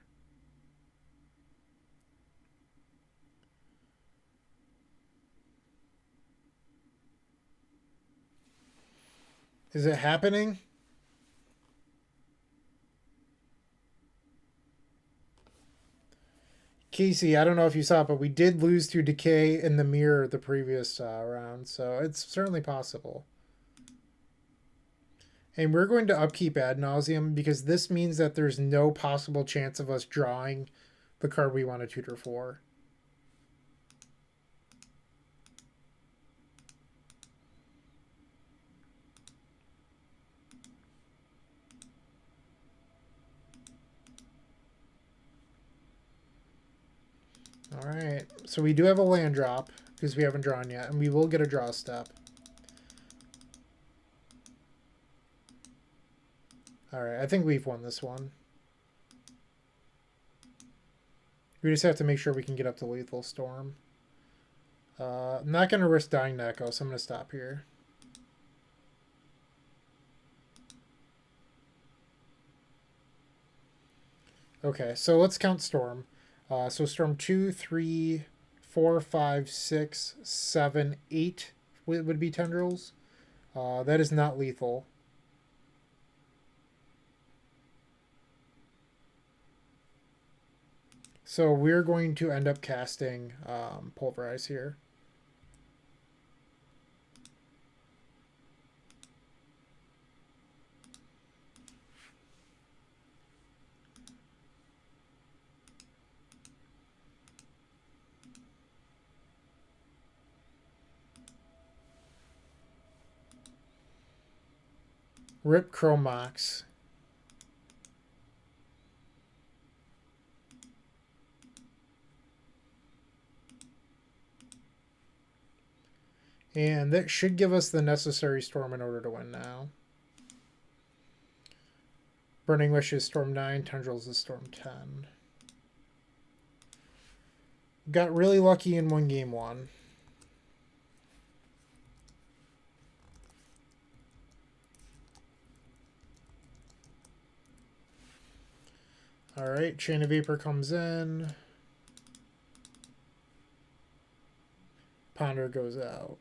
Is it happening? Casey, I don't know if you saw it, but we did lose to Decay in the mirror the previous round, so it's certainly possible. And we're going to upkeep ad nauseum because this means that there's no possible chance of us drawing the card we want to tutor for. Alright, so we do have a land drop because we haven't drawn yet, and we will get a draw step. Alright, I think we've won this one. We just have to make sure we can get up to Lethal Storm. I'm not going to risk dying to Echo, so I'm going to stop here. Okay, so let's count Storm. So Storm 2, 3, 4, 5, 6, 7, 8 would be Tendrils. That is not lethal. So we're going to end up casting Pulverize here. Rip Chromox. And that should give us the necessary Storm in order to win now. Burning Wish is Storm 9, Tendrils is Storm 10. Got really lucky in one game one. Alright, Chain of Vapor comes in. Ponder goes out.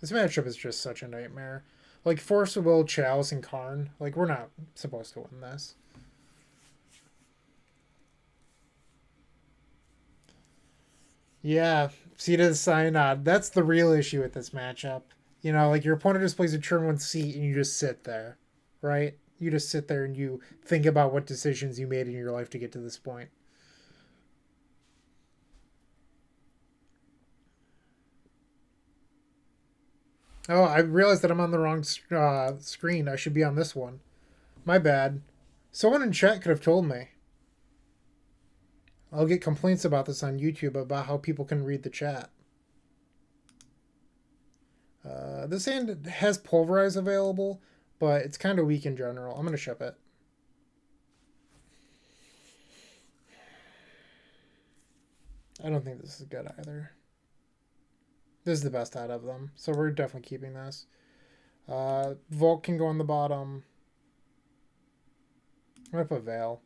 This matchup is just such a nightmare. Like, Force of Will, Chalice, and Karn. Like, we're not supposed to win this. Yeah, Seat of the Synod. That's the real issue with this matchup. You know, like, your opponent just plays a turn one seat and you just sit there, right? You just sit there and you think about what decisions you made in your life to get to this point. Oh, I realized that I'm on the wrong screen. I should be on this one. My bad. Someone in chat could have told me. I'll get complaints about this on YouTube about how people can read the chat. This hand has Pulverize available, but it's kind of weak in general. I'm going to ship it. I don't think this is good either. This is the best out of them, so we're definitely keeping this. Vault can go on the bottom. I'm going to put Veil.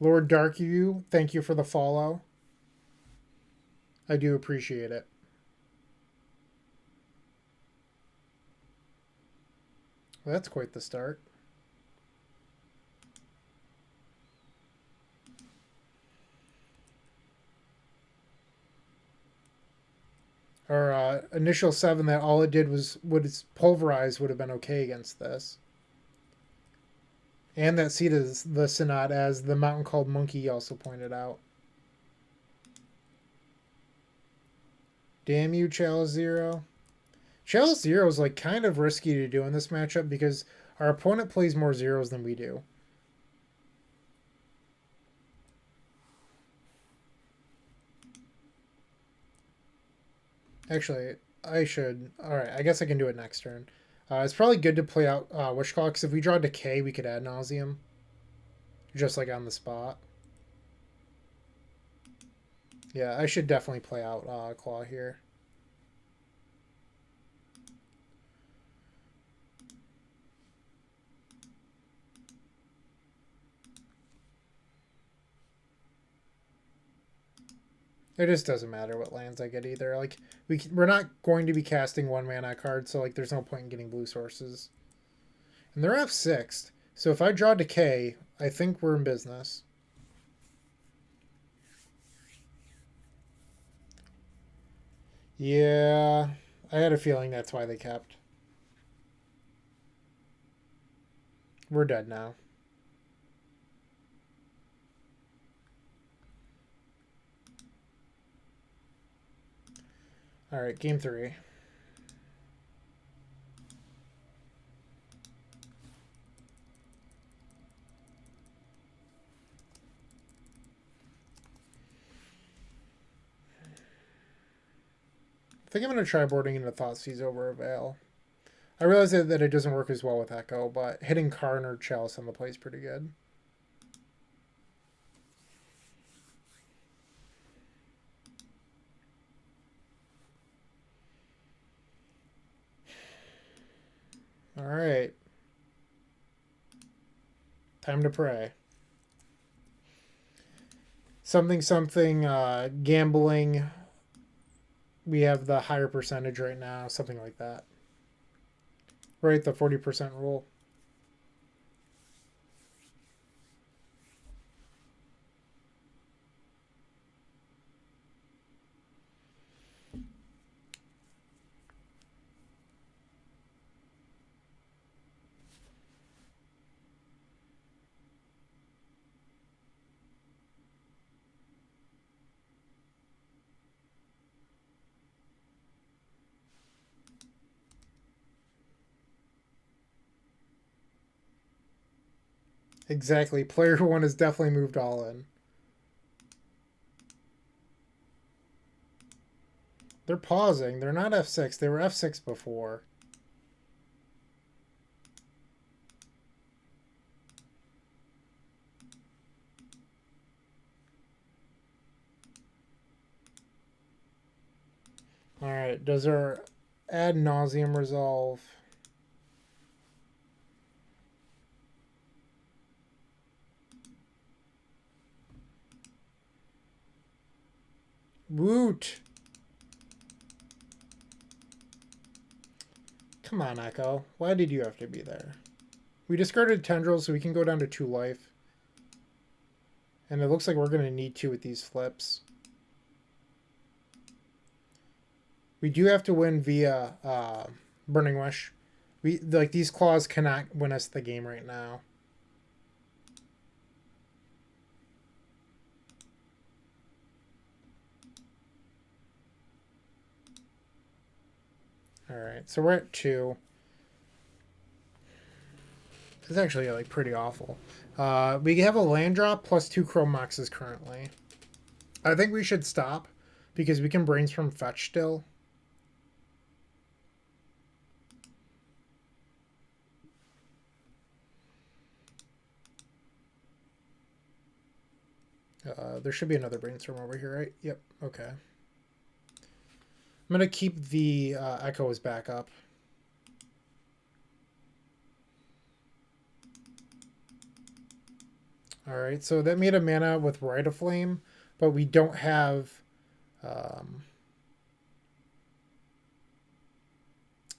Lord Darkyview, thank you for the follow. I do appreciate it. Well, that's quite the start. Our initial 7 that all it did was pulverize would have been okay against this. And that Seat is the Synod, as the Mountain Called Monkey also pointed out. Damn you, Chalice Zero. Chalice Zero is like kind of risky to do in this matchup because our opponent plays more zeros than we do. Actually, I should. Alright, I guess I can do it next turn. It's probably good to play out Wish Claw, because if we draw Decay, we could Ad Nauseam. Just like on the spot. Yeah, I should definitely play out Claw here. It just doesn't matter what lands I get either. Like we're not going to be casting 1-mana cards, so like there's no point in getting blue sources. And they're F6, so if I draw Decay, I think we're in business. Yeah, I had a feeling that's why they kept. We're dead now. All right, game 3. I think I'm going to try boarding into Thoughtseize over a Veil. I realize that it doesn't work as well with Echo, but hitting Karn or Chalice on the play is pretty good. All right. Time to pray. Something, gambling. We have the higher percentage right now, something like that. Right, the 40% rule. Exactly. Player 1 has definitely moved all in. They're pausing. They're not F6. They were F6 before. Alright, does our Ad Nauseam resolve? Woot! Come on, Echo. Why did you have to be there? We discarded Tendrils, so we can go down to 2 life. And it looks like we're going to need to with these flips. We do have to win via Burning Wish. These claws cannot win us the game right now. Alright, so we're at 2. It's actually like pretty awful. We have a land drop plus 2 Chrome Moxes currently. I think we should stop because we can brainstorm fetch still. There should be another brainstorm over here, right? Yep, okay. I'm going to keep the Echo as backup. Alright, so that made a mana with Rite of Flame, but we don't have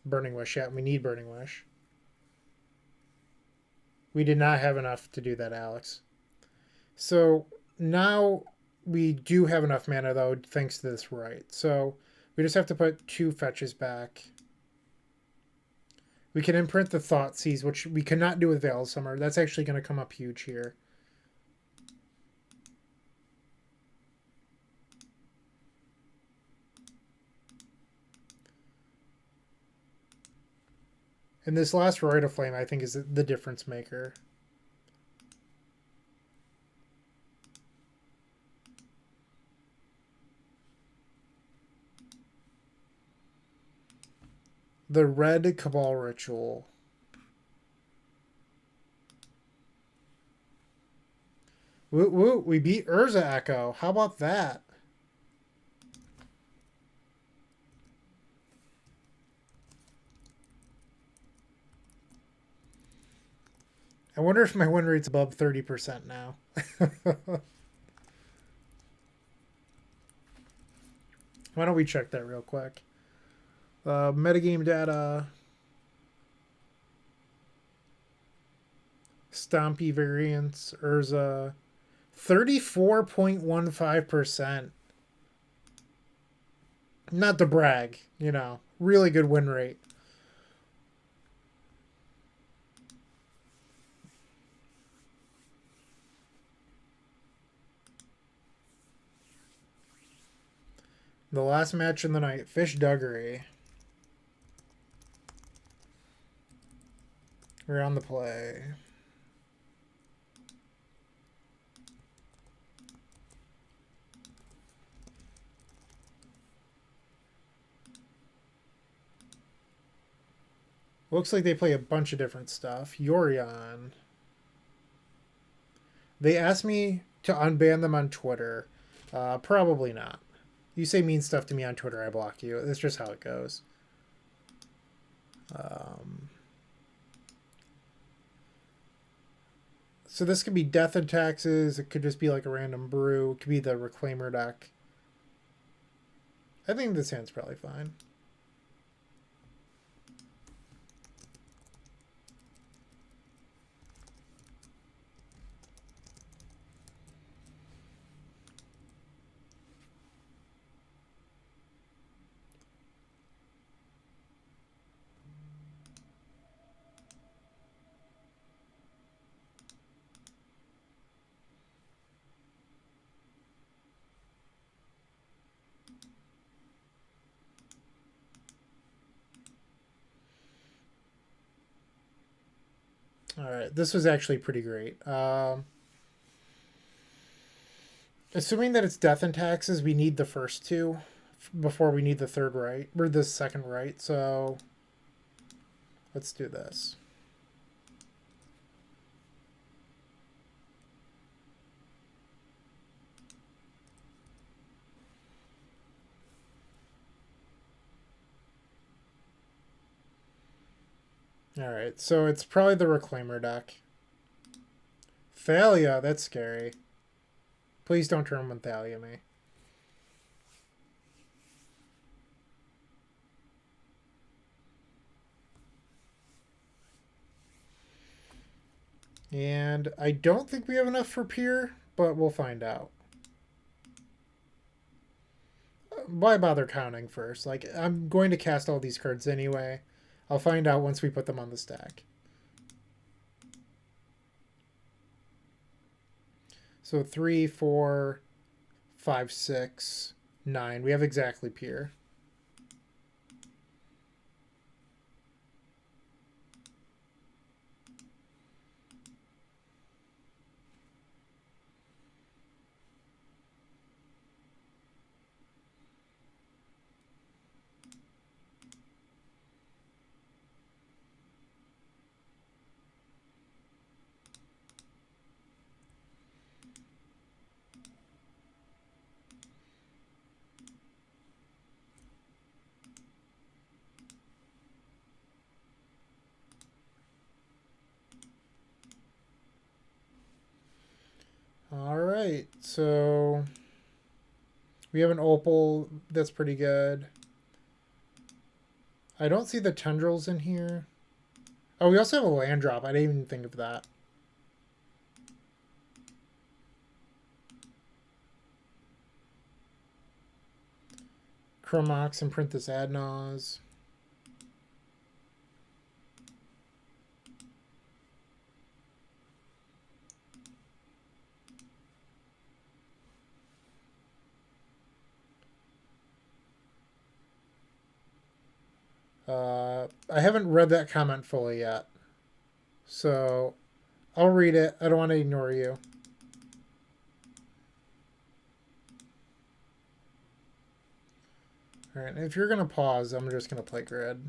Burning Wish yet. We need Burning Wish. We did not have enough to do that, Alex. So now we do have enough mana, though, thanks to this Rite. So we just have to put 2 fetches back. We can imprint the Thoughtseize, which we cannot do with Veil of Summer. That's actually going to come up huge here. And this last Rite of Flame, I think, is the difference maker. The Red Cabal Ritual. Woo woo, we beat Urza Echo. How about that? I wonder if my win rate's above 30% now. Why don't we check that real quick? Metagame data. Stompy variants. Urza. 34.15%. Not to brag, you know. Really good win rate. The last match in the night, Fish Duggery. We're on the play. Looks like they play a bunch of different stuff. Yorion. They asked me to unban them on Twitter. Probably not. You say mean stuff to me on Twitter, I block you. That's just how it goes. So this could be Death and Taxes. It could just be like a random brew. It could be the Reclaimer deck. I think this hand's probably fine. All right, this was actually pretty great. Assuming that it's Death and Taxes, we need the first two before we need the third right, or the second right. So let's do this. Alright, so it's probably the Reclaimer deck. Thalia, that's scary. Please don't turn one Thalia me. And I don't think we have enough for Pier, but we'll find out. Why bother counting first? Like, I'm going to cast all these cards anyway. I'll find out once we put them on the stack. So 3, 4, 5, 6, 9. We have exactly Pier. Alright, so we have an Opal that's pretty good. I don't see the Tendrils in here. Oh, we also have a land drop. I didn't even think of that. Chromox and print this Adnaz. I haven't read that comment fully yet. So I'll read it. I don't want to ignore you. All right, if you're going to pause, I'm just going to play grid.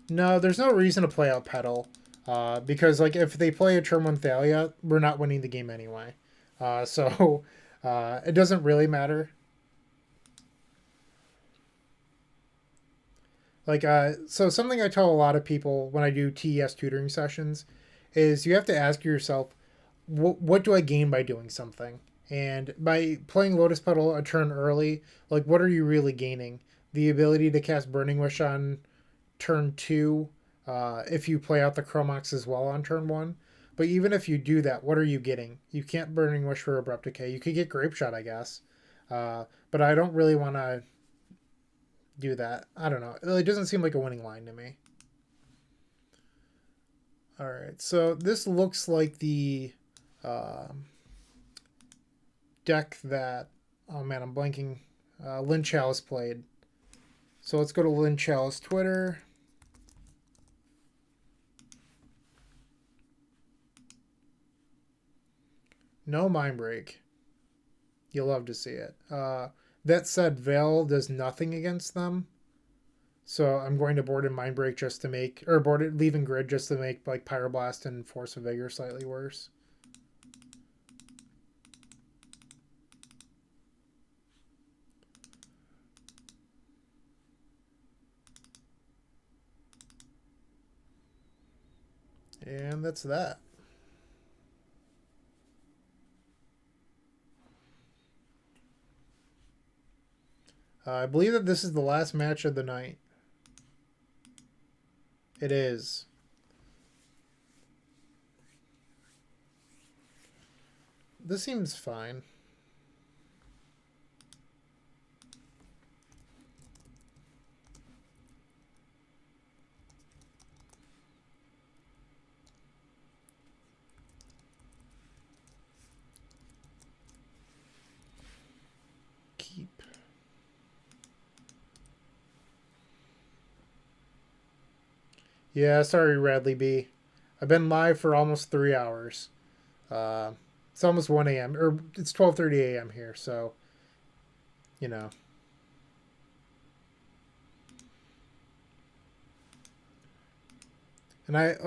No, there's no reason to play out pedal. Because like if they play a turn one Thalia, we're not winning the game anyway. So it doesn't really matter. Like so something I tell a lot of people when I do TES tutoring sessions is you have to ask yourself, what do I gain by doing something? And by playing Lotus Petal a turn early, like what are you really gaining? The ability to cast Burning Wish on turn two, if you play out the Chromox as well on turn one. But even if you do that, what are you getting? You can't Burning Wish for Abrupt Decay. You could get Grape Shot, I guess. But I don't really want to do that. I don't know. It doesn't seem like a winning line to me. All right, so this looks like the deck that, oh man, I'm blanking, Lynn Chalice played. So let's go to Lynn Chalice Twitter. No Mind Break. You'll love to see it. That said, Veil does nothing against them. So I'm going to board in Mind Break just to make, or board it, leaving Grid just to make like Pyroblast and Force of Vigor slightly worse. And that's that. I believe that this is the last match of the night. It is. This seems fine. Keep. Yeah, sorry, Radley B. I've been live for almost 3 hours. Uh, it's almost 1 a.m. or it's 12:30 a.m. here, so you know. And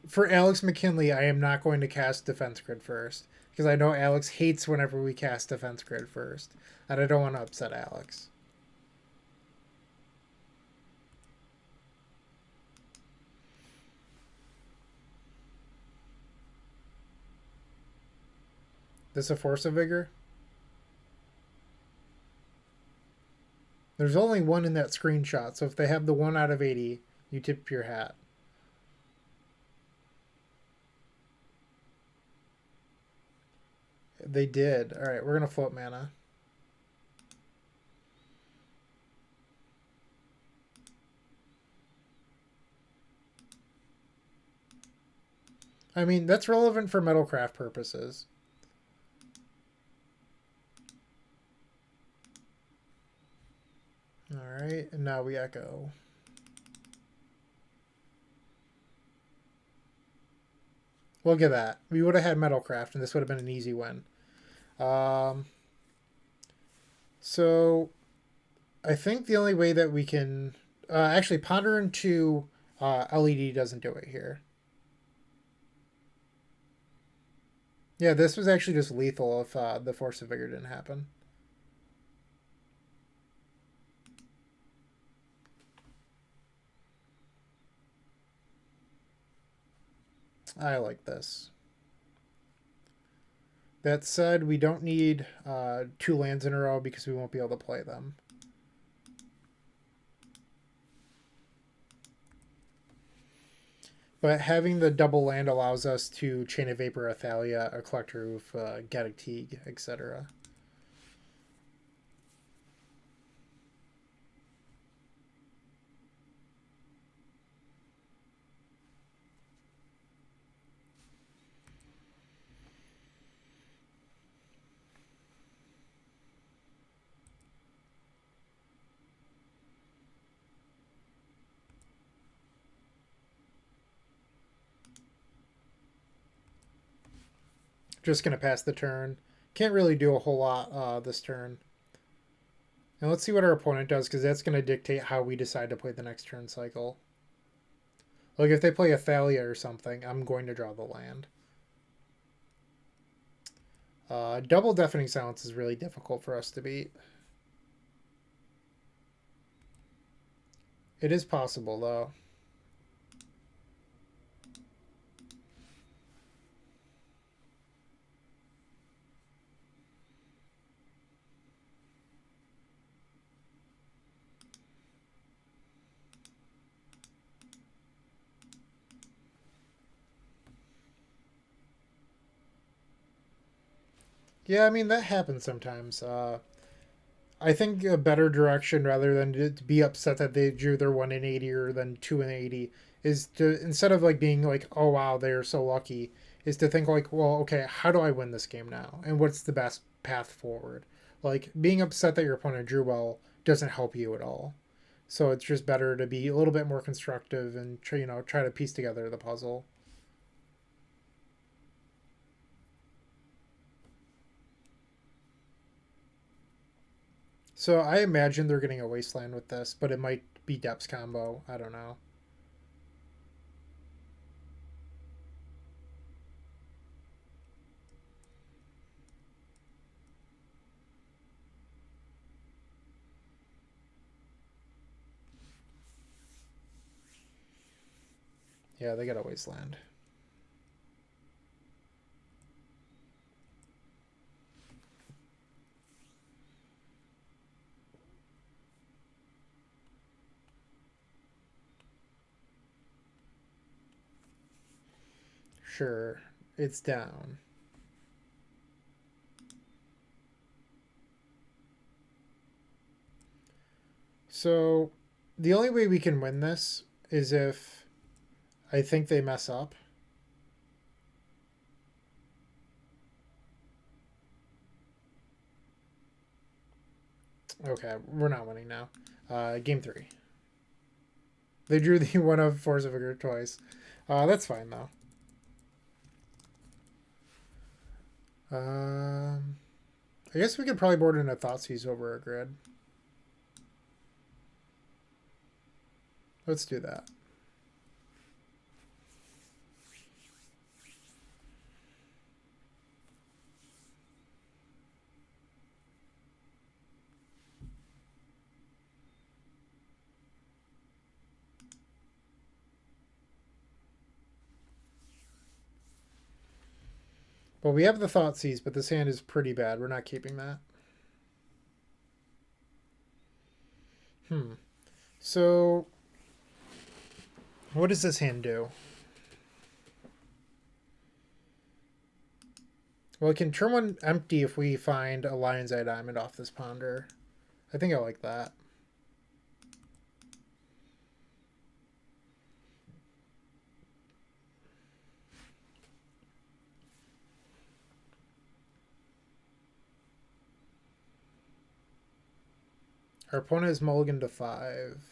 for Alex McKinley, I am not going to cast Defense Grid first because I know Alex hates whenever we cast Defense Grid first, and I don't want to upset Alex. This a Force of Vigor? There's only one in that screenshot, so if they have the 1 out of 80, you tip your hat. They did. All right, we're going to float mana. I mean, that's relevant for Metalcraft purposes. All right, and now we echo. Look at that. We would have had Metalcraft, and this would have been an easy win. So I think the only way that we can... actually, Ponder into LED doesn't do it here. Yeah, this was actually just lethal if the Force of Vigor didn't happen. I like this. That said, we don't need 2 lands in a row because we won't be able to play them. But having the double land allows us to Chain of Vapor, Athalia, a Collector Roof, Gaddock Teague, etc. Just going to pass the turn. Can't really do a whole lot this turn. And let's see what our opponent does, because that's going to dictate how we decide to play the next turn cycle. Like if they play a Thalia or something, I'm going to draw the land. Double Deafening Silence is really difficult for us to beat. It is possible, though. Yeah, I mean, that happens sometimes. I think a better direction, rather than to be upset that they drew their 1 in 80 or then 2 in 80, is to, instead of like being like, oh wow, they're so lucky, is to think like, well, okay, how do I win this game now? And what's the best path forward? Like, being upset that your opponent drew well doesn't help you at all. So it's just better to be a little bit more constructive and try to piece together the puzzle. So I imagine they're getting a Wasteland with this, but it might be Depths combo. I don't know. Yeah, they got a Wasteland. Sure, it's down. So the only way we can win this is if I think they mess up. Okay, we're not winning now. Game 3. They drew the one of Force of Vigor twice. That's fine though. I guess we could probably board in a Thoughtseize over a grid. Let's do that. Well, we have the Thoughtseize, but this hand is pretty bad. We're not keeping that. So, what does this hand do? Well, it can turn one empty if we find a Lion's Eye Diamond off this ponder. I think I like that. Our opponent is mulligan to 5.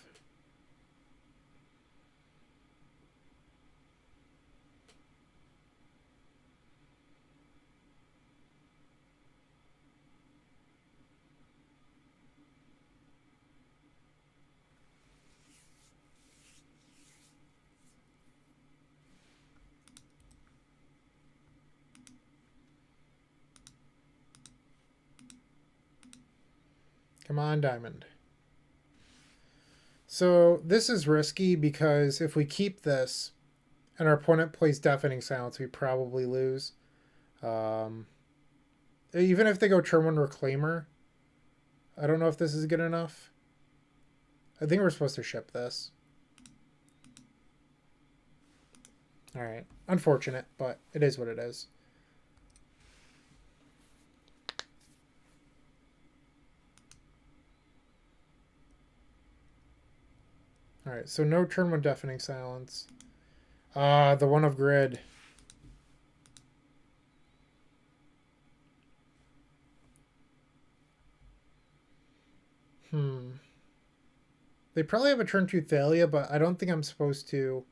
Come on, Diamond. So this is risky because if we keep this and our opponent plays Deafening Silence, we probably lose. Even if they go turn 1 Reclaimer, I don't know if this is good enough. I think we're supposed to ship this. Alright. Unfortunate, but it is what it is. Alright, so no turn 1 Deafening Silence. The one of Grid. They probably have a turn 2 Thalia, but I don't think I'm supposed to...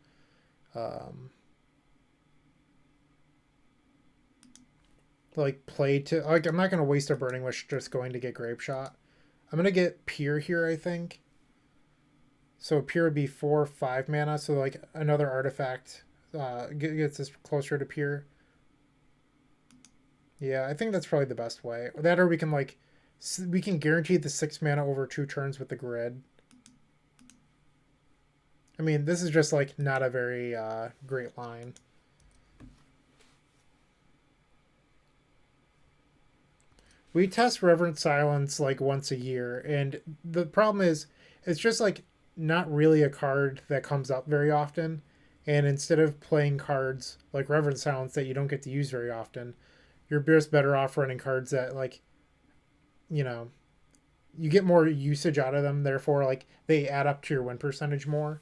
like play to like I'm not gonna waste a burning wish just going to get grape shot. I'm gonna get Pier here, I think. So Pier would be 4 or 5 mana, so like another artifact gets us closer to Pier. Yeah, I think that's probably the best way. That or we can like we can guarantee the 6 mana over 2 turns with the grid. I mean, this is just like not a very great line. We test Reverent Silence like once a year, and the problem is it's just like not really a card that comes up very often. And instead of playing cards like Reverent Silence that you don't get to use very often, you're just better off running cards that like, you know, you get more usage out of them. Therefore, like they add up to your win percentage more.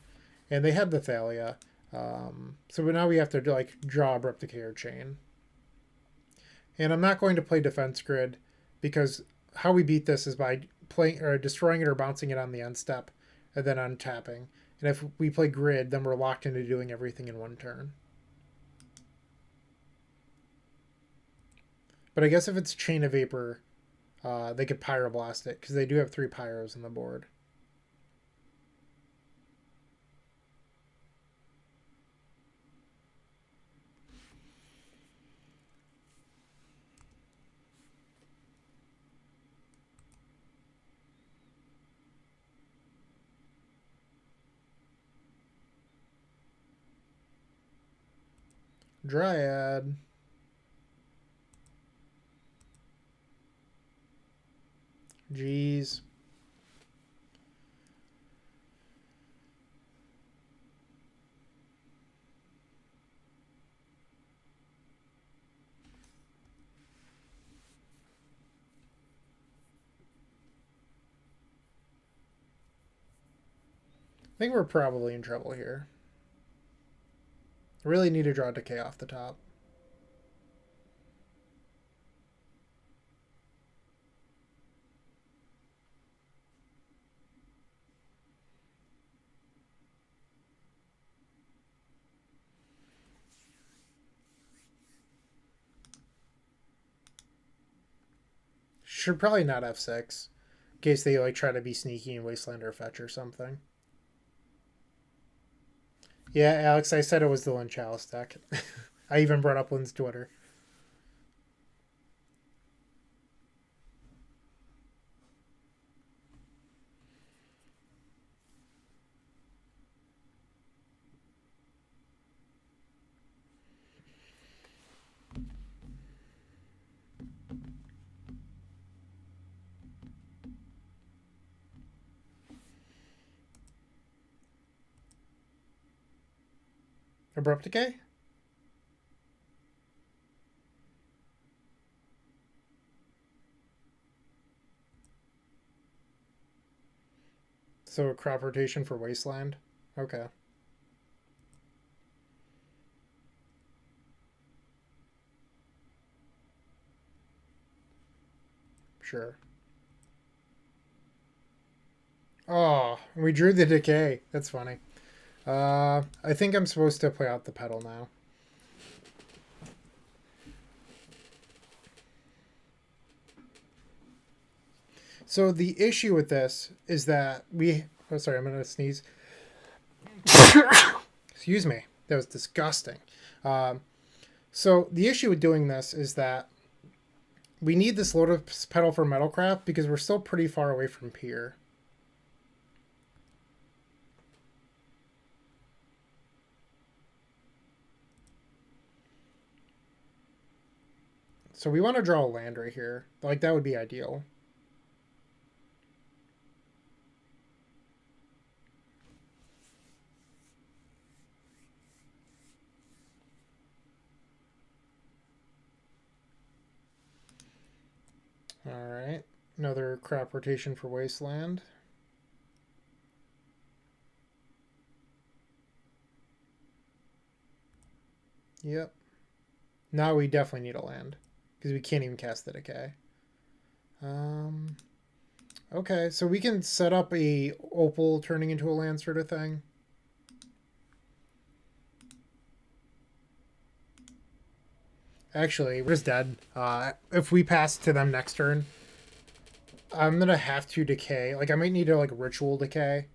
And they had the Thalia. So now we have to like draw Abrupt Decay or Chain. And I'm not going to play Defense Grid because how we beat this is by playing or destroying it or bouncing it on the end step and then untapping. And if we play Grid, then we're locked into doing everything in one turn. But I guess if it's Chain of Vapor, they could Pyroblast it because they do have 3 Pyros on the board. Dryad. Jeez. I think we're probably in trouble here. I really need to draw Decay off the top. Should probably not F6 in case they like try to be sneaky and Wasteland or Fetch or something. Yeah, Alex, I said it was the Lynn Chalice deck. I even brought up Lynn's Twitter. Abrupt Decay? So a crop rotation for Wasteland? Okay. Sure. Oh, we drew the Decay. That's funny. I think I'm supposed to play out the pedal now. So the issue with this is that we... Oh, sorry, I'm going to sneeze. Excuse me. That was disgusting. So the issue with doing this is that we need this Lotus Pedal for Metalcraft because we're still pretty far away from Pier. So we want to draw a land right here. Like, that would be ideal. Alright. Another crop rotation for Wasteland. Yep. Now we definitely need a land. Because we can't even cast the Decay. Okay, so we can set up a Opal turning into a land sort of thing. Actually, we're just dead. If we pass to them next turn, I'm gonna have to decay. Like, I might need to, like, ritual decay.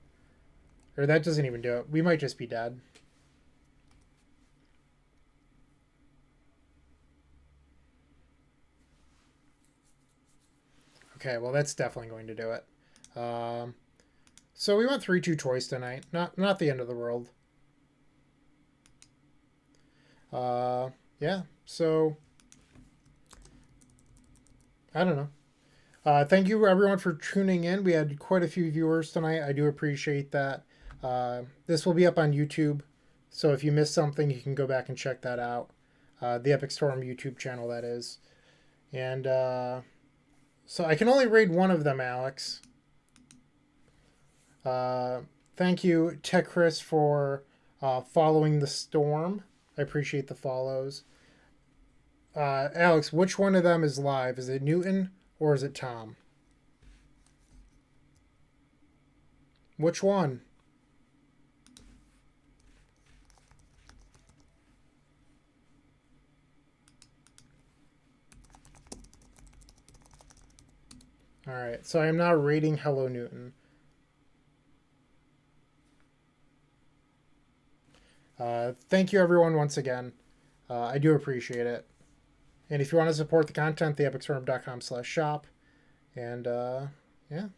Or that doesn't even do it. We might just be dead. Okay, well, that's definitely going to do it. So we went 3-2 choice tonight. Not the end of the world. Yeah, so I don't know. Thank you everyone for tuning in. We had quite a few viewers tonight. I do appreciate that. This will be up on YouTube, so if you missed something, you can go back and check that out. The Epic Storm YouTube channel, that is. And so I can only raid one of them, Alex. Thank you, Tech Chris, for following the storm. I appreciate the follows. Alex, which one of them is live? Is it Newton or is it Tom? Which one? Alright, so I am now rating Hello Newton. Thank you everyone once again. I do appreciate it. And if you want to support the content, theepicstorm.com/shop. And yeah.